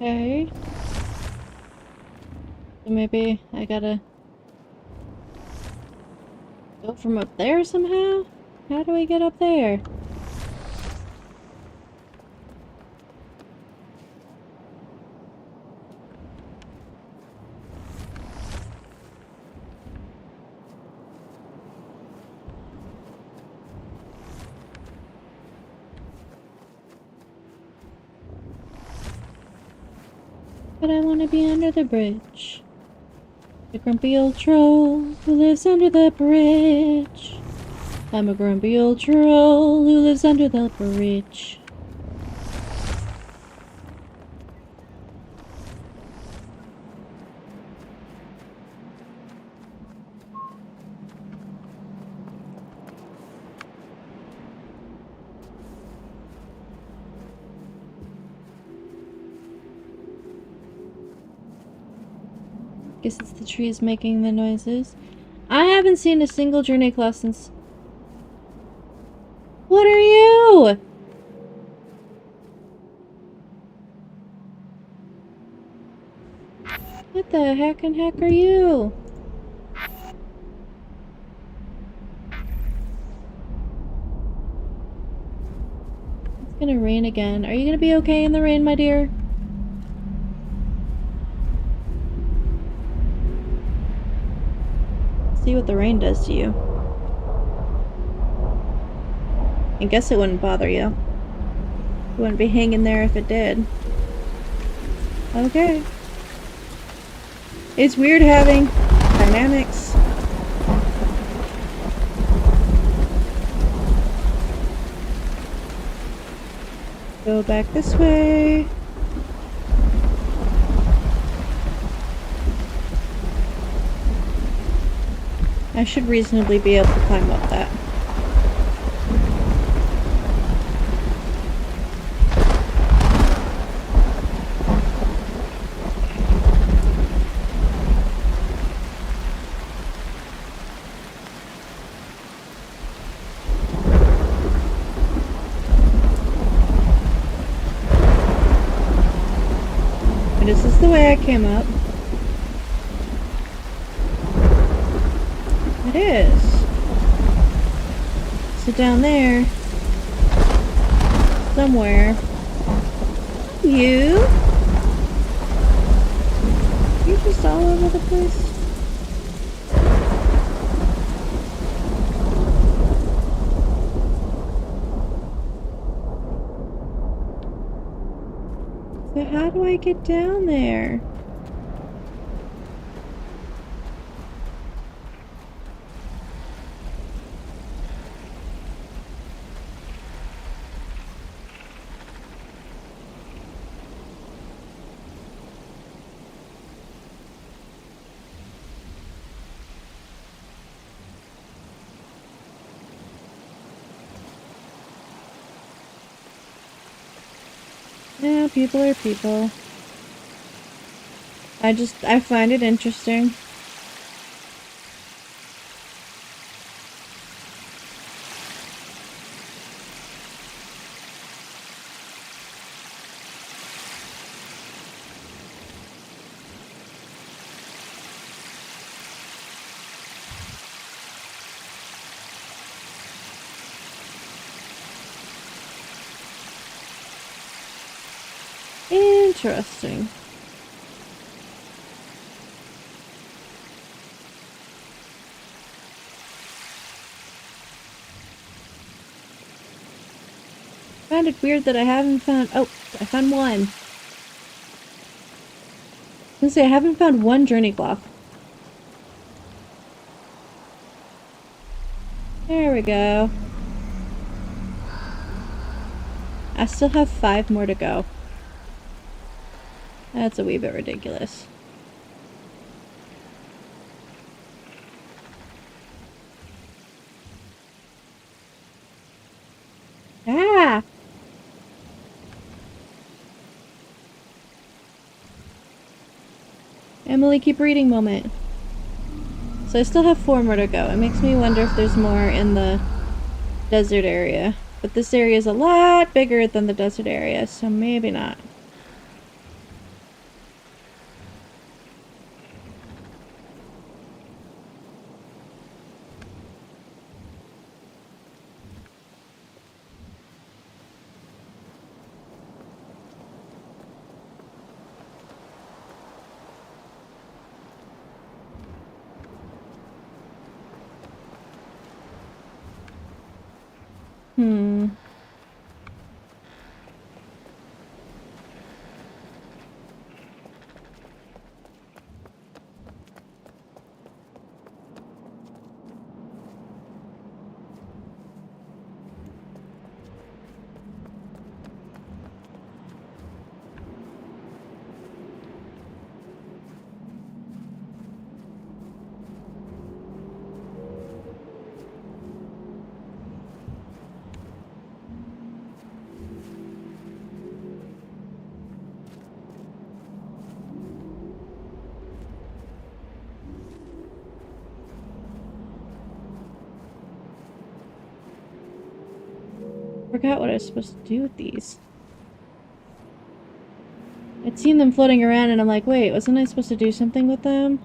Okay. So maybe I gotta go from up there somehow? How do we get up there? But I want to be under the bridge. The grumpy old troll who lives under the bridge. I'm a grumpy old troll who lives under the bridge. Guess it's the trees making the noises. I haven't seen a single journey class since... What are you? What the heck and heck are you? It's gonna rain again. Are you gonna be okay in the rain, my dear? See what the rain does to you. I guess it wouldn't bother you. You wouldn't be hanging there if it did. Okay. It's weird having dynamics. Go back this way. I should reasonably be able to climb up that. came up. It is. So down there, somewhere. You're just all over the place. So how do I get down there? Yeah, people are people. I find it interesting. Interesting. I find it weird that I haven't found. Oh, I found one. I was gonna say I haven't found one journey cloth. There we go. I still have 5 more to go. That's a wee bit ridiculous. Ah! Emily, keep reading moment. So I still have 4 more to go. It makes me wonder if there's more in the desert area. But this area is a lot bigger than the desert area, so maybe not. Forgot what I was supposed to do with these. I'd seen them floating around and I'm like, wait, wasn't I supposed to do something with them?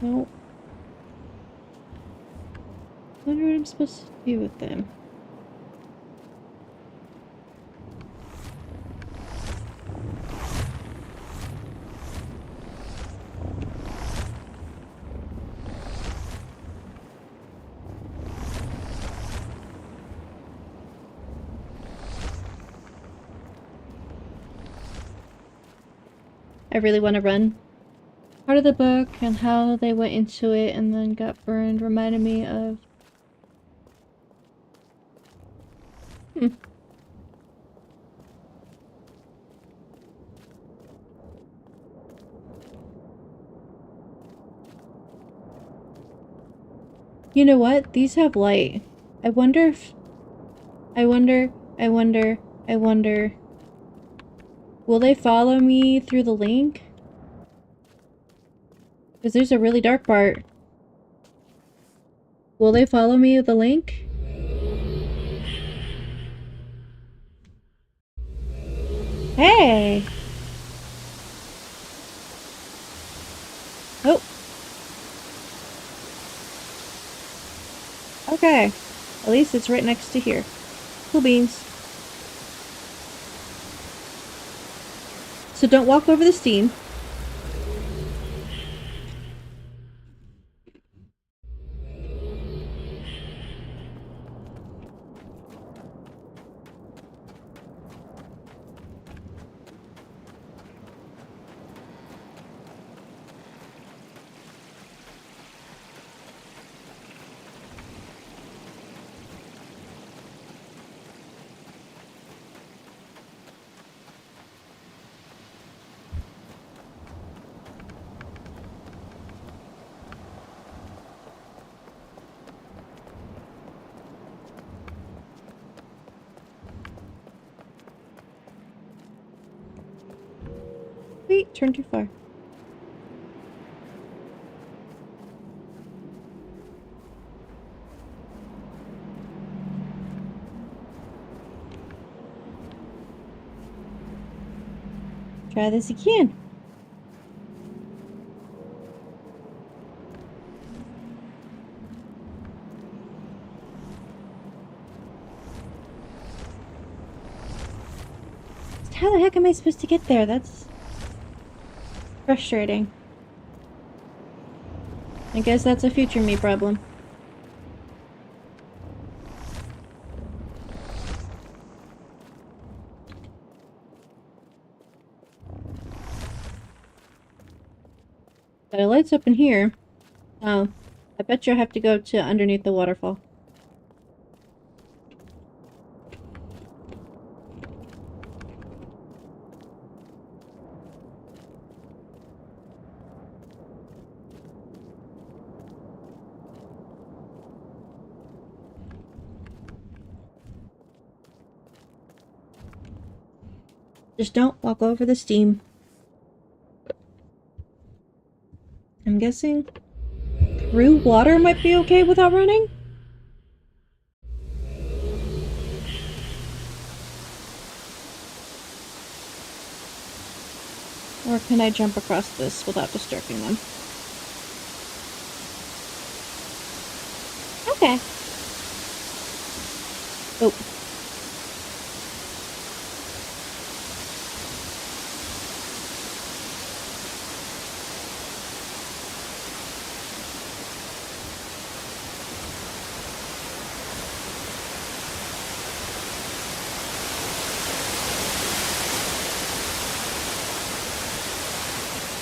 Nope. I wonder what I'm supposed to do with them. I really want to run. Part of the book and how they went into it and then got burned reminded me of... Hmm. You know what? These have light. I wonder if... I wonder... Will they follow me through the link? Because there's a really dark part. Will they follow me with the link? Hey! Oh. Okay. At least it's right next to here. Cool beans. So don't walk over the steam. Wait, turn too far. Try this again. How the heck am I supposed to get there? That's frustrating. I guess that's a future me problem. But it lights up in here. Oh, I bet you I have to go to underneath the waterfall. Just don't walk over the steam. I'm guessing through water might be okay without running? Or can I jump across this without disturbing them? Okay. Oh.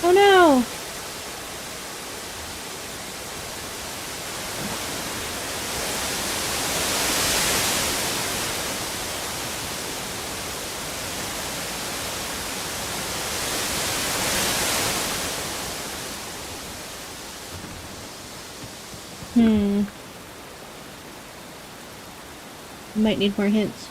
Oh no! Might need more hints.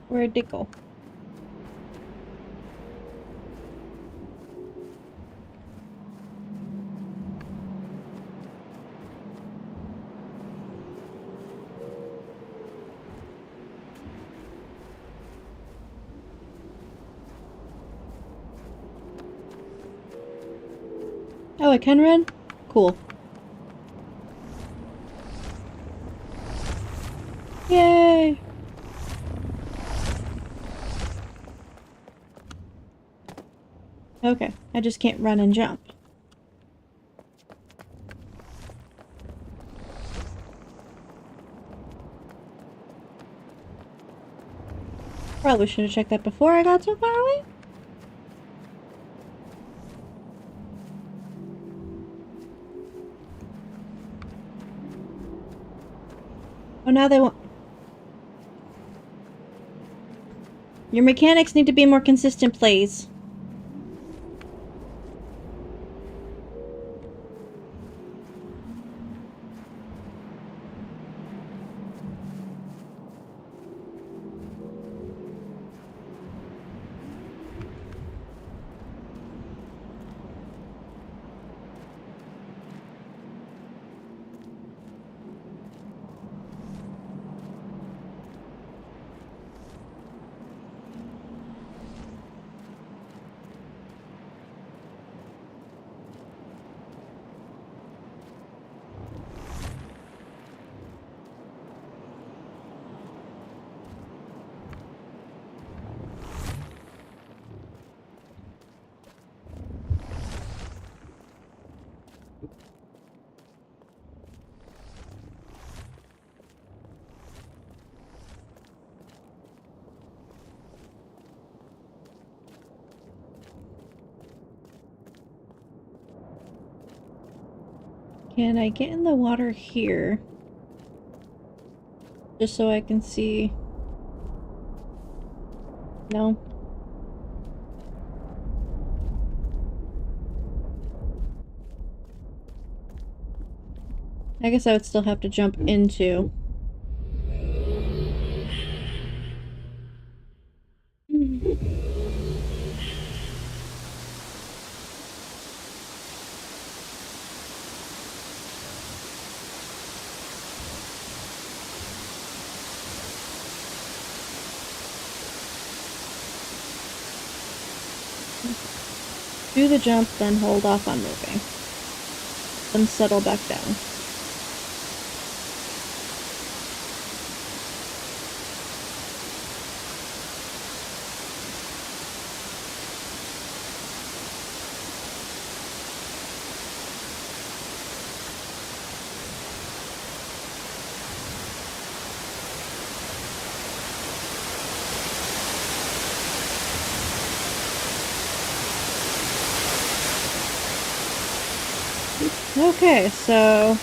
Where'd it go? Oh, I can run? Cool. Yay! Okay, I just can't run and jump. Probably should have checked that before I got so far away. Oh, now they want... Your mechanics need to be more consistent, please. Can I get in the water here? Just so I can see... No? I guess I would still have to jump into... Do the jump, then hold off on moving. Then settle back down. Okay, so...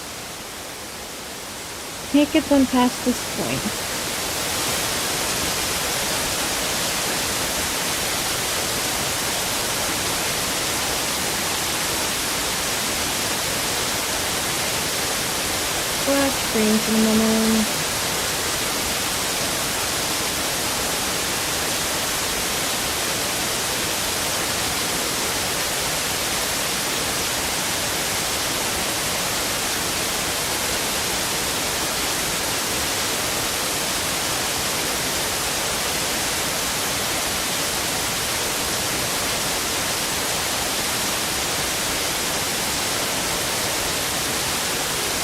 Can't get them past this point. Black screen cinnamon.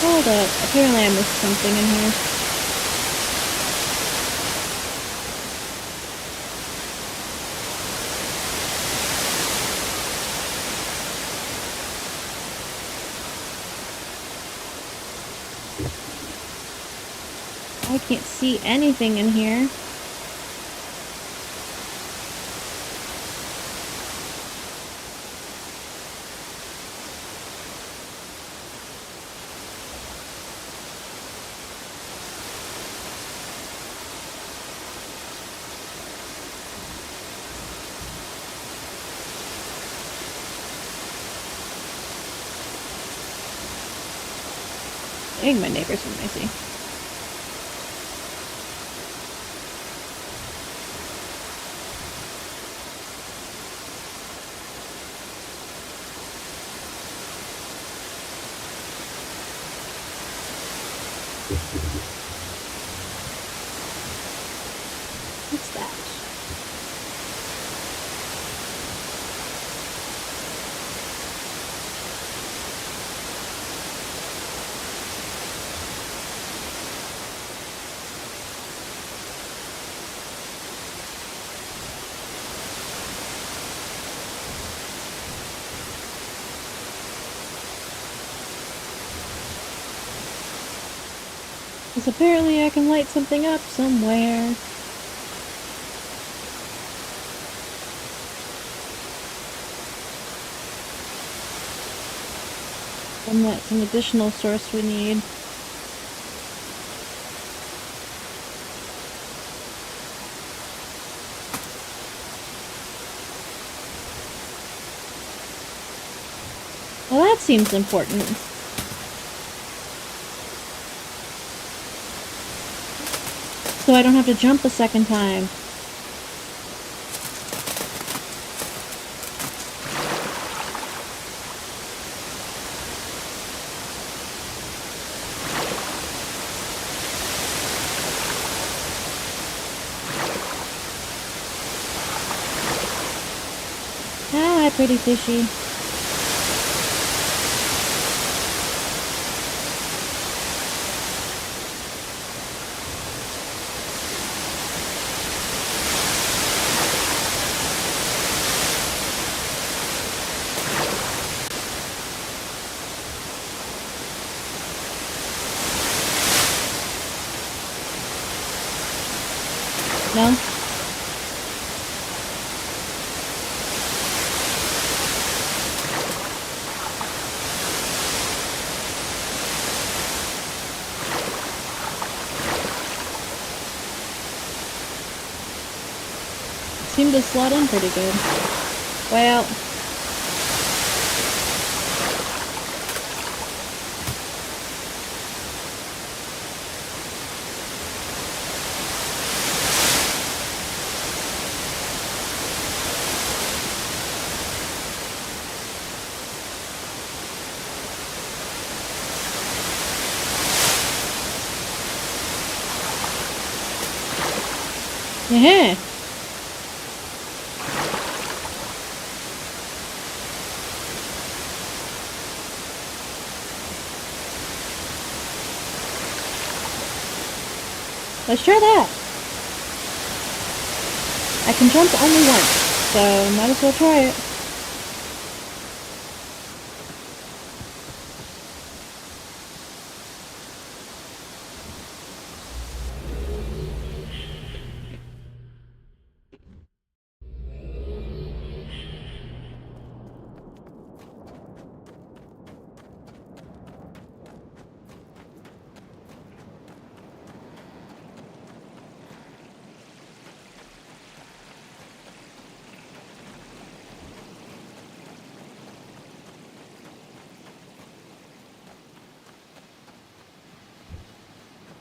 Hold up. Apparently I missed something in here. I can't see anything in here. Dang, my neighbors are noisy. What's that? Because apparently I can light something up somewhere. And that's an additional source we need. Well, that seems important. So I don't have to jump a second time. Hi, pretty fishy. No? Seemed to slot in pretty good. Well... Yeah. Let's try that. I can jump only once, so might as well try it.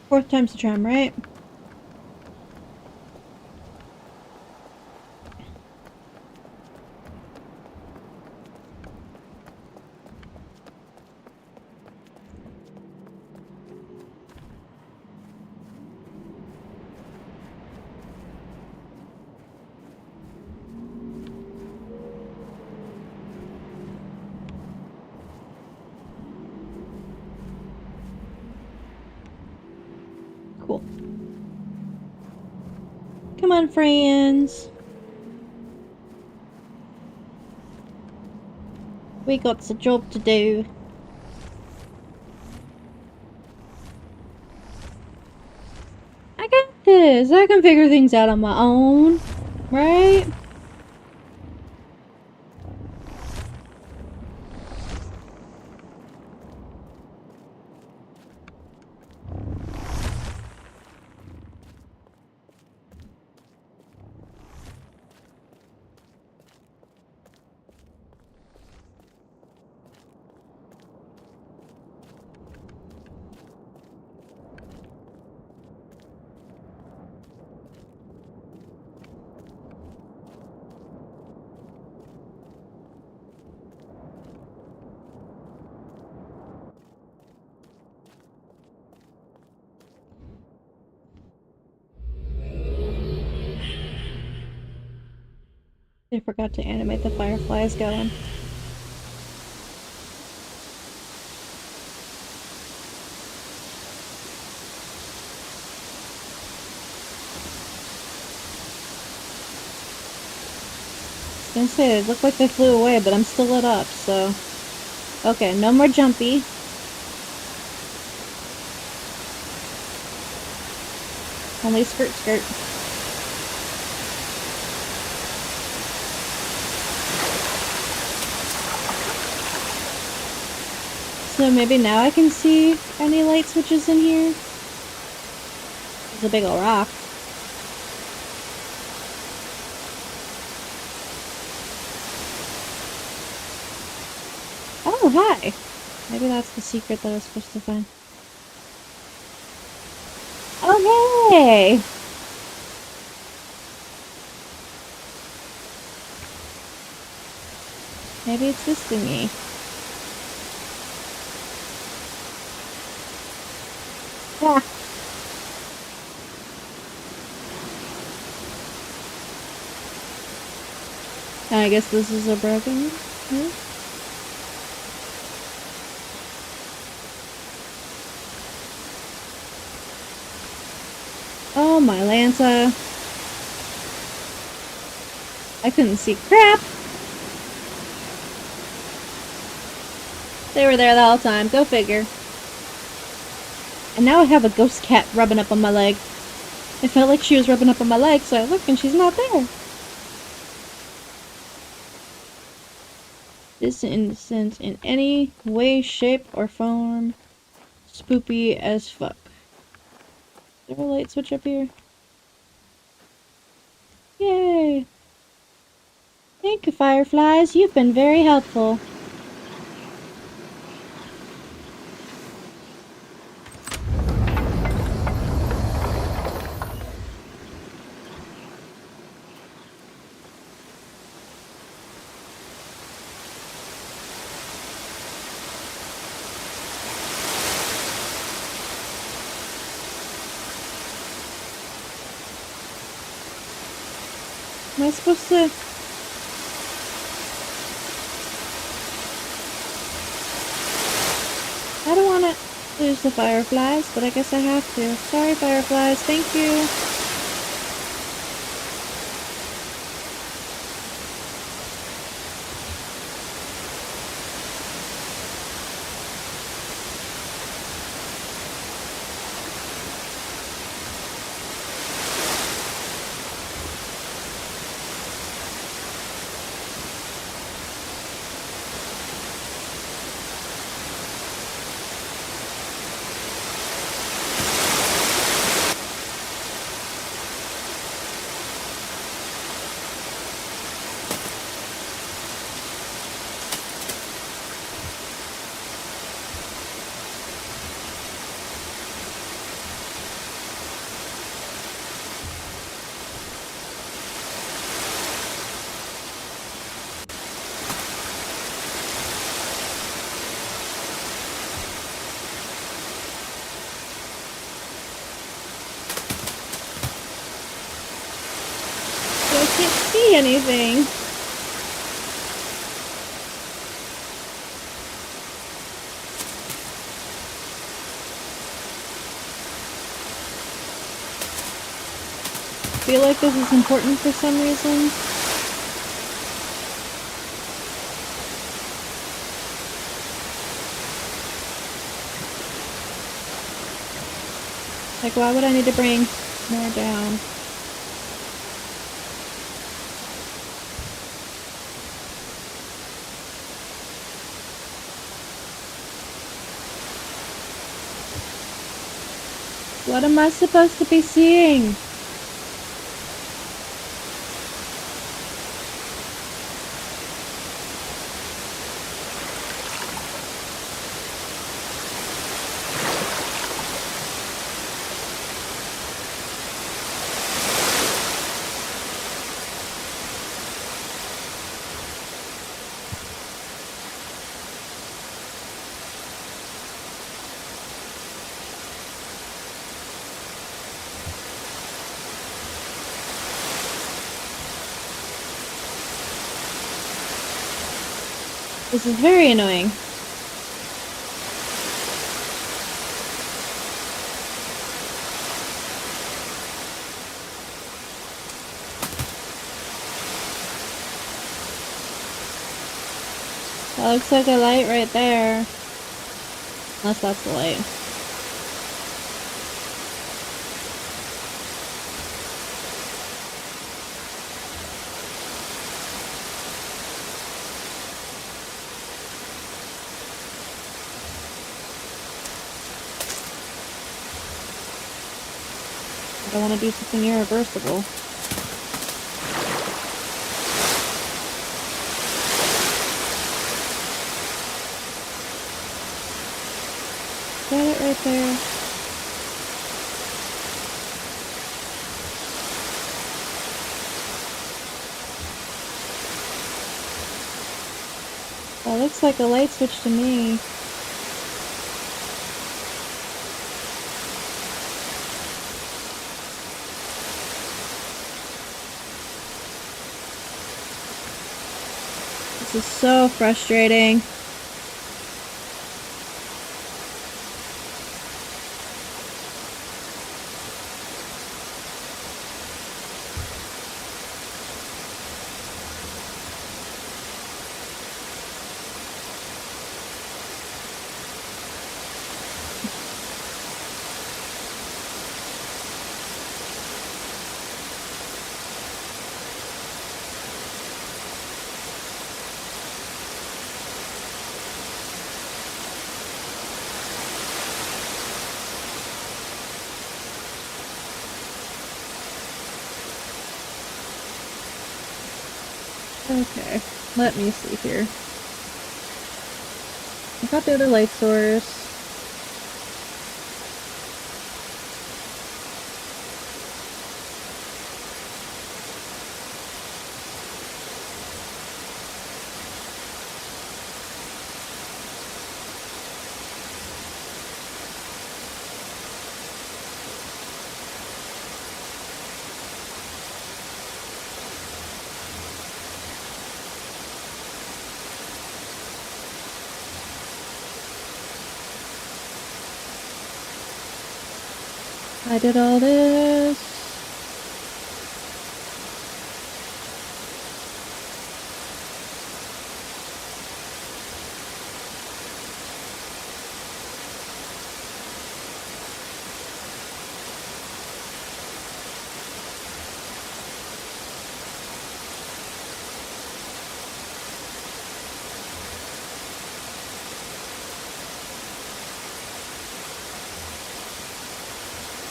Fourth time's the charm, right? Cool. Come on, friends. We got a job to do. I got this. I can figure things out on my own. Right? I forgot to animate the fireflies going. I was gonna say, it looked like they flew away, but I'm still lit up, so... Okay, no more jumpy. Only skirt skirt. So maybe now I can see any light switches in here. There's a big ol' rock. Oh, hi! Maybe that's the secret that I was supposed to find. Oh, hey! Maybe it's this thingy. Yeah. I guess this is a broken one. Oh my Lanza. I couldn't see crap. They were there the whole time. Go figure. And now I have a ghost cat rubbing up on my leg. It felt like she was rubbing up on my leg, so I look and she's not there. This isn't in any way, shape, or form spoopy as fuck. Is there a light switch up here? Yay! Thank you, Fireflies. You've been very helpful. Am I supposed to... I don't want to lose the Fireflies, but I guess I have to. Sorry, Fireflies. Thank you. I can't see anything. I feel like this is important for some reason. Like, why would I need to bring more down? What am I supposed to be seeing? This is very annoying. That looks like a light right there. Unless that's the light. I don't want to do something irreversible. Got it right there. That looks like a light switch to me. This is so frustrating. Okay, let me see here. I got the other light source. I did all this.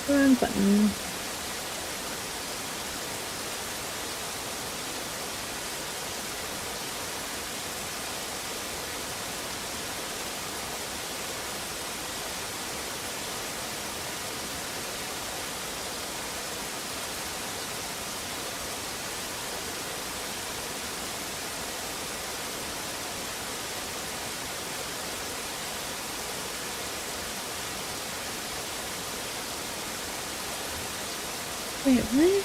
Wrong button. Wait, what?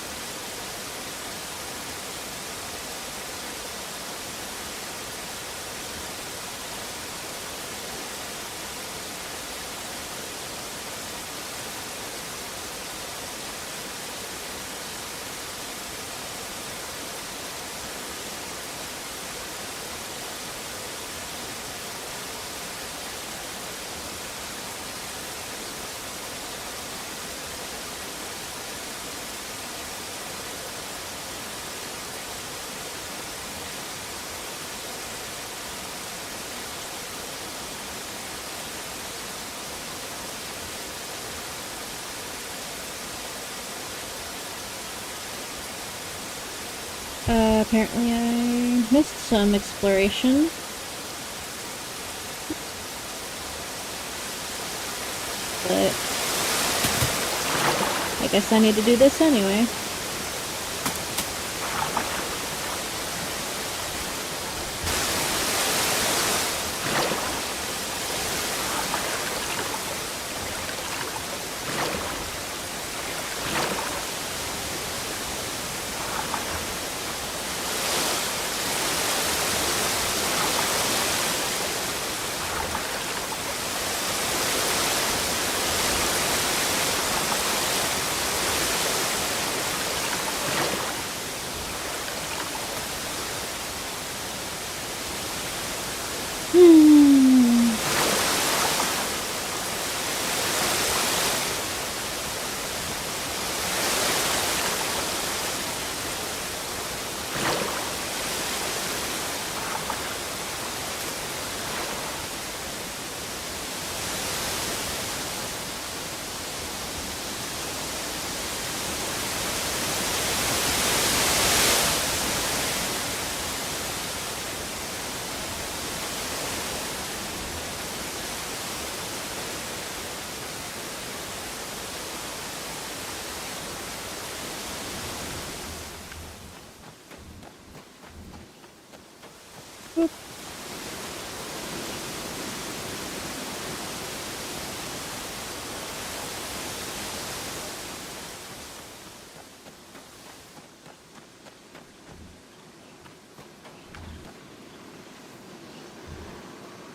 Apparently I missed some exploration. But I guess I need to do this anyway.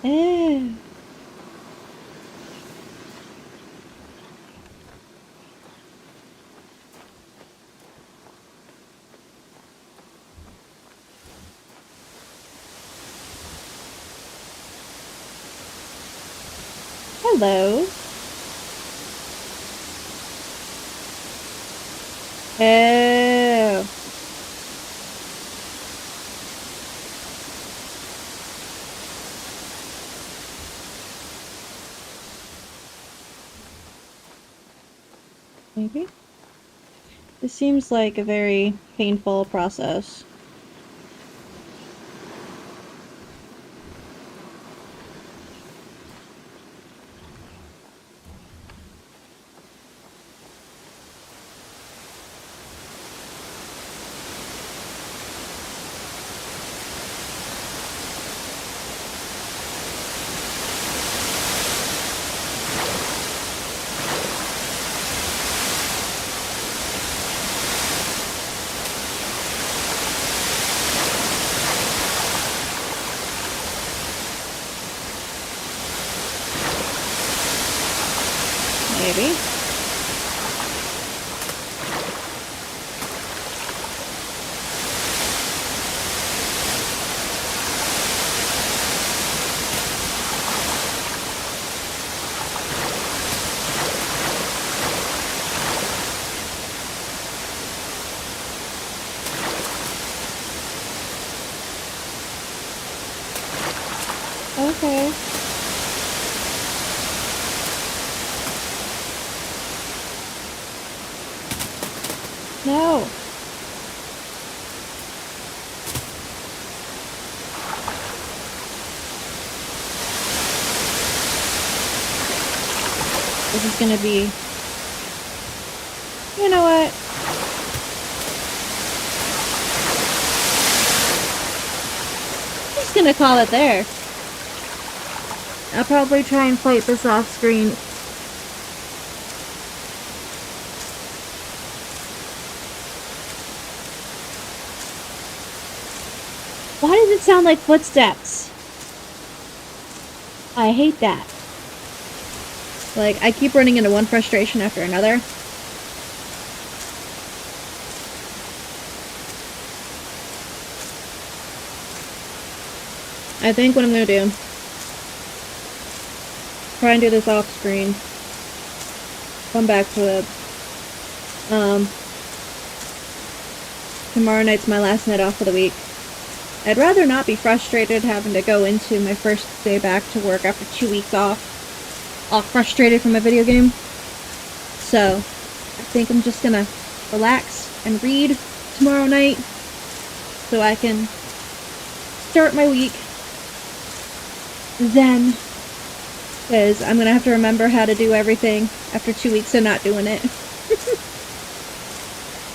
Eh. Hello. Oh. Maybe? This seems like a very painful process. Maybe. Okay. No. This is gonna be... You know what? I'm just gonna call it there. I'll probably try and fight this off screen. Why does it sound like footsteps? I hate that. Like, I keep running into one frustration after another. I think what I'm gonna do, try and do this off screen. Come back to it. Tomorrow night's my last night off of the week. I'd rather not be frustrated having to go into my first day back to work after 2 weeks off. All frustrated from a video game. So, I think I'm just gonna relax and read tomorrow night so I can start my week then, because I'm gonna have to remember how to do everything after 2 weeks of not doing it.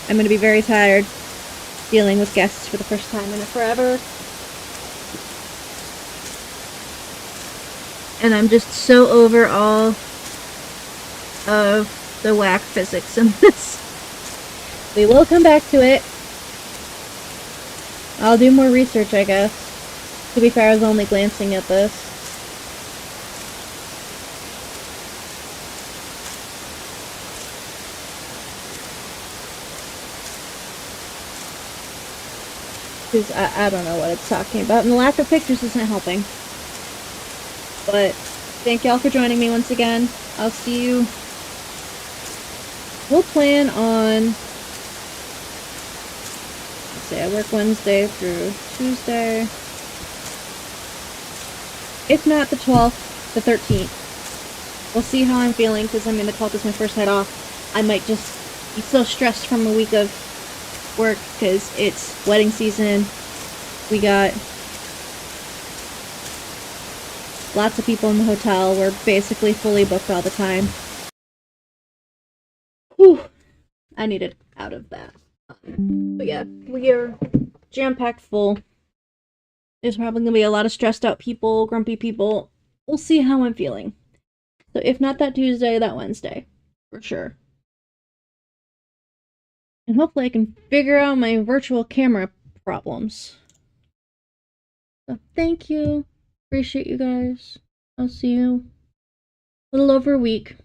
I'm gonna be very tired dealing with guests for the first time in forever. And I'm just so over all of the whack physics in this. We will come back to it. I'll do more research, I guess. To be fair, I was only glancing at this. Because I don't know what it's talking about, and the lack of pictures isn't helping. But thank y'all for joining me once again. I'll see you. We'll plan on... Let's see, I work Wednesday through Tuesday. If not the 12th, the 13th. We'll see how I'm feeling, because I mean the 12th is my first night off. I might just be so stressed from a week of work, because it's wedding season. We got lots of people in the hotel. We're basically fully booked all the time. Whew. I needed out of that. But yeah, we are jam-packed full. There's probably going to be a lot of stressed out people, grumpy people. We'll see how I'm feeling. So if not that Tuesday, that Wednesday. For sure. And hopefully I can figure out my virtual camera problems. So thank you Appreciate you guys. I'll see you a little over a week.